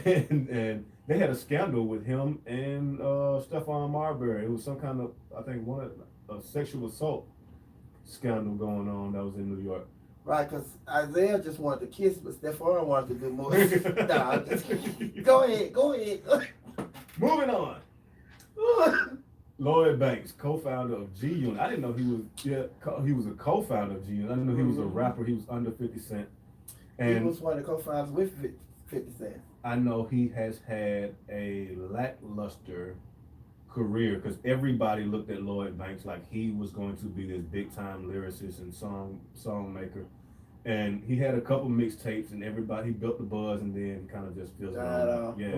and they had a scandal with him and Stephon Marbury. It was some kind of, I think, a sexual assault scandal going on that was in New York. Right, because Isaiah just wanted to kiss, but Stephon wanted to do more. Nah, go ahead. Moving on. Lloyd Banks, co-founder of G Unit. I didn't know he was a co-founder of G Unit. I didn't know he was a rapper. He was under 50 Cent. And he was one of the co-founders with 50 Cent. I know he has had a lackluster career because everybody looked at Lloyd Banks like he was going to be this big time lyricist and song maker, and he had a couple mixtapes and everybody built the buzz and then kind of just fizzled out. Yeah,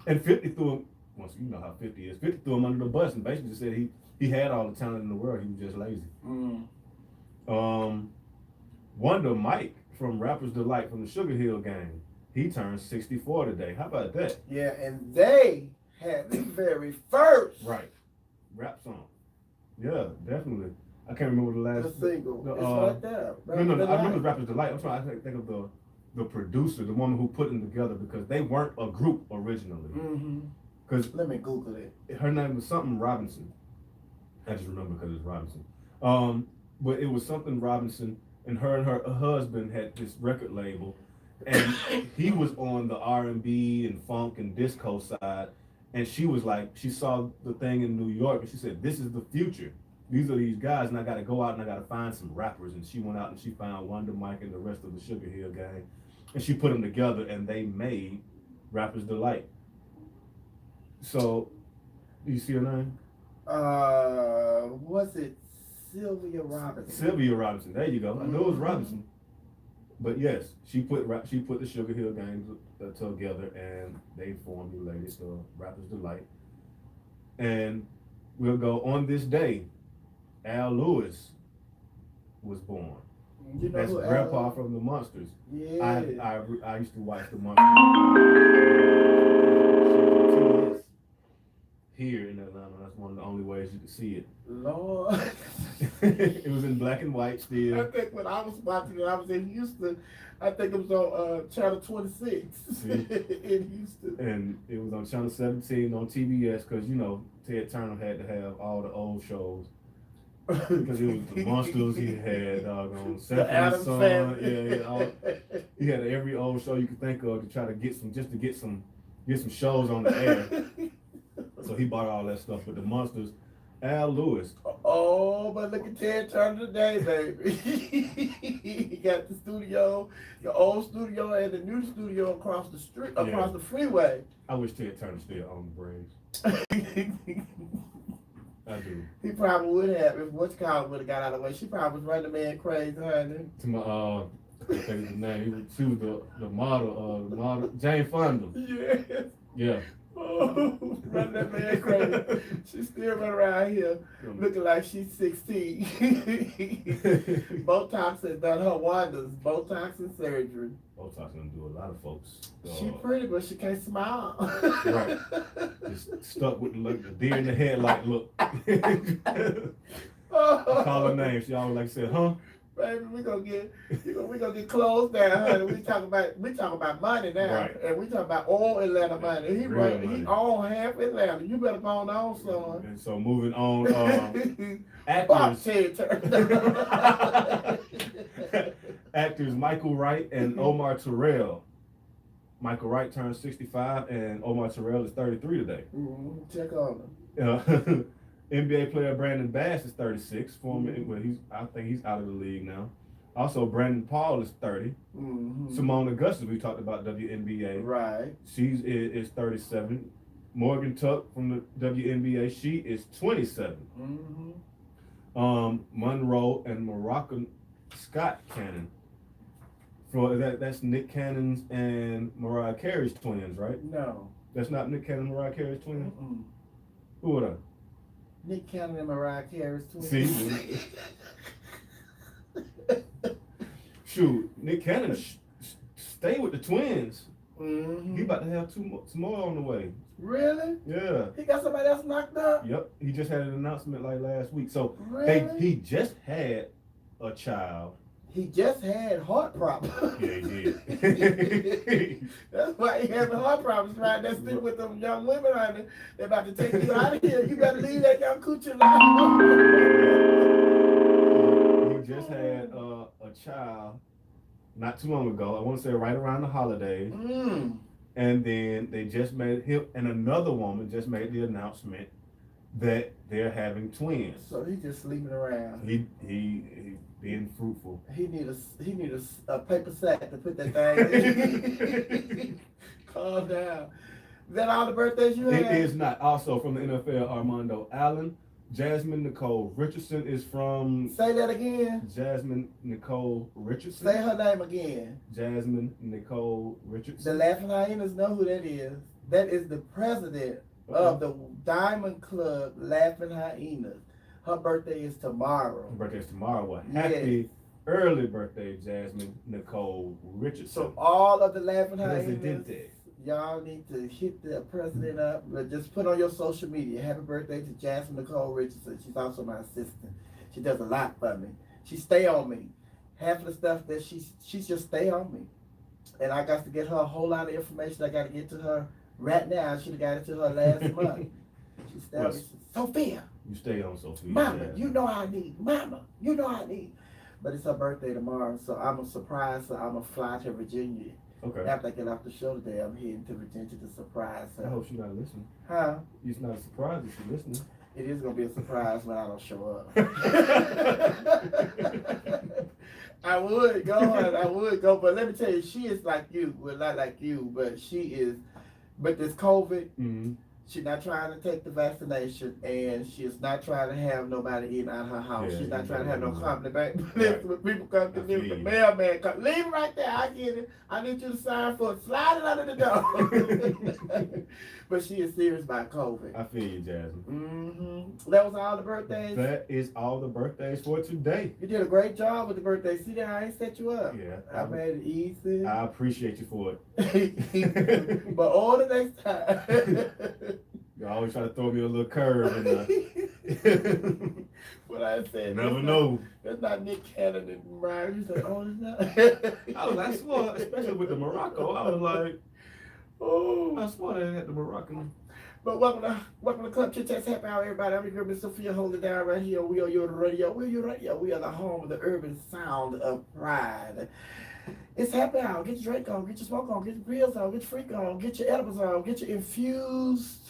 and 50 threw him. Once you know how 50 is, 50 threw him under the bus and basically said he had all the talent in the world. He was just lazy. Wonder Mike from Rapper's Delight from the Sugar Hill Gang, he turned 64 today. How about that? Yeah, and they had the very first rap song. Yeah, definitely. I can't remember the last single. It's right there. No, I remember Rapper's Delight. I'm trying to think of the producer, the woman who put them together because they weren't a group originally. Because let me Google it. Her name was something Robinson. I just remember because it's Robinson. But it was something Robinson, and her husband had this record label, and he was on the R&B and funk and disco side. And she was like, she saw the thing in New York and she said, this is the future. These are these guys and I got to go out and I got to find some rappers. And she went out and she found Wonder Mike and the rest of the Sugar Hill Gang. And she put them together and they made Rapper's Delight. So, do you see her name? Was it Sylvia Robinson? Sylvia Robinson, there you go. I know it was Robinson. But yes, she put the Sugar Hill Gang together and they formulated the Rapper's Delight. And we'll go on this day, Al Lewis was born. You know That's who Grandpa from the Monsters. Yeah. I used to watch the Monsters here in Atlanta. That's one of the only ways you could see it. Lord. It was in black and white still. I think when I was watching it, I was in Houston. I think it was on channel 26 in Houston. And it was on channel 17 on TBS because, you know, Ted Turner had to have all the old shows. Because it was the Monsters, he had on Sanford Son, he had every old show you could think of to try to get some shows on the air. So he bought all that stuff. But the Monsters, Al Lewis. Oh, but look at Ted Turner today, baby. He got the studio, the old studio and the new studio across the street, across the freeway. I wish Ted Turner still owned the Braves. I do. He probably would have if what's called would have got out of the way. She probably was running the man crazy, honey. To my I think it's the name. She was the model, Jane Fonda. Yeah. Yeah. Oh, running that man crazy. She still run around here looking like she's 16. Botox has done her wonders. Botox and surgery. Botox gonna do a lot of folks. She pretty, but she can't smile. Right. Just stuck with the deer in the headlight look. I call her name. She always like said, huh? Baby, we gonna get closed down, honey. We talking about money now, Right. and we talking about all Atlanta money. He Real He money. own half Atlanta. You better go on, son. And so moving on, Box actors. head turn. Actors Michael Wright and Omar Terrell. Michael Wright turned 65 and Omar Terrell is 33 today. Check on him. NBA player Brandon Bass is 36. I think he's out of the league now. Also, Brandon Paul is 30. Simone Augustus, we talked about WNBA. Right. She is 37. Morgan Tuck from the WNBA, she is 27. Monroe and Morocco Scott Cannon. That's Nick Cannon's and Mariah Carey's twins, right? No. That's not Nick Cannon and Mariah Carey's twins? Who are they? Nick Cannon and Mariah Carey's twins. See? Shoot, Nick Cannon stay with the twins. He about to have some more on the way. Really? Yeah. He got somebody else knocked up? Yep. He just had an announcement like last week. So Really? he just had a child. He just had heart problems. Yeah, he did. That's why he having heart problems right there. Stick with them young women on there. They're about to take you out of here. You better leave that young coochie alone. He just had a child not too long ago. I want to say right around the holidays. And then they just made him and another woman just made the announcement that they're having twins. So he just sleeping around. He being fruitful. He need a paper sack to put that thing in. Calm down. Is that all the birthdays you had? It is not. Also from the NFL, Armando Allen. Jasmine Nicole Richardson is from. Say that again. Jasmine Nicole Richardson. Say her name again. Jasmine Nicole Richardson. The Laughing Hyenas know who that is. That is the president of the Diamond Club Laughing Hyenas. Her birthday is tomorrow. Her birthday is tomorrow. Well, happy early birthday, Jasmine Nicole Richardson. So all of the Laughing Hyenas, Presidente. y'all need to hit the president up. Just put on your social media. Happy birthday to Jasmine Nicole Richardson. She's also my assistant. She does a lot for me. She stay on me. Half of the stuff that she's just stay on me. And I got to get her a whole lot of information I got to get to her right now. I should have got it to her last month. She said, Sophia. You stay on Sophia. Mama, you know I need. Mama, you know I need. But it's her birthday tomorrow, so I'm a surprise her. I'm going to fly to Virginia. Okay. After I get off the show today, I'm heading to Virginia to surprise her. I hope she's not listening. Huh? It's not a surprise if she's listening. It is going to be a surprise when I don't show up. I would go, but let me tell you, she is like you. Well, not like you, but she is. But this COVID, she's not trying to take the vaccination, and she is not trying to have nobody in out her house. She's not trying to have no company back. Listen, when people come to live, the mailman come, leave it right there. I get it. I need you to sign for it. Slide it under the door. But she is serious about COVID. I feel you, Jasmine. That was all the birthdays. That is all the birthdays for today. You did a great job with the birthdays. See that I ain't set you up. Yeah. I made it easy. I appreciate you for it. But all the next time. You always try to throw me a little curve in the What I said. never know. That's not Nick Cannon and Mariah. You said, oh, it's not. I was like, I swore, especially with the Morocco, I was like, Oh. I swore they had the Moroccan. But welcome to Club Chit Chat. Happy hour, everybody. I'm your girl, Miss Sophia, holding it down right here. We are your radio. We're your radio. We are the home of the urban sound of pride. It's happy hour. Get your drink on. Get your smoke on. Get your grills on. Get your freak on. Get your edibles on. Get your infused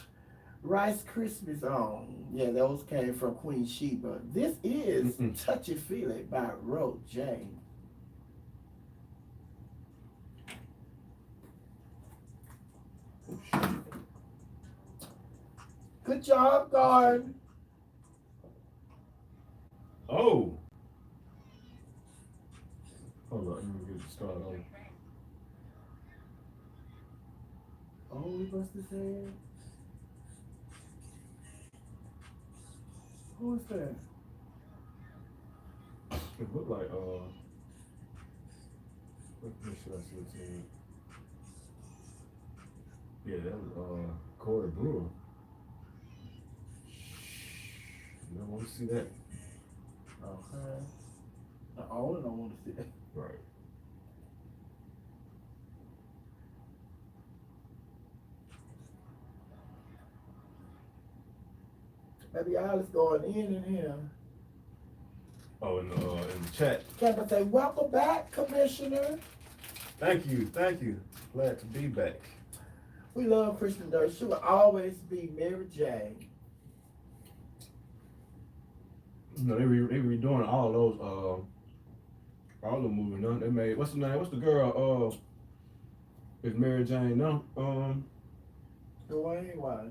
Rice Krispies on. Yeah, those came from Queen Sheba. This is Touchy Feely by Ro James. Good job, guard. Oh. Hold on, let me get it started on. Oh, he must have said. Who is that? It looked like what should I see what's in? Yeah, that was Corey Brewer. You don't want to see that. Okay. I don't want to see that. Right. Maybe Alice going in here. Oh, in the chat. Can I say, welcome back, Commissioner? Thank you. Glad to be back. We love Kristen Durst. She will always be Mary Jane. You know, they redoing all those all the movies. No, they made what's the name? What's the girl? It's Mary Jane. No, Dwayne Why?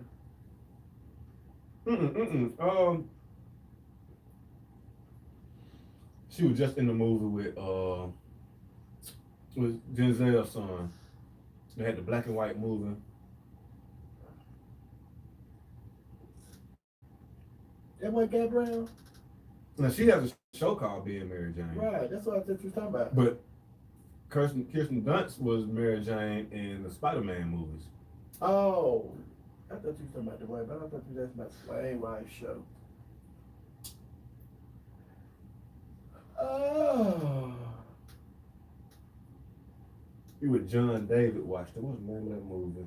She was just in the movie with Denzel's son. They had the black and white movie. That what Gabrielle? Now she has a show called Being Mary Jane. Right, that's what I thought you were talking about. But Kirsten Dunst was Mary Jane in the Spider-Man movies. Oh, I thought you were talking about Dwayne, but I thought you were talking about Dwayne White show. Oh. You with John David watched it. What's the name of that movie?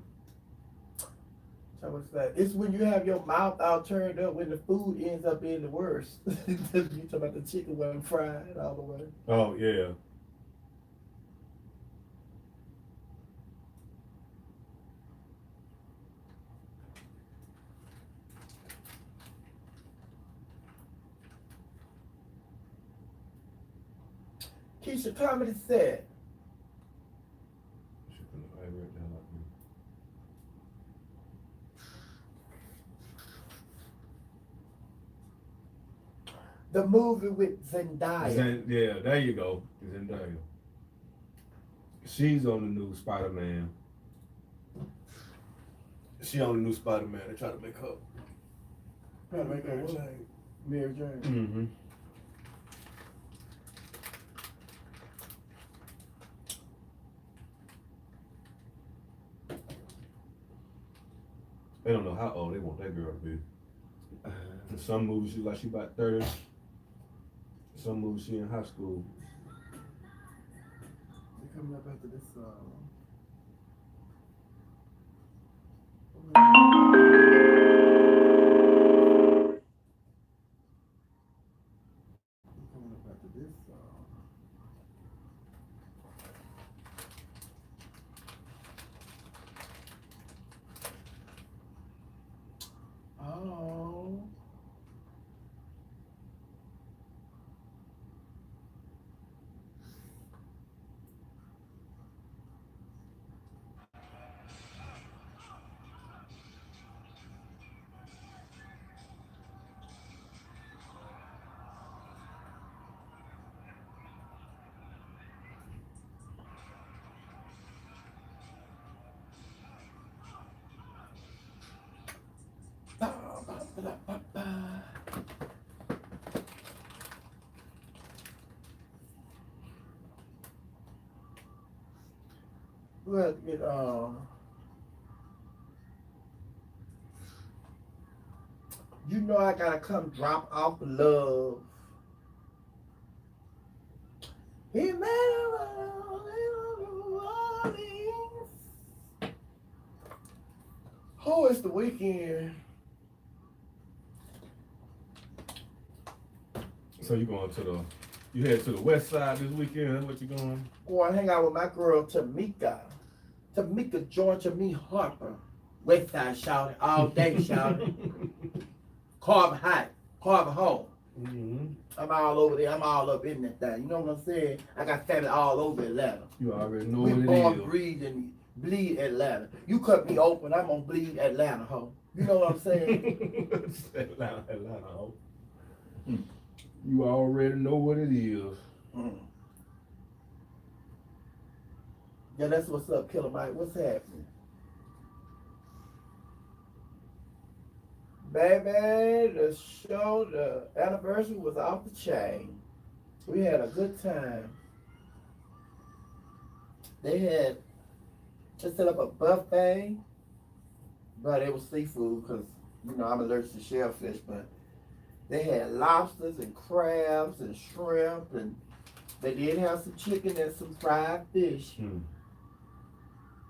So what's that? It's when you have your mouth all turned up when the food ends up being the worst. You talking about the chicken wasn't fried all the way. Oh yeah. Keisha Comedy said, the movie with Zendaya. Yeah, there you go. Zendaya. She's on the new Spider-Man. She on the new Spider-Man. They try to make her. Trying to make her what? Mary Jane. Mm-hmm. They don't know how old they want that girl to be. In some movies, she about 30. Some movies, she in high school. They're coming up after this song. Coming up after this song. Oh. We have to get you know I gotta come drop off the love. He made oh, it's the weekend. So you you head to the west side this weekend? That's what you going? Go and hang out with my girl Tamika. Tamika Georgia Me Harper. West side shouting all day shouting. Carb hot, carb home. Mm-hmm. I'm all over there. I'm all up in that thing. You know what I'm saying? I got family all over Atlanta. You already know We what born, it is. breathe, and bleed Atlanta. You cut me open, I'm gonna bleed Atlanta, ho. You know what I'm saying? Atlanta, ho. You already know what it is. Mm. Yeah, that's what's up, Killer Mike. What's happening? Baby, the show, the anniversary was off the chain. We had a good time. They had just set up a buffet, but it was seafood because, you know, I'm allergic to shellfish, but they had lobsters and crabs and shrimp, and they did have some chicken and some fried fish. Hmm.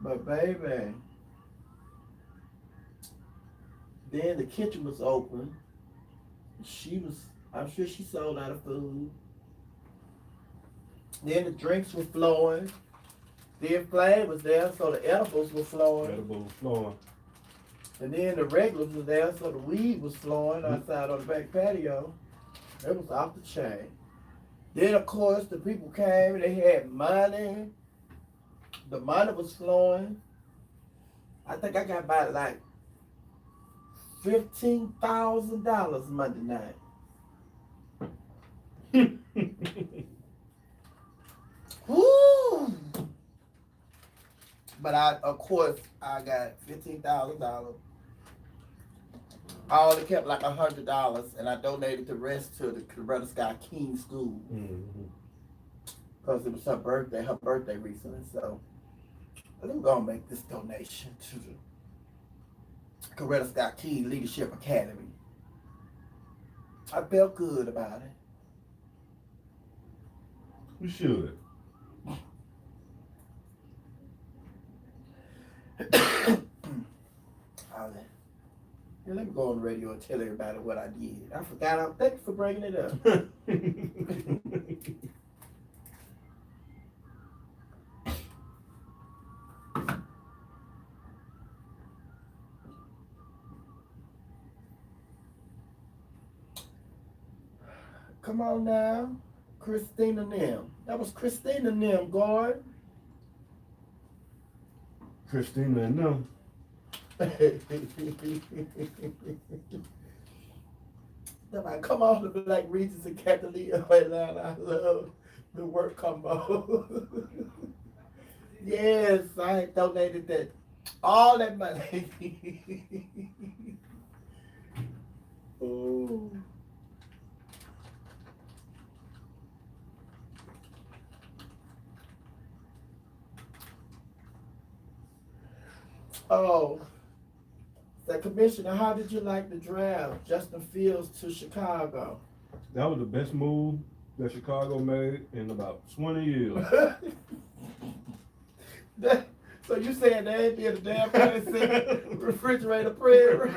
But baby, then the kitchen was open. I'm sure she sold out of food. Then the drinks were flowing. Then Flame was there, so the edibles were flowing. Edible flowing. And then the regulars was there, so the weed was flowing outside on the back patio. It was off the chain. Then, of course, the people came and they had money. The money was flowing. I think I got about like $15,000 Monday night. Woo! But of course, I got $15,000. I only kept like $100, and I donated the rest to the Coretta Scott King School because it was her birthday recently. So I'm gonna make this donation to the Coretta Scott King Leadership Academy. I felt good about it. You should. Yeah, let me go on the radio and tell everybody what I did. I forgot. Thank you for bringing it up. Come on now, Christina Nim. That was Christina Nim, guard. Christina and them. Come on, the Black Regents and Catalina right now. I love the work combo. Yes, I donated that all that money. Ooh. Oh, the commissioner, how did you like the draft? Justin Fields to Chicago. That was the best move that Chicago made in about 20 years. So you saying they ain't been a damn person refrigerator prayer?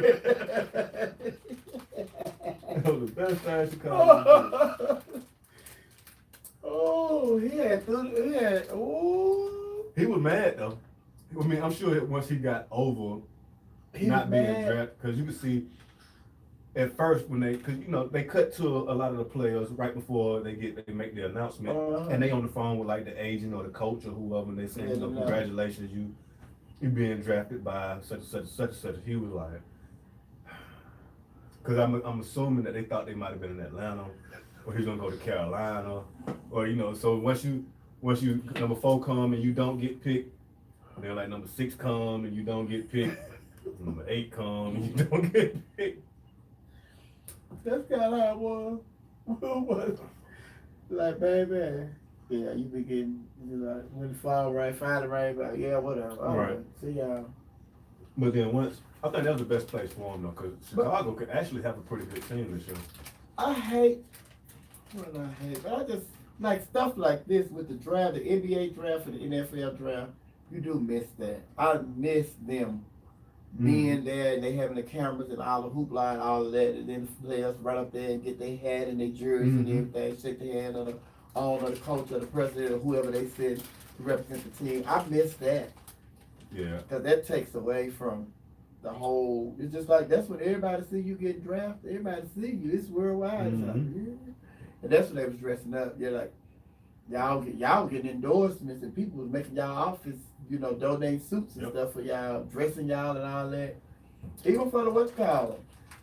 That was the best thing Chicago did. Oh, he had, He was mad though. I mean, I'm sure that once he got over he not was being mad. drafted, because you could see at first when because you know they cut to a lot of the players right before they make the announcement, and they on the phone with like the agent or the coach or whoever, and they say, you know, congratulations, you being drafted by such and such and such and such. He was like, because I'm assuming that they thought they might have been in Atlanta, or he's gonna go to Carolina, or you know, so once you number 4 come and you don't get picked, then like number 6 come and you don't get picked, number 8 come and you don't get picked. That's kind of how it was. Like, baby, yeah, you be getting, you know, when the fall right, finally right, but yeah, whatever. All Right. See y'all. But then once, I think that was the best place for him though, because Chicago could actually have a pretty good team this year. I hate, but I just, like stuff like this with the draft, the NBA draft and the NFL draft, you do miss that. I miss them being there and they having the cameras and all the hoopla and all of that, and then the players run up there and get their hat and their jersey and everything, shake their hand on the owner, the coach, or the president, or whoever they send to represent the team. I miss that. Yeah. Because that takes away from the whole, it's just like, that's when everybody see you get drafted, everybody see you, it's worldwide. It's like, yeah. And that's when they was dressing up. They're like, y'all getting endorsements and people was making y'all office, you know, donate suits and stuff for y'all, dressing y'all and all that. Even for the what's called,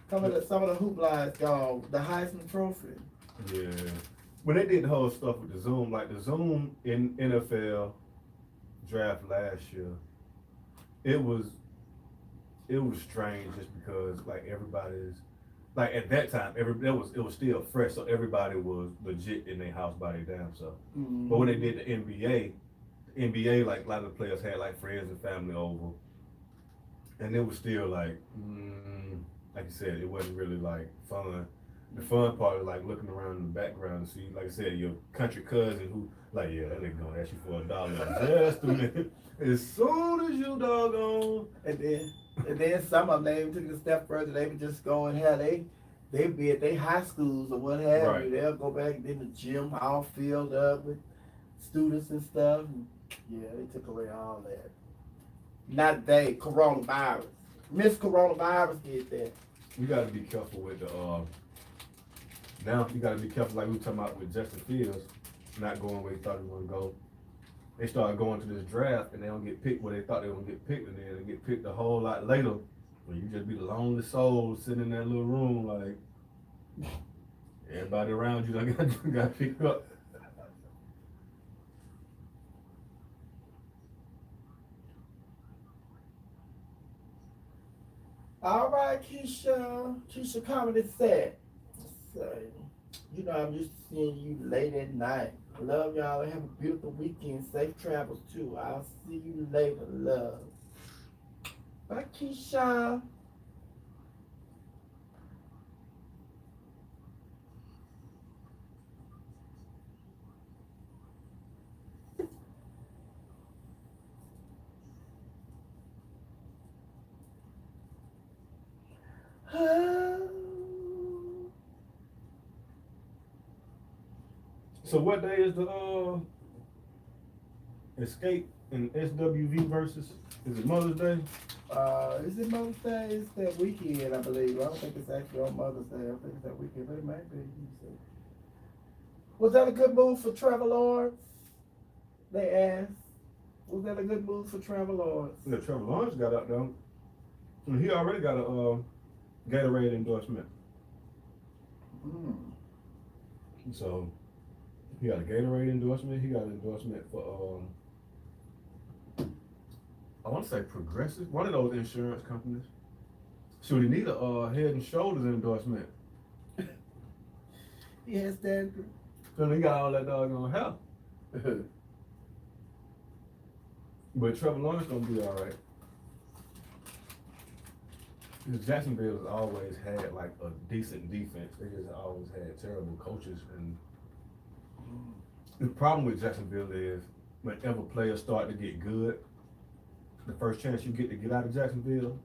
some of the hoopla is called the Heisman Trophy. Yeah. When they did the whole stuff with the Zoom, like the Zoom in NFL draft last year, it was strange just because like everybody's like at that time it was still fresh, so everybody was legit in their house by their damn self. Mm-hmm. But when they did the NBA like a lot of the players had like friends and family over, and it was still like like you said, it wasn't really like fun. The fun part is like looking around in the background and see, like I said, your country cousin who, like, yeah, that nigga gonna ask you for $1 just a minute. As soon as you doggone. And then some of them, they even took it a step further. They would just go and have they be at their high schools or what have Right. you. They'll go back in the gym all filled up with students and stuff. And yeah, they took away all that. Not they, coronavirus. Miss Coronavirus did that. You gotta be careful with the now you gotta be careful like we were talking about with Justin Fields not going where he thought he was gonna go. They started going to this draft and they don't get picked where they thought they were gonna get picked, and then they get picked a whole lot later. Where you just be the lonely soul sitting in that little room like everybody around you done got picked up. All right, Keisha Comedy said. So, you know, I'm used to seeing you late at night. Love y'all. Have a beautiful weekend. Safe travels too. I'll see you later, love. Bye, Keisha. So what day is the Escape and SWV versus? Is it Mother's Day? Is it Mother's Day? It's that weekend, I believe. I don't think it's actually on Mother's Day. I think it's that weekend, but it might be. Let me see. Was that a good move for Trevor Lawrence? They asked. Was that a good move for Trevor Lawrence? Yeah, Trevor Lawrence got out there. And he already got a Gatorade endorsement. So he got a Gatorade endorsement. He got an endorsement for I want to say Progressive, one of those insurance companies. So he need a Head and Shoulders endorsement. Yes, that. So he got all that doggone health. But Trevor Lawrence gonna be all right. Because Jacksonville has always had like a decent defense. They just always had terrible coaches. And the problem with Jacksonville is whenever players start to get good, the first chance you get to get out of Jacksonville,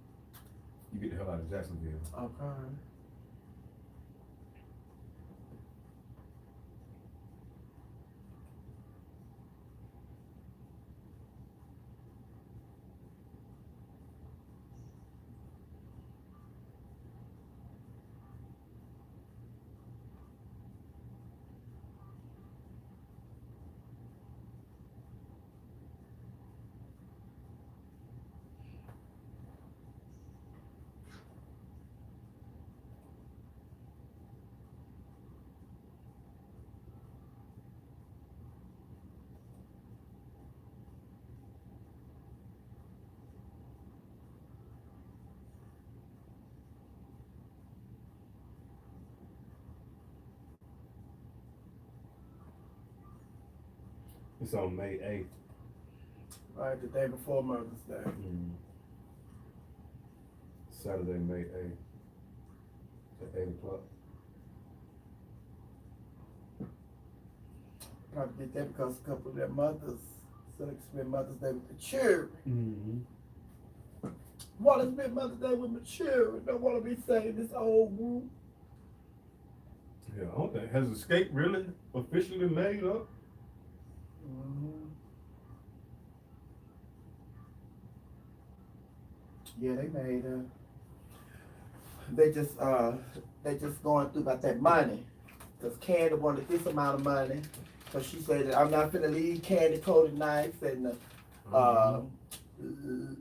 you get the hell out of Jacksonville. Okay. It's on May 8th. Right, the day before Mother's Day. Saturday, May 8th at 8 o'clock. Probably did that because a couple of their mothers so they can spend Mother's Day with the children. Want to spend Mother's Day with my children. Don't want to be saying this old group. Yeah, I don't think, has Escape really officially made up? Yeah, they made they just going through about that money. Cause Candy wanted this amount of money. Cause she said that I'm not finna leave Candy Coated Nights and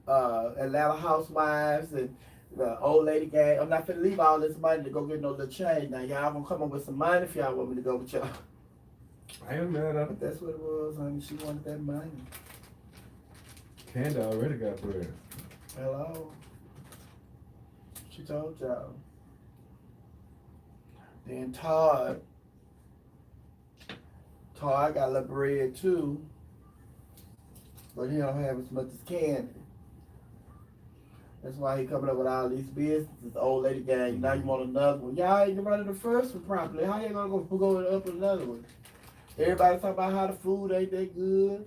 Atlanta Housewives and The old lady gang. I'm not finna leave all this money to go get no little change. Now y'all gonna come up with some money if y'all want me to go with y'all. I ain't mad at But that's what it was, honey. She wanted that money. Candy already got bread. Hello. She told y'all. Then Todd got a little bread too, but he don't have as much as Candy. That's why he coming up with all these businesses. Old lady gang. Now you want another one? Y'all ain't running the first one properly. How you gonna go up with another one? Everybody talking about how the food ain't that good.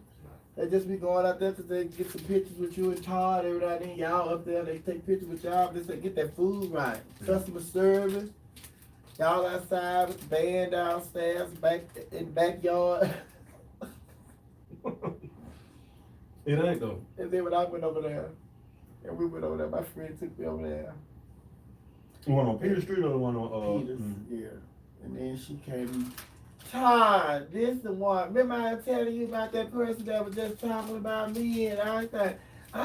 They just be going out there because they get some pictures with you and Todd every now and then. Y'all up there, they take pictures with y'all. They say get that food right. Customer service. Y'all outside with the band downstairs, back in the backyard. It ain't though. And then when I went over there, and we went over there, my friend took me over there. The one on Peter Street or the one on Peters, yeah. And then she came. Todd, this the one. Remember I was telling you about that person that was just talking about me, and I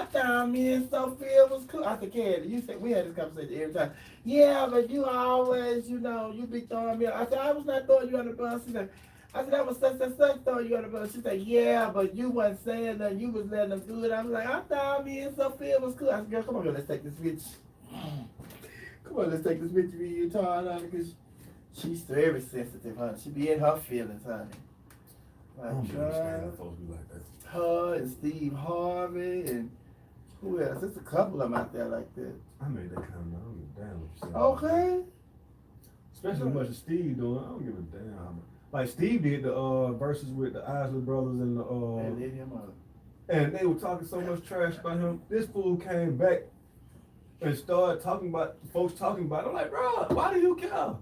thought me and Sophia was cool. I said, Candy, you said we had this conversation every time. Yeah, but you always, you be throwing me. I said, I was not throwing you on the bus. She said, I said, that was such throwing you on the bus. She said, yeah, but you wasn't saying that. You was letting them do it. I was like, I thought me and Sophia was cool. I said, girl, come on, girl, let's take this bitch. Come on, let's take this bitch to be you, Todd, because she's very sensitive, honey. She be in her feelings, honey. I don't understand how folks be like that. Her and Steve Harvey and who else? There's a couple of them out there like that. I made that comment. I don't give a damn what you say. Okay. Especially as much as Steve doing. I don't give a damn. Like Steve did the verses with the Isley brothers and the And let him up. and they were talking so much trash about him. This fool came back and started talking about folks talking about it. I'm like, bro, why do you care?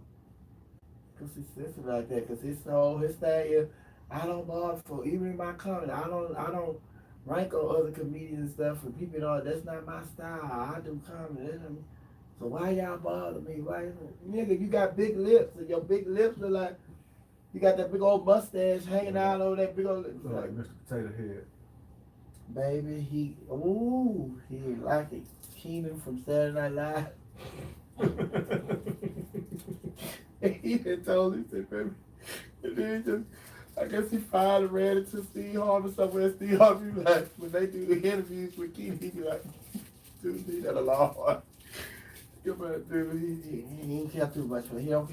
Cause he's sensitive like that. Cause his thing is, I don't bother for even in my comment. I don't rank on other comedians and stuff. And people know that's not my style. I do comedy. So why y'all bother me? Why, nigga? You got big lips, and your big lips are like you got that big old mustache hanging out over that big old. Look like Mr. Potato Head. Baby, he like it. Keenan from Saturday Night Live. He had told me, said, baby, and then he just, I guess he finally ran into Steve Harvey somewhere. Steve Harvey be like, when they do the interviews with Keenan, he be like, dude, leave that alone. Dude, he ain't care too much for it. He don't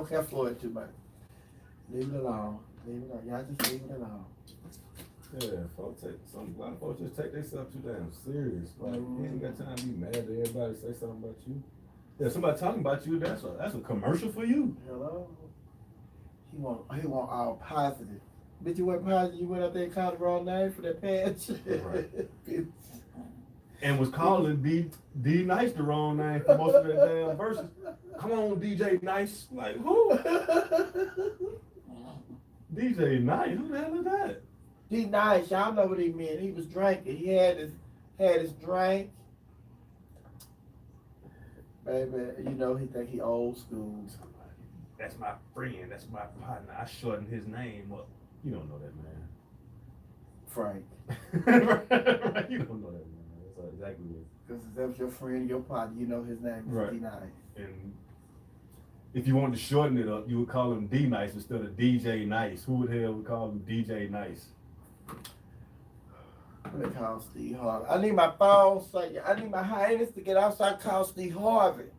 care for it too much. Leave it alone. Leave it alone. Y'all just leave it alone. Yeah, folks a lot of folks just take themselves too damn serious. Like, you ain't got time to be mad at everybody say something about you. Yeah, somebody talking about you, that's a commercial for you. Hello? He want all positive. Bitch, you went positive, you went up there and called the wrong name for that patch. Right. And was calling D Nice the wrong name for most of their damn verses. Come on, DJ Nice. Like, who? DJ Nice? Who the hell is that? D Nice, y'all know what he meant. He was drinking. He had his drink. Baby, he think he old school. That's my friend. That's my partner. I shortened his name up. You don't know that man. Frank. Right. You don't know that man. That's exactly it. Because if that was your friend, your partner, you know his name is Right. D Nice. And if you wanted to shorten it up, you would call him D Nice instead of DJ Nice. Who the hell would call him DJ Nice? Let me call Steve Harvey. I need my phone, so I need my hiatus to get off, so I call Steve Harvey.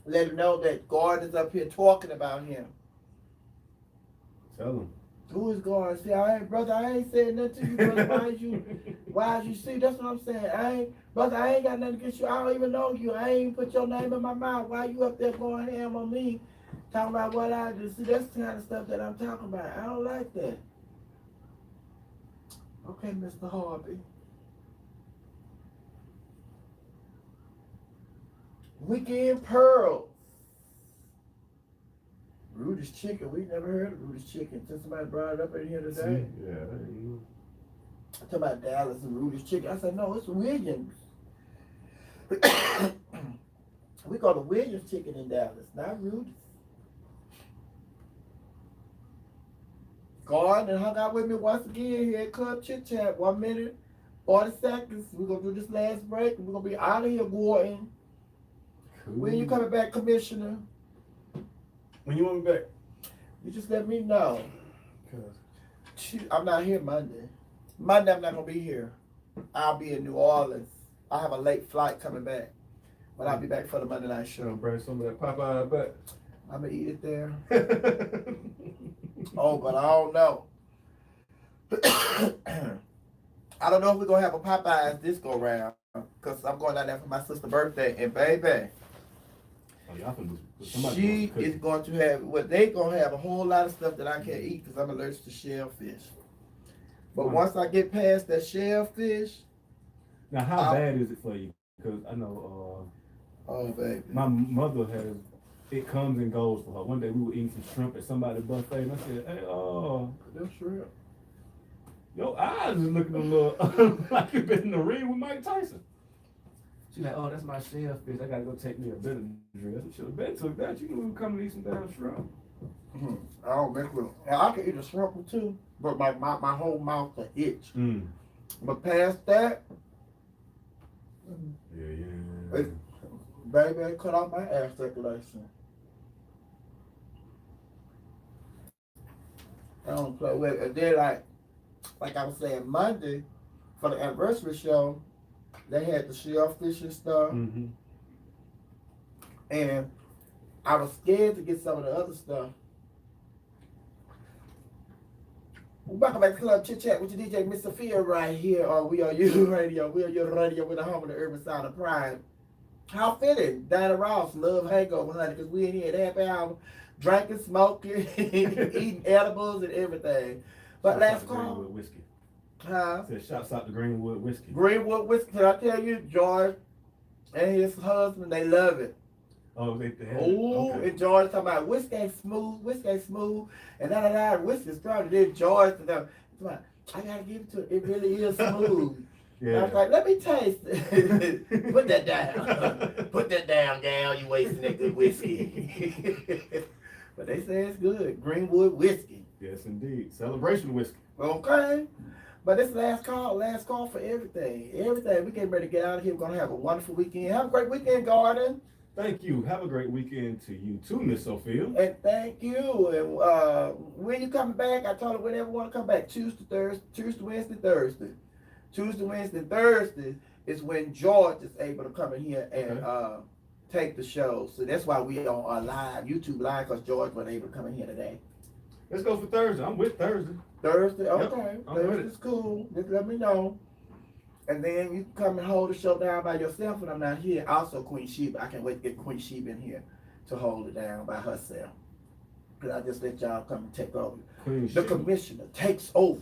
Let him know that Gordon's up here talking about him. Tell him. Who is Gordon? See, I ain't saying nothing to you, brother. Why you see? That's what I'm saying. I ain't got nothing against you. I don't even know you. I ain't put your name in my mouth. Why you up there going ham on me, talking about what I do? See, that's the kind of stuff that I'm talking about. I don't like that. Okay, Mr. Harvey. Weekend Pearls. Rudy's Chicken. We never heard of Rudy's Chicken until somebody brought it up in here today. See? Yeah, that ain't you. I talk about Dallas and Rudy's Chicken. I said, no, it's Williams. We call it Williams Chicken in Dallas, not Rudy's. Gordon hung out with me once again here at Club Chit Chat. 1 minute 40 seconds. We're gonna do this last break and we're gonna be out of here, Gordon. Cool. When you coming back, Commissioner? When you want me back? You just let me know. 'Cause I'm not here Monday. Monday I'm not gonna be here. I'll be in New Orleans. I have a late flight coming back. But I'll be back for the Monday night I'm gonna show. bring some of that Popeye back. I'm gonna eat it there. Oh, but I don't know. I don't know if we're gonna have a Popeyes this go round. Cause I'm going down there for my sister's birthday and baby. Oh, y'all can do somebody She gonna cook. is going to have, well, they going to have a whole lot of stuff that I can't eat because I'm allergic to shellfish. But once I get past that shellfish, Now, how bad is it for you? Because I know oh, baby. my mother has, it comes and goes for her. One day we were eating some shrimp at somebody's buffet, and I said, hey, Them shrimp. your eyes is looking a little like you've been in the ring with Mike Tyson. She's like, oh, that's my shellfish. I gotta go take me a Benadryl. I should have been took that. You knew we were coming to eat some damn shrimp. I don't mess with them. And I can eat a shrimp too, but my whole mouth will itch. Mm. But past that, Yeah. baby, I cut off my air circulation. I don't play with it. And then, like I was saying, Monday, for the anniversary show, they had the shellfish and stuff. Mm-hmm. And I was scared to get some of the other stuff. Welcome back to Club Chit Chat with your DJ Miss Sophia right here on WERU Radio. WERU Radio with the home of the urban sound of pride. How fitting, Diana Ross, love hangover, honey, because we in here at happy hour, drinking, smoking, eating edibles and everything. But last call. Greenwood whiskey. Huh? Said shouts out to Greenwood whiskey. Greenwood whiskey, can I tell you, George and his husband, they love it. Oh, they had Oh, okay. and George talking about whiskey ain't smooth, and whiskey strong. Then George to them, I gotta give it to it. It really is smooth. Yeah. I was like, let me taste it. Put that down. Put that down, gal. You wasting that good whiskey. But they say it's good. Greenwood whiskey. Yes, indeed. Celebration whiskey. Okay. But this last call for everything. Everything. We getting ready to get out of here. We're gonna have a wonderful weekend. Have a great weekend, Garden. Thank you. Have a great weekend to you too, Miss Sophia. And thank you. And when you coming back, I told her whenever you want to come back. Tuesday, Wednesday, Thursday. Tuesday, Wednesday, Thursday is when George is able to come in here and take the show. So that's why we on live, YouTube live, because George wasn't able to come in here today. Let's go for Thursday. I'm with Thursday. Thursday, okay. I'm with Thursday's cool. Just let me know. And then you can come and hold the show down by yourself when I'm not here. Also, Queen Sheba. I can't wait to get Queen Sheba in here to hold it down by herself. Because I just let y'all come and take over. Queen The Sheba. commissioner takes over.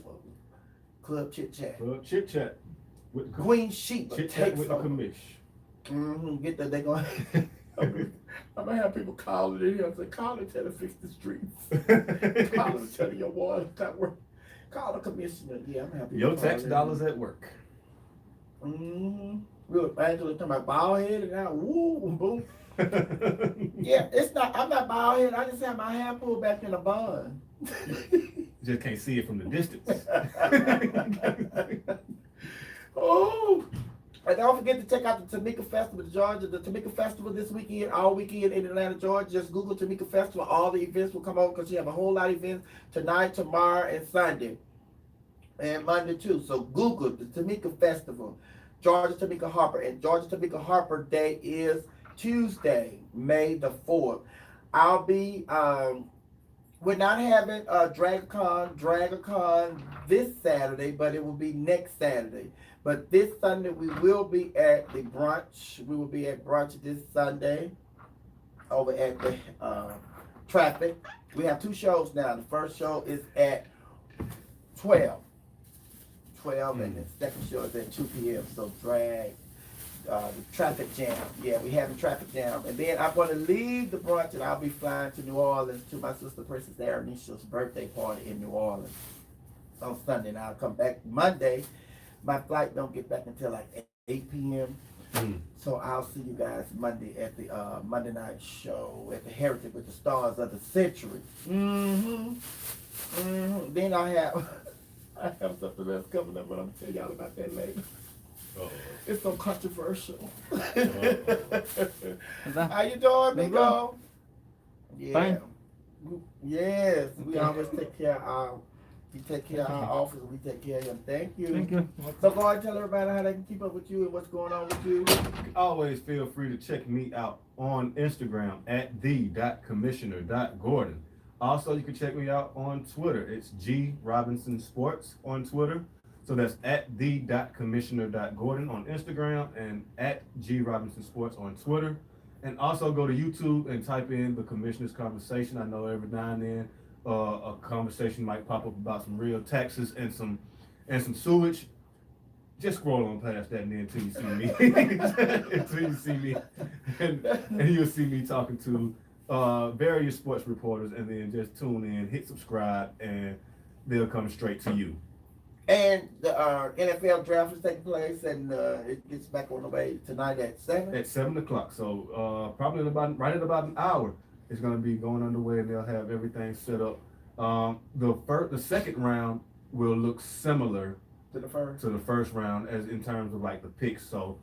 Club Chit Chat. Club Chit Chat with the Queen Sheba Chit Chat takes with the over. commish. Get that. They going I'm gonna have people calling in here and say, call and tell her fix the streets. Call and tell your water's not working. Call the commissioner. Yeah, I'm gonna have people Your call tax in. dollars at work. Real Angela talking about bald headed now. Woo, boom. Yeah, it's not. I'm not bald headed. I just have my hair pulled back in a bun. Just can't see it from the distance. Oh, and don't forget to check out the Tamika Festival, Georgia. The Tamika Festival this weekend, all weekend in Atlanta, Georgia. Just Google Tamika Festival. All the events will come over because you have a whole lot of events tonight, tomorrow, and Sunday, and Monday too. So Google the Tamika Festival, Georgia Tamika Harper, and Georgia Tamika Harper Day is Tuesday, May the 4th. I'll be we're not having DragaCon this Saturday, but it will be next Saturday. But this Sunday we will be at the brunch. We will be at brunch this Sunday over at the Traffic. We have two shows now. The first show is at 12, and the second show is at 2 p.m. So the traffic jam. Yeah, we have a traffic jam. And then I'm going to leave the brunch and I'll be flying to New Orleans to my sister Princess Aranisha's birthday party in New Orleans on Sunday. And I'll come back Monday. My flight don't get back until like 8 p.m. So I'll see you guys Monday at the Monday night show at the Heritage with the Stars of the Century. Then I I have something else coming up, but I'm gonna tell y'all about that later. Uh-oh. It's so controversial. that? How you doing, Good, Migo? Yeah. Fine. Yes, we Okay. always take care of our. We take care of our office, and we take care of him. Thank you. Thank you. So go ahead and tell everybody how they can keep up with you and what's going on with you. Always feel free to check me out on Instagram at the.commissioner.gordon. Also, you can check me out on Twitter. It's G Robinson Sports on Twitter. So that's at the.commissioner.gordon on Instagram and at G Robinson Sports on Twitter. And also go to YouTube and type in the Commissioner's Conversation. I know every now and then a conversation might pop up about some real taxes and some sewage. Just scroll on past that and then until you see me. Until you see me. And you'll see me talking to various sports reporters, and then just tune in, hit subscribe, and they'll come straight to you. And the NFL draft is taking place, and it gets back on the way tonight at 7. At 7 o'clock. So probably right at about an hour, it's going to be going underway, and they'll have everything set up. The second round will look similar To the first. to the first round as in terms of like the picks. So,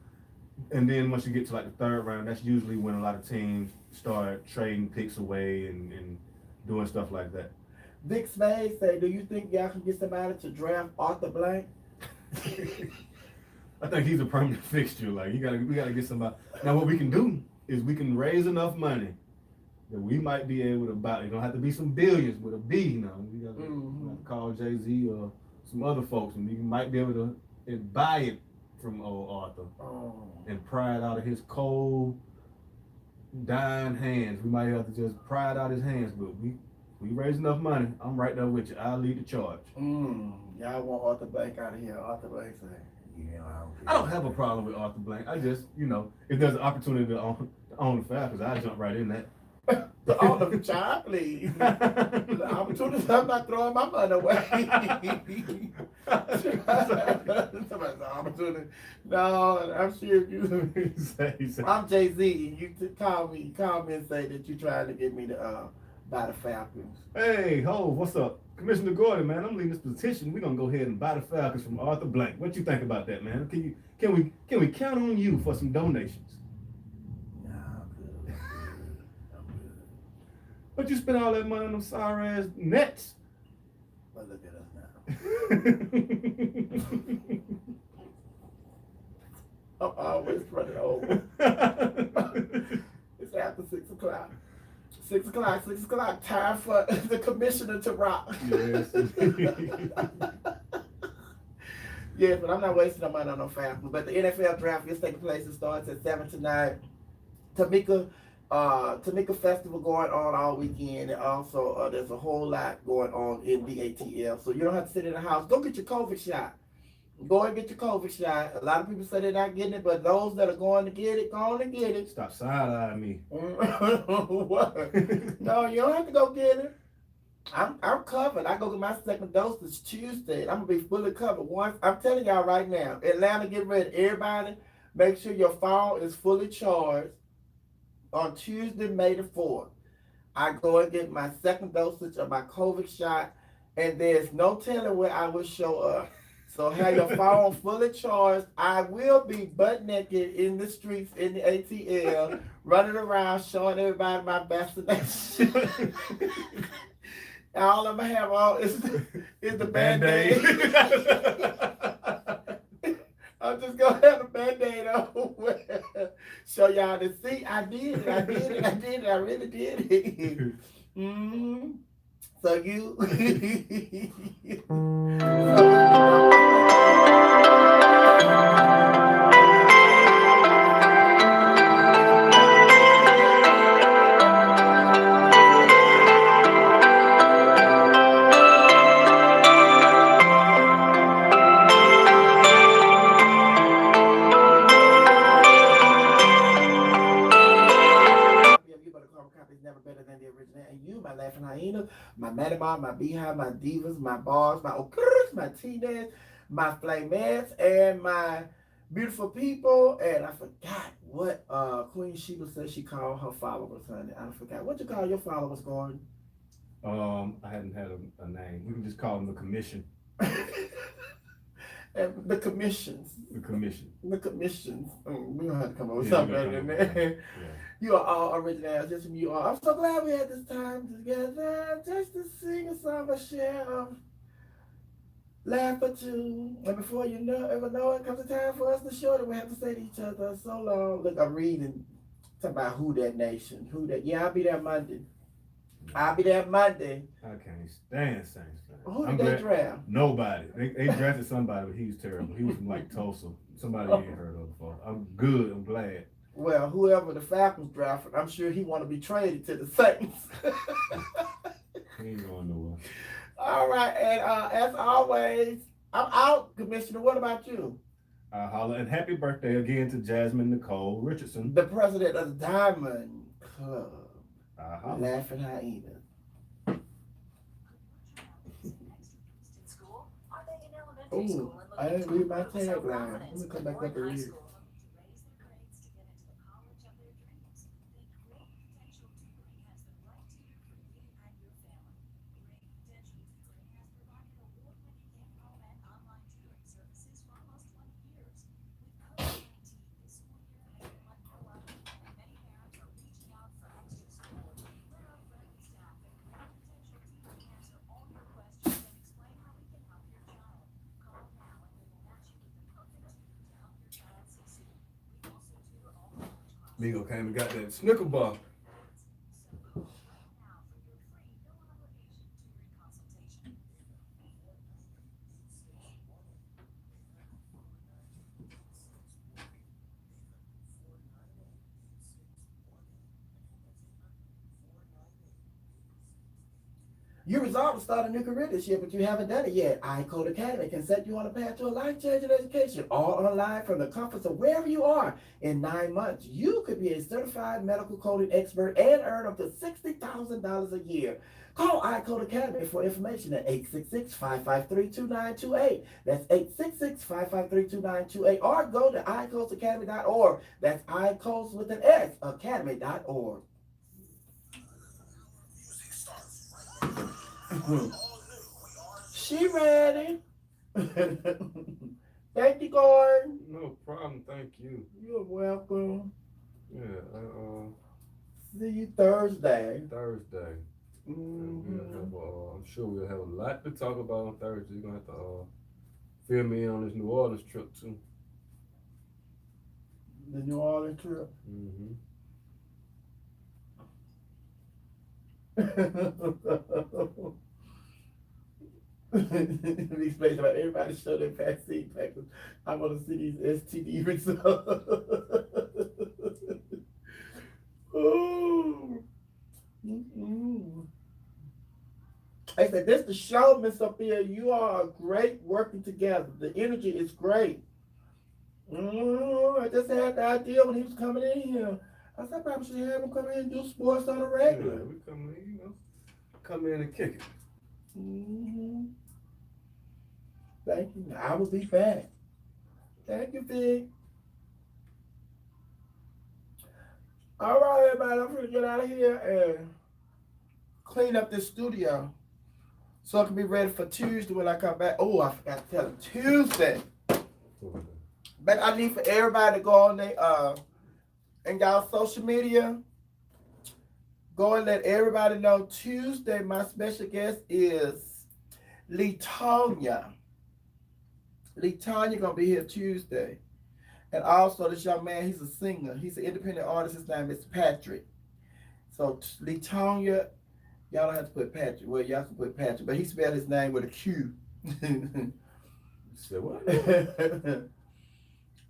and then once you get to like the third round, that's usually when a lot of teams start trading picks away and doing stuff like that. Vic Spade say, do you think y'all can get somebody to draft Arthur Blank? I think he's a permanent fixture. Like we gotta get somebody. Now what we can do is we can raise enough money that we might be able to buy. It don't have to be some billions with a B. You know, we gotta call Jay-Z or some other folks, and we might be able to buy it from old Arthur and pry it out of his cold, dying hands. We might have to just pry it out of his hands, but we raise enough money. I'm right there with you. I'll lead the charge. Y'all want Arthur Blank out of here. Arthur Blank say, I don't have a problem with Arthur Blank. I just, if there's an opportunity to own the Falcons, I'll jump right in that. The owner, child, please. The opportunity, I'm not throwing my money away. Somebody's the opportunity. No, I'm sure you. I'm Jay-Z, and you call me and say that you trying to get me to buy the Falcons. Hey, ho, what's up? Commissioner Gordon, man, I'm leading this petition. We're gonna go ahead and buy the Falcons from Arthur Blank. What you think about that, man? Can we count on you for some donations? But you spent all that money on them sorry ass Nets. But look at us now. I'm always running over. It's after 6 o'clock. 6 o'clock. Time for the commissioner to rock. Yes. Yes, but I'm not wasting no money on no Falcons. But the NFL draft is taking place. It starts at 7 tonight. Tamika Festival going on all weekend, and also there's a whole lot going on in the ATL. So you don't have to sit in the house. Go get your COVID shot. Go and get your COVID shot. A lot of people say they're not getting it, but those that are going to get it, go on and get it. Stop side-eyeing me. What? No, you don't have to go get it. I'm covered. I go get my second dose this Tuesday. I'm gonna be fully covered. Once I'm telling y'all right now, Atlanta, get ready. Everybody, make sure your phone is fully charged. On Tuesday, May the 4th, I go and get my second dosage of my COVID shot, and there's no telling where I will show up. So have your phone fully charged. I will be butt naked in the streets in the ATL, running around showing everybody my vaccination. All I'm gonna have on is the Band-Aid. I'm just gonna have a Band-Aid on. Show y'all to see. I did it. I really did it. So you. Never better than the original. And you, my laughing hyena, my Matamar, my Beehive, my Divas, my Bars, my Okurs, my Teenage, my Flamettes, and my beautiful people. And I forgot what Queen Sheba said she called her followers, honey. I forgot. What you call your followers, Gordon? I hadn't had a name. We can just call them the commission. And the commissions. The commission. The commissions. We don't have to come up with Yeah, something we better gotta than come up that. with that. Yeah. You are all originals, just from you all. I'm so glad we had this time together just to sing a song, a share of laugh or two. And before you ever know it, comes a time for us to show that we have to say to each other, so long. Look, I'm reading talking about Who That Nation. Who That? Yeah, I'll be there Monday. I'll be there Monday. I can't stand Saints. Who did they draft? Nobody. They drafted somebody, but he was terrible. He was from like Tulsa. Somebody you ain't heard of before. I'm good. I'm glad. Well, whoever the Falcons drafted, I'm sure he want to be traded to the Saints. He ain't going nowhere. All right, and as always, I'm out, Commissioner. What about you? Holla, and happy birthday again to Jasmine Nicole Richardson. The president of the Diamond Club. Laughing hyena. Ooh, I didn't read my tagline. Let me come back up and read it. Migo came and got that Snicker bar. You resolved to start a new career this year, but you haven't done it yet. iCode Academy can set you on a path to a life-changing education, all online from the comforts of wherever you are. In 9 months, you could be a certified medical coding expert and earn up to $60,000 a year. Call iCode Academy for information at 866-553-2928. That's 866-553-2928. Or go to iCodesacademy.org. That's iCodes with an S, academy.org. She ready. Thank you, Gordon. No problem, thank you. You're welcome. Yeah, See you Thursday. Thursday. Mm-hmm. I'm sure we'll have a lot to talk about on Thursday. You're gonna have to fill me in on this New Orleans trip too. The New Orleans trip. Mm-hmm. Explain about everybody show their vaccine package. I want to see these STD results. Ooh. Mm-mm. I said, this the show, Miss Sophia. You are great working together. The energy is great. I just had the idea when he was coming in here. I said, I probably should have him come in and do sports on a regular. Yeah, we come in and kick it. Mm-hmm. Thank you. I will be back. Thank you, Big. All right, everybody. I'm going to get out of here and clean up this studio so I can be ready for Tuesday when I come back. Oh, I forgot to tell them. Tuesday. But I need for everybody to go on their and y'all social media. Go and let everybody know Tuesday my special guest is Letonya. Letonya gonna be here Tuesday. And also this young man, he's a singer. He's an independent artist. His name is Patrick. So Letonya, y'all don't have to put Patrick. Well, y'all can put Patrick, but he spelled his name with a Q. Say what?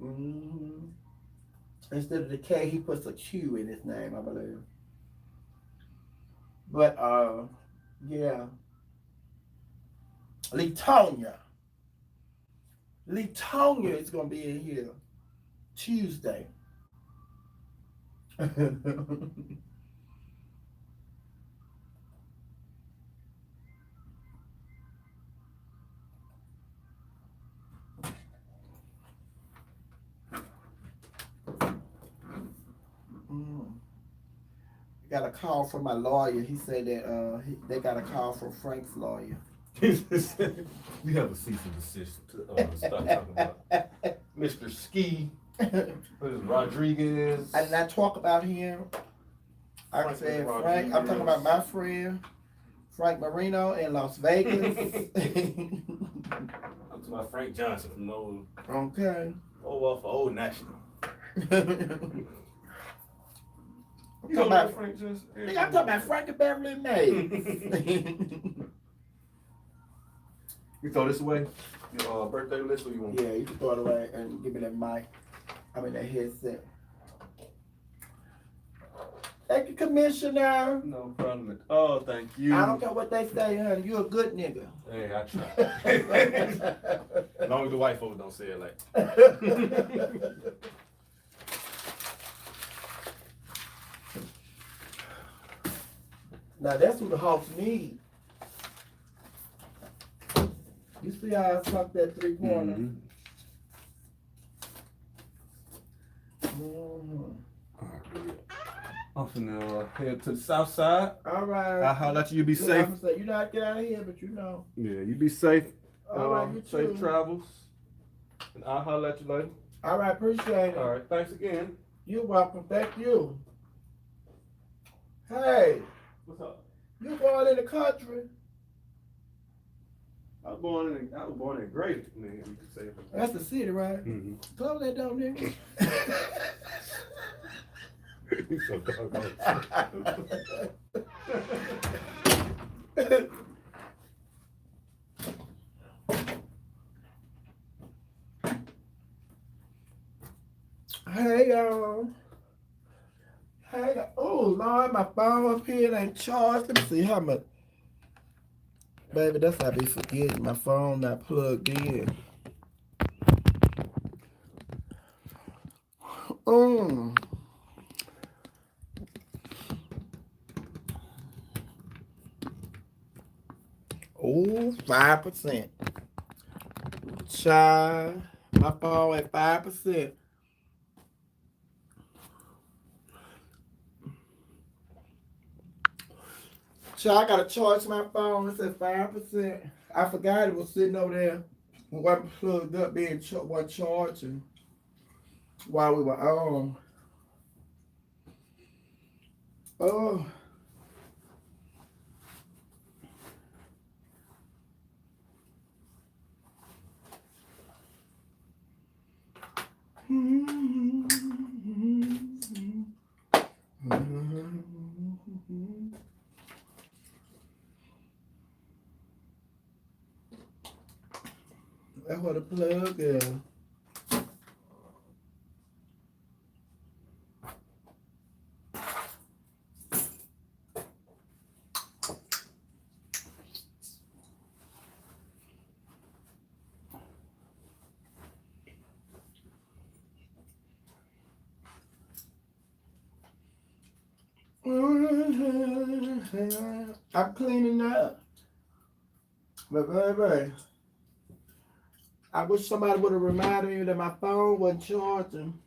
Mm-hmm. Instead of the K, he puts a Q in his name, I believe. But yeah. Letonya is gonna be in here Tuesday. Got a call from my lawyer. He said that they got a call from Frank's lawyer. We have a cease and desist to start talking about Mr. Ski. What is Rodriguez? I did not talk about him. I can say Frank. I'm talking about my friend Frank Marino in Las Vegas. I'm talking about Frank Johnson from old. Okay. Oh, for Old National. I'm You talking know about Frank Johnson? I'm talking about Frank and Beverly Mays. You throw this away? Your birthday list, or you want? Yeah, you can throw it away and give me that mic. I mean that headset. Thank you, Commissioner. No problem at all. Thank you. I don't care what they say, honey. You a good nigga. Hey, I try. As long as the white folks don't say it like. Now that's what the Hawks need. You see how I sucked that 3-pointer? I'm finna head to the south side. All right. I'll holler at you. You be safe. I'm say, you know how to get out of here, but you know. Yeah, you be safe. All right, you safe too. travels. And I'll holler at you later. All right, appreciate it. All right, thanks again. You're welcome. Thank you. Hey, What's up? you going in the country? I was born in Grady, man. You can say it. That's the city, right? Mm-hmm. Close that door, nigga. He's so doggone. Hey, y'all. Hey, oh, Lord, my phone up here ain't charged. Let me see how much. Baby, that's how I be forgetting. My phone not plugged in. Oh, 5%. Child, my phone at 5%. Child, I gotta charge my phone. It's at 5%. I forgot it was sitting over there. Wasn't plugged up, wasn't charging while we were on. Oh. That's what the plug is. I'm cleaning up. But baby, I wish somebody would have reminded me that my phone wasn't charging.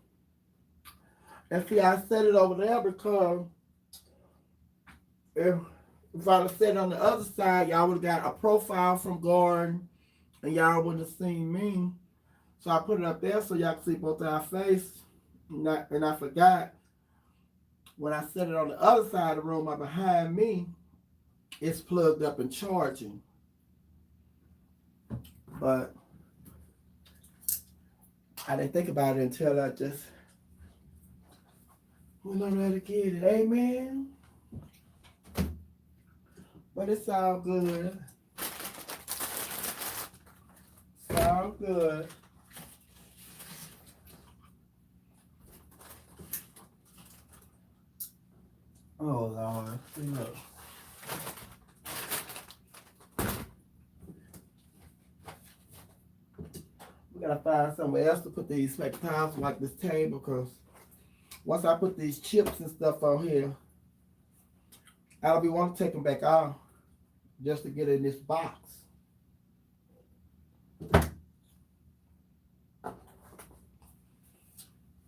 And see, I set it over there because if I'd have set it on the other side, y'all would have got a profile from Gordon and y'all wouldn't have seen me. So I put it up there so y'all can see both our face. And I forgot. When I set it on the other side of the room, behind me, it's plugged up and charging. But I didn't think about it until I just went on there to get it. Amen. But it's all good. It's all good. Oh, Lord. Look. We gotta find somewhere else to put these fake tiles like this table, because once I put these chips and stuff on here, I'll be wanting to take them back off just to get in this box.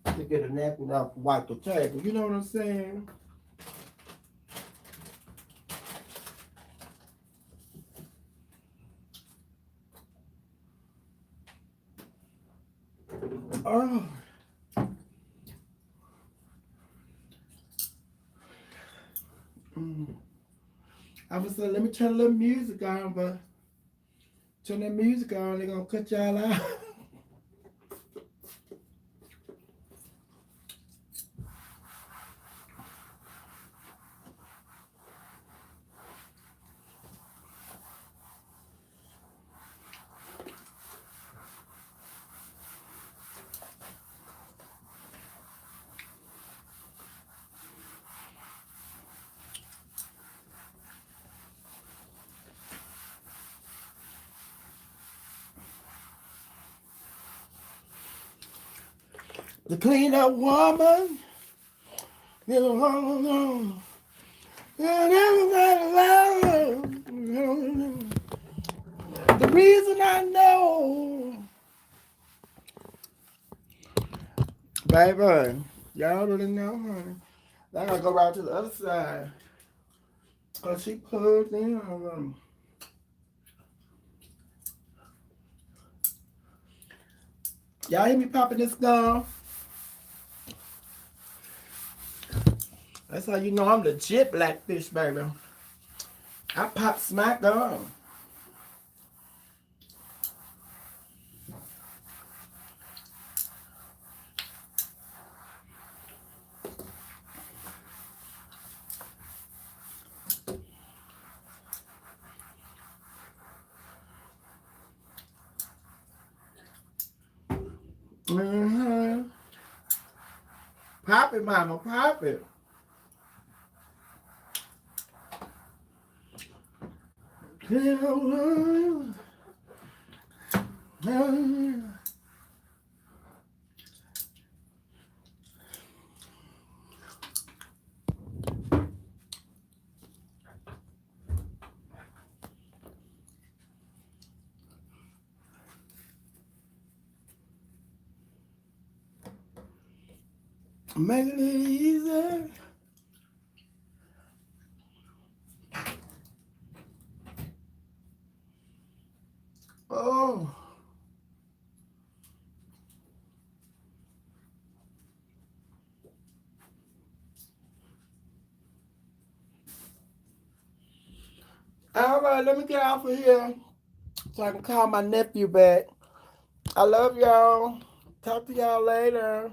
To get a napkin off to wipe the table. You know what I'm saying? Oh. I was saying, let me turn a little music on, but turn that music on, they're gonna cut y'all out. The clean up woman. The reason I know, baby, y'all already know, honey. I gotta go right to the other side. Cause she plugged in on them. Y'all hear me popping this gum? That's how you know I'm legit blackfish, baby. I pop smack gum. Mm-hmm. Pop it, mama, pop it. Make it easy. Oh. All right, let me get off of here so I can call my nephew back. I love y'all. Talk to y'all later.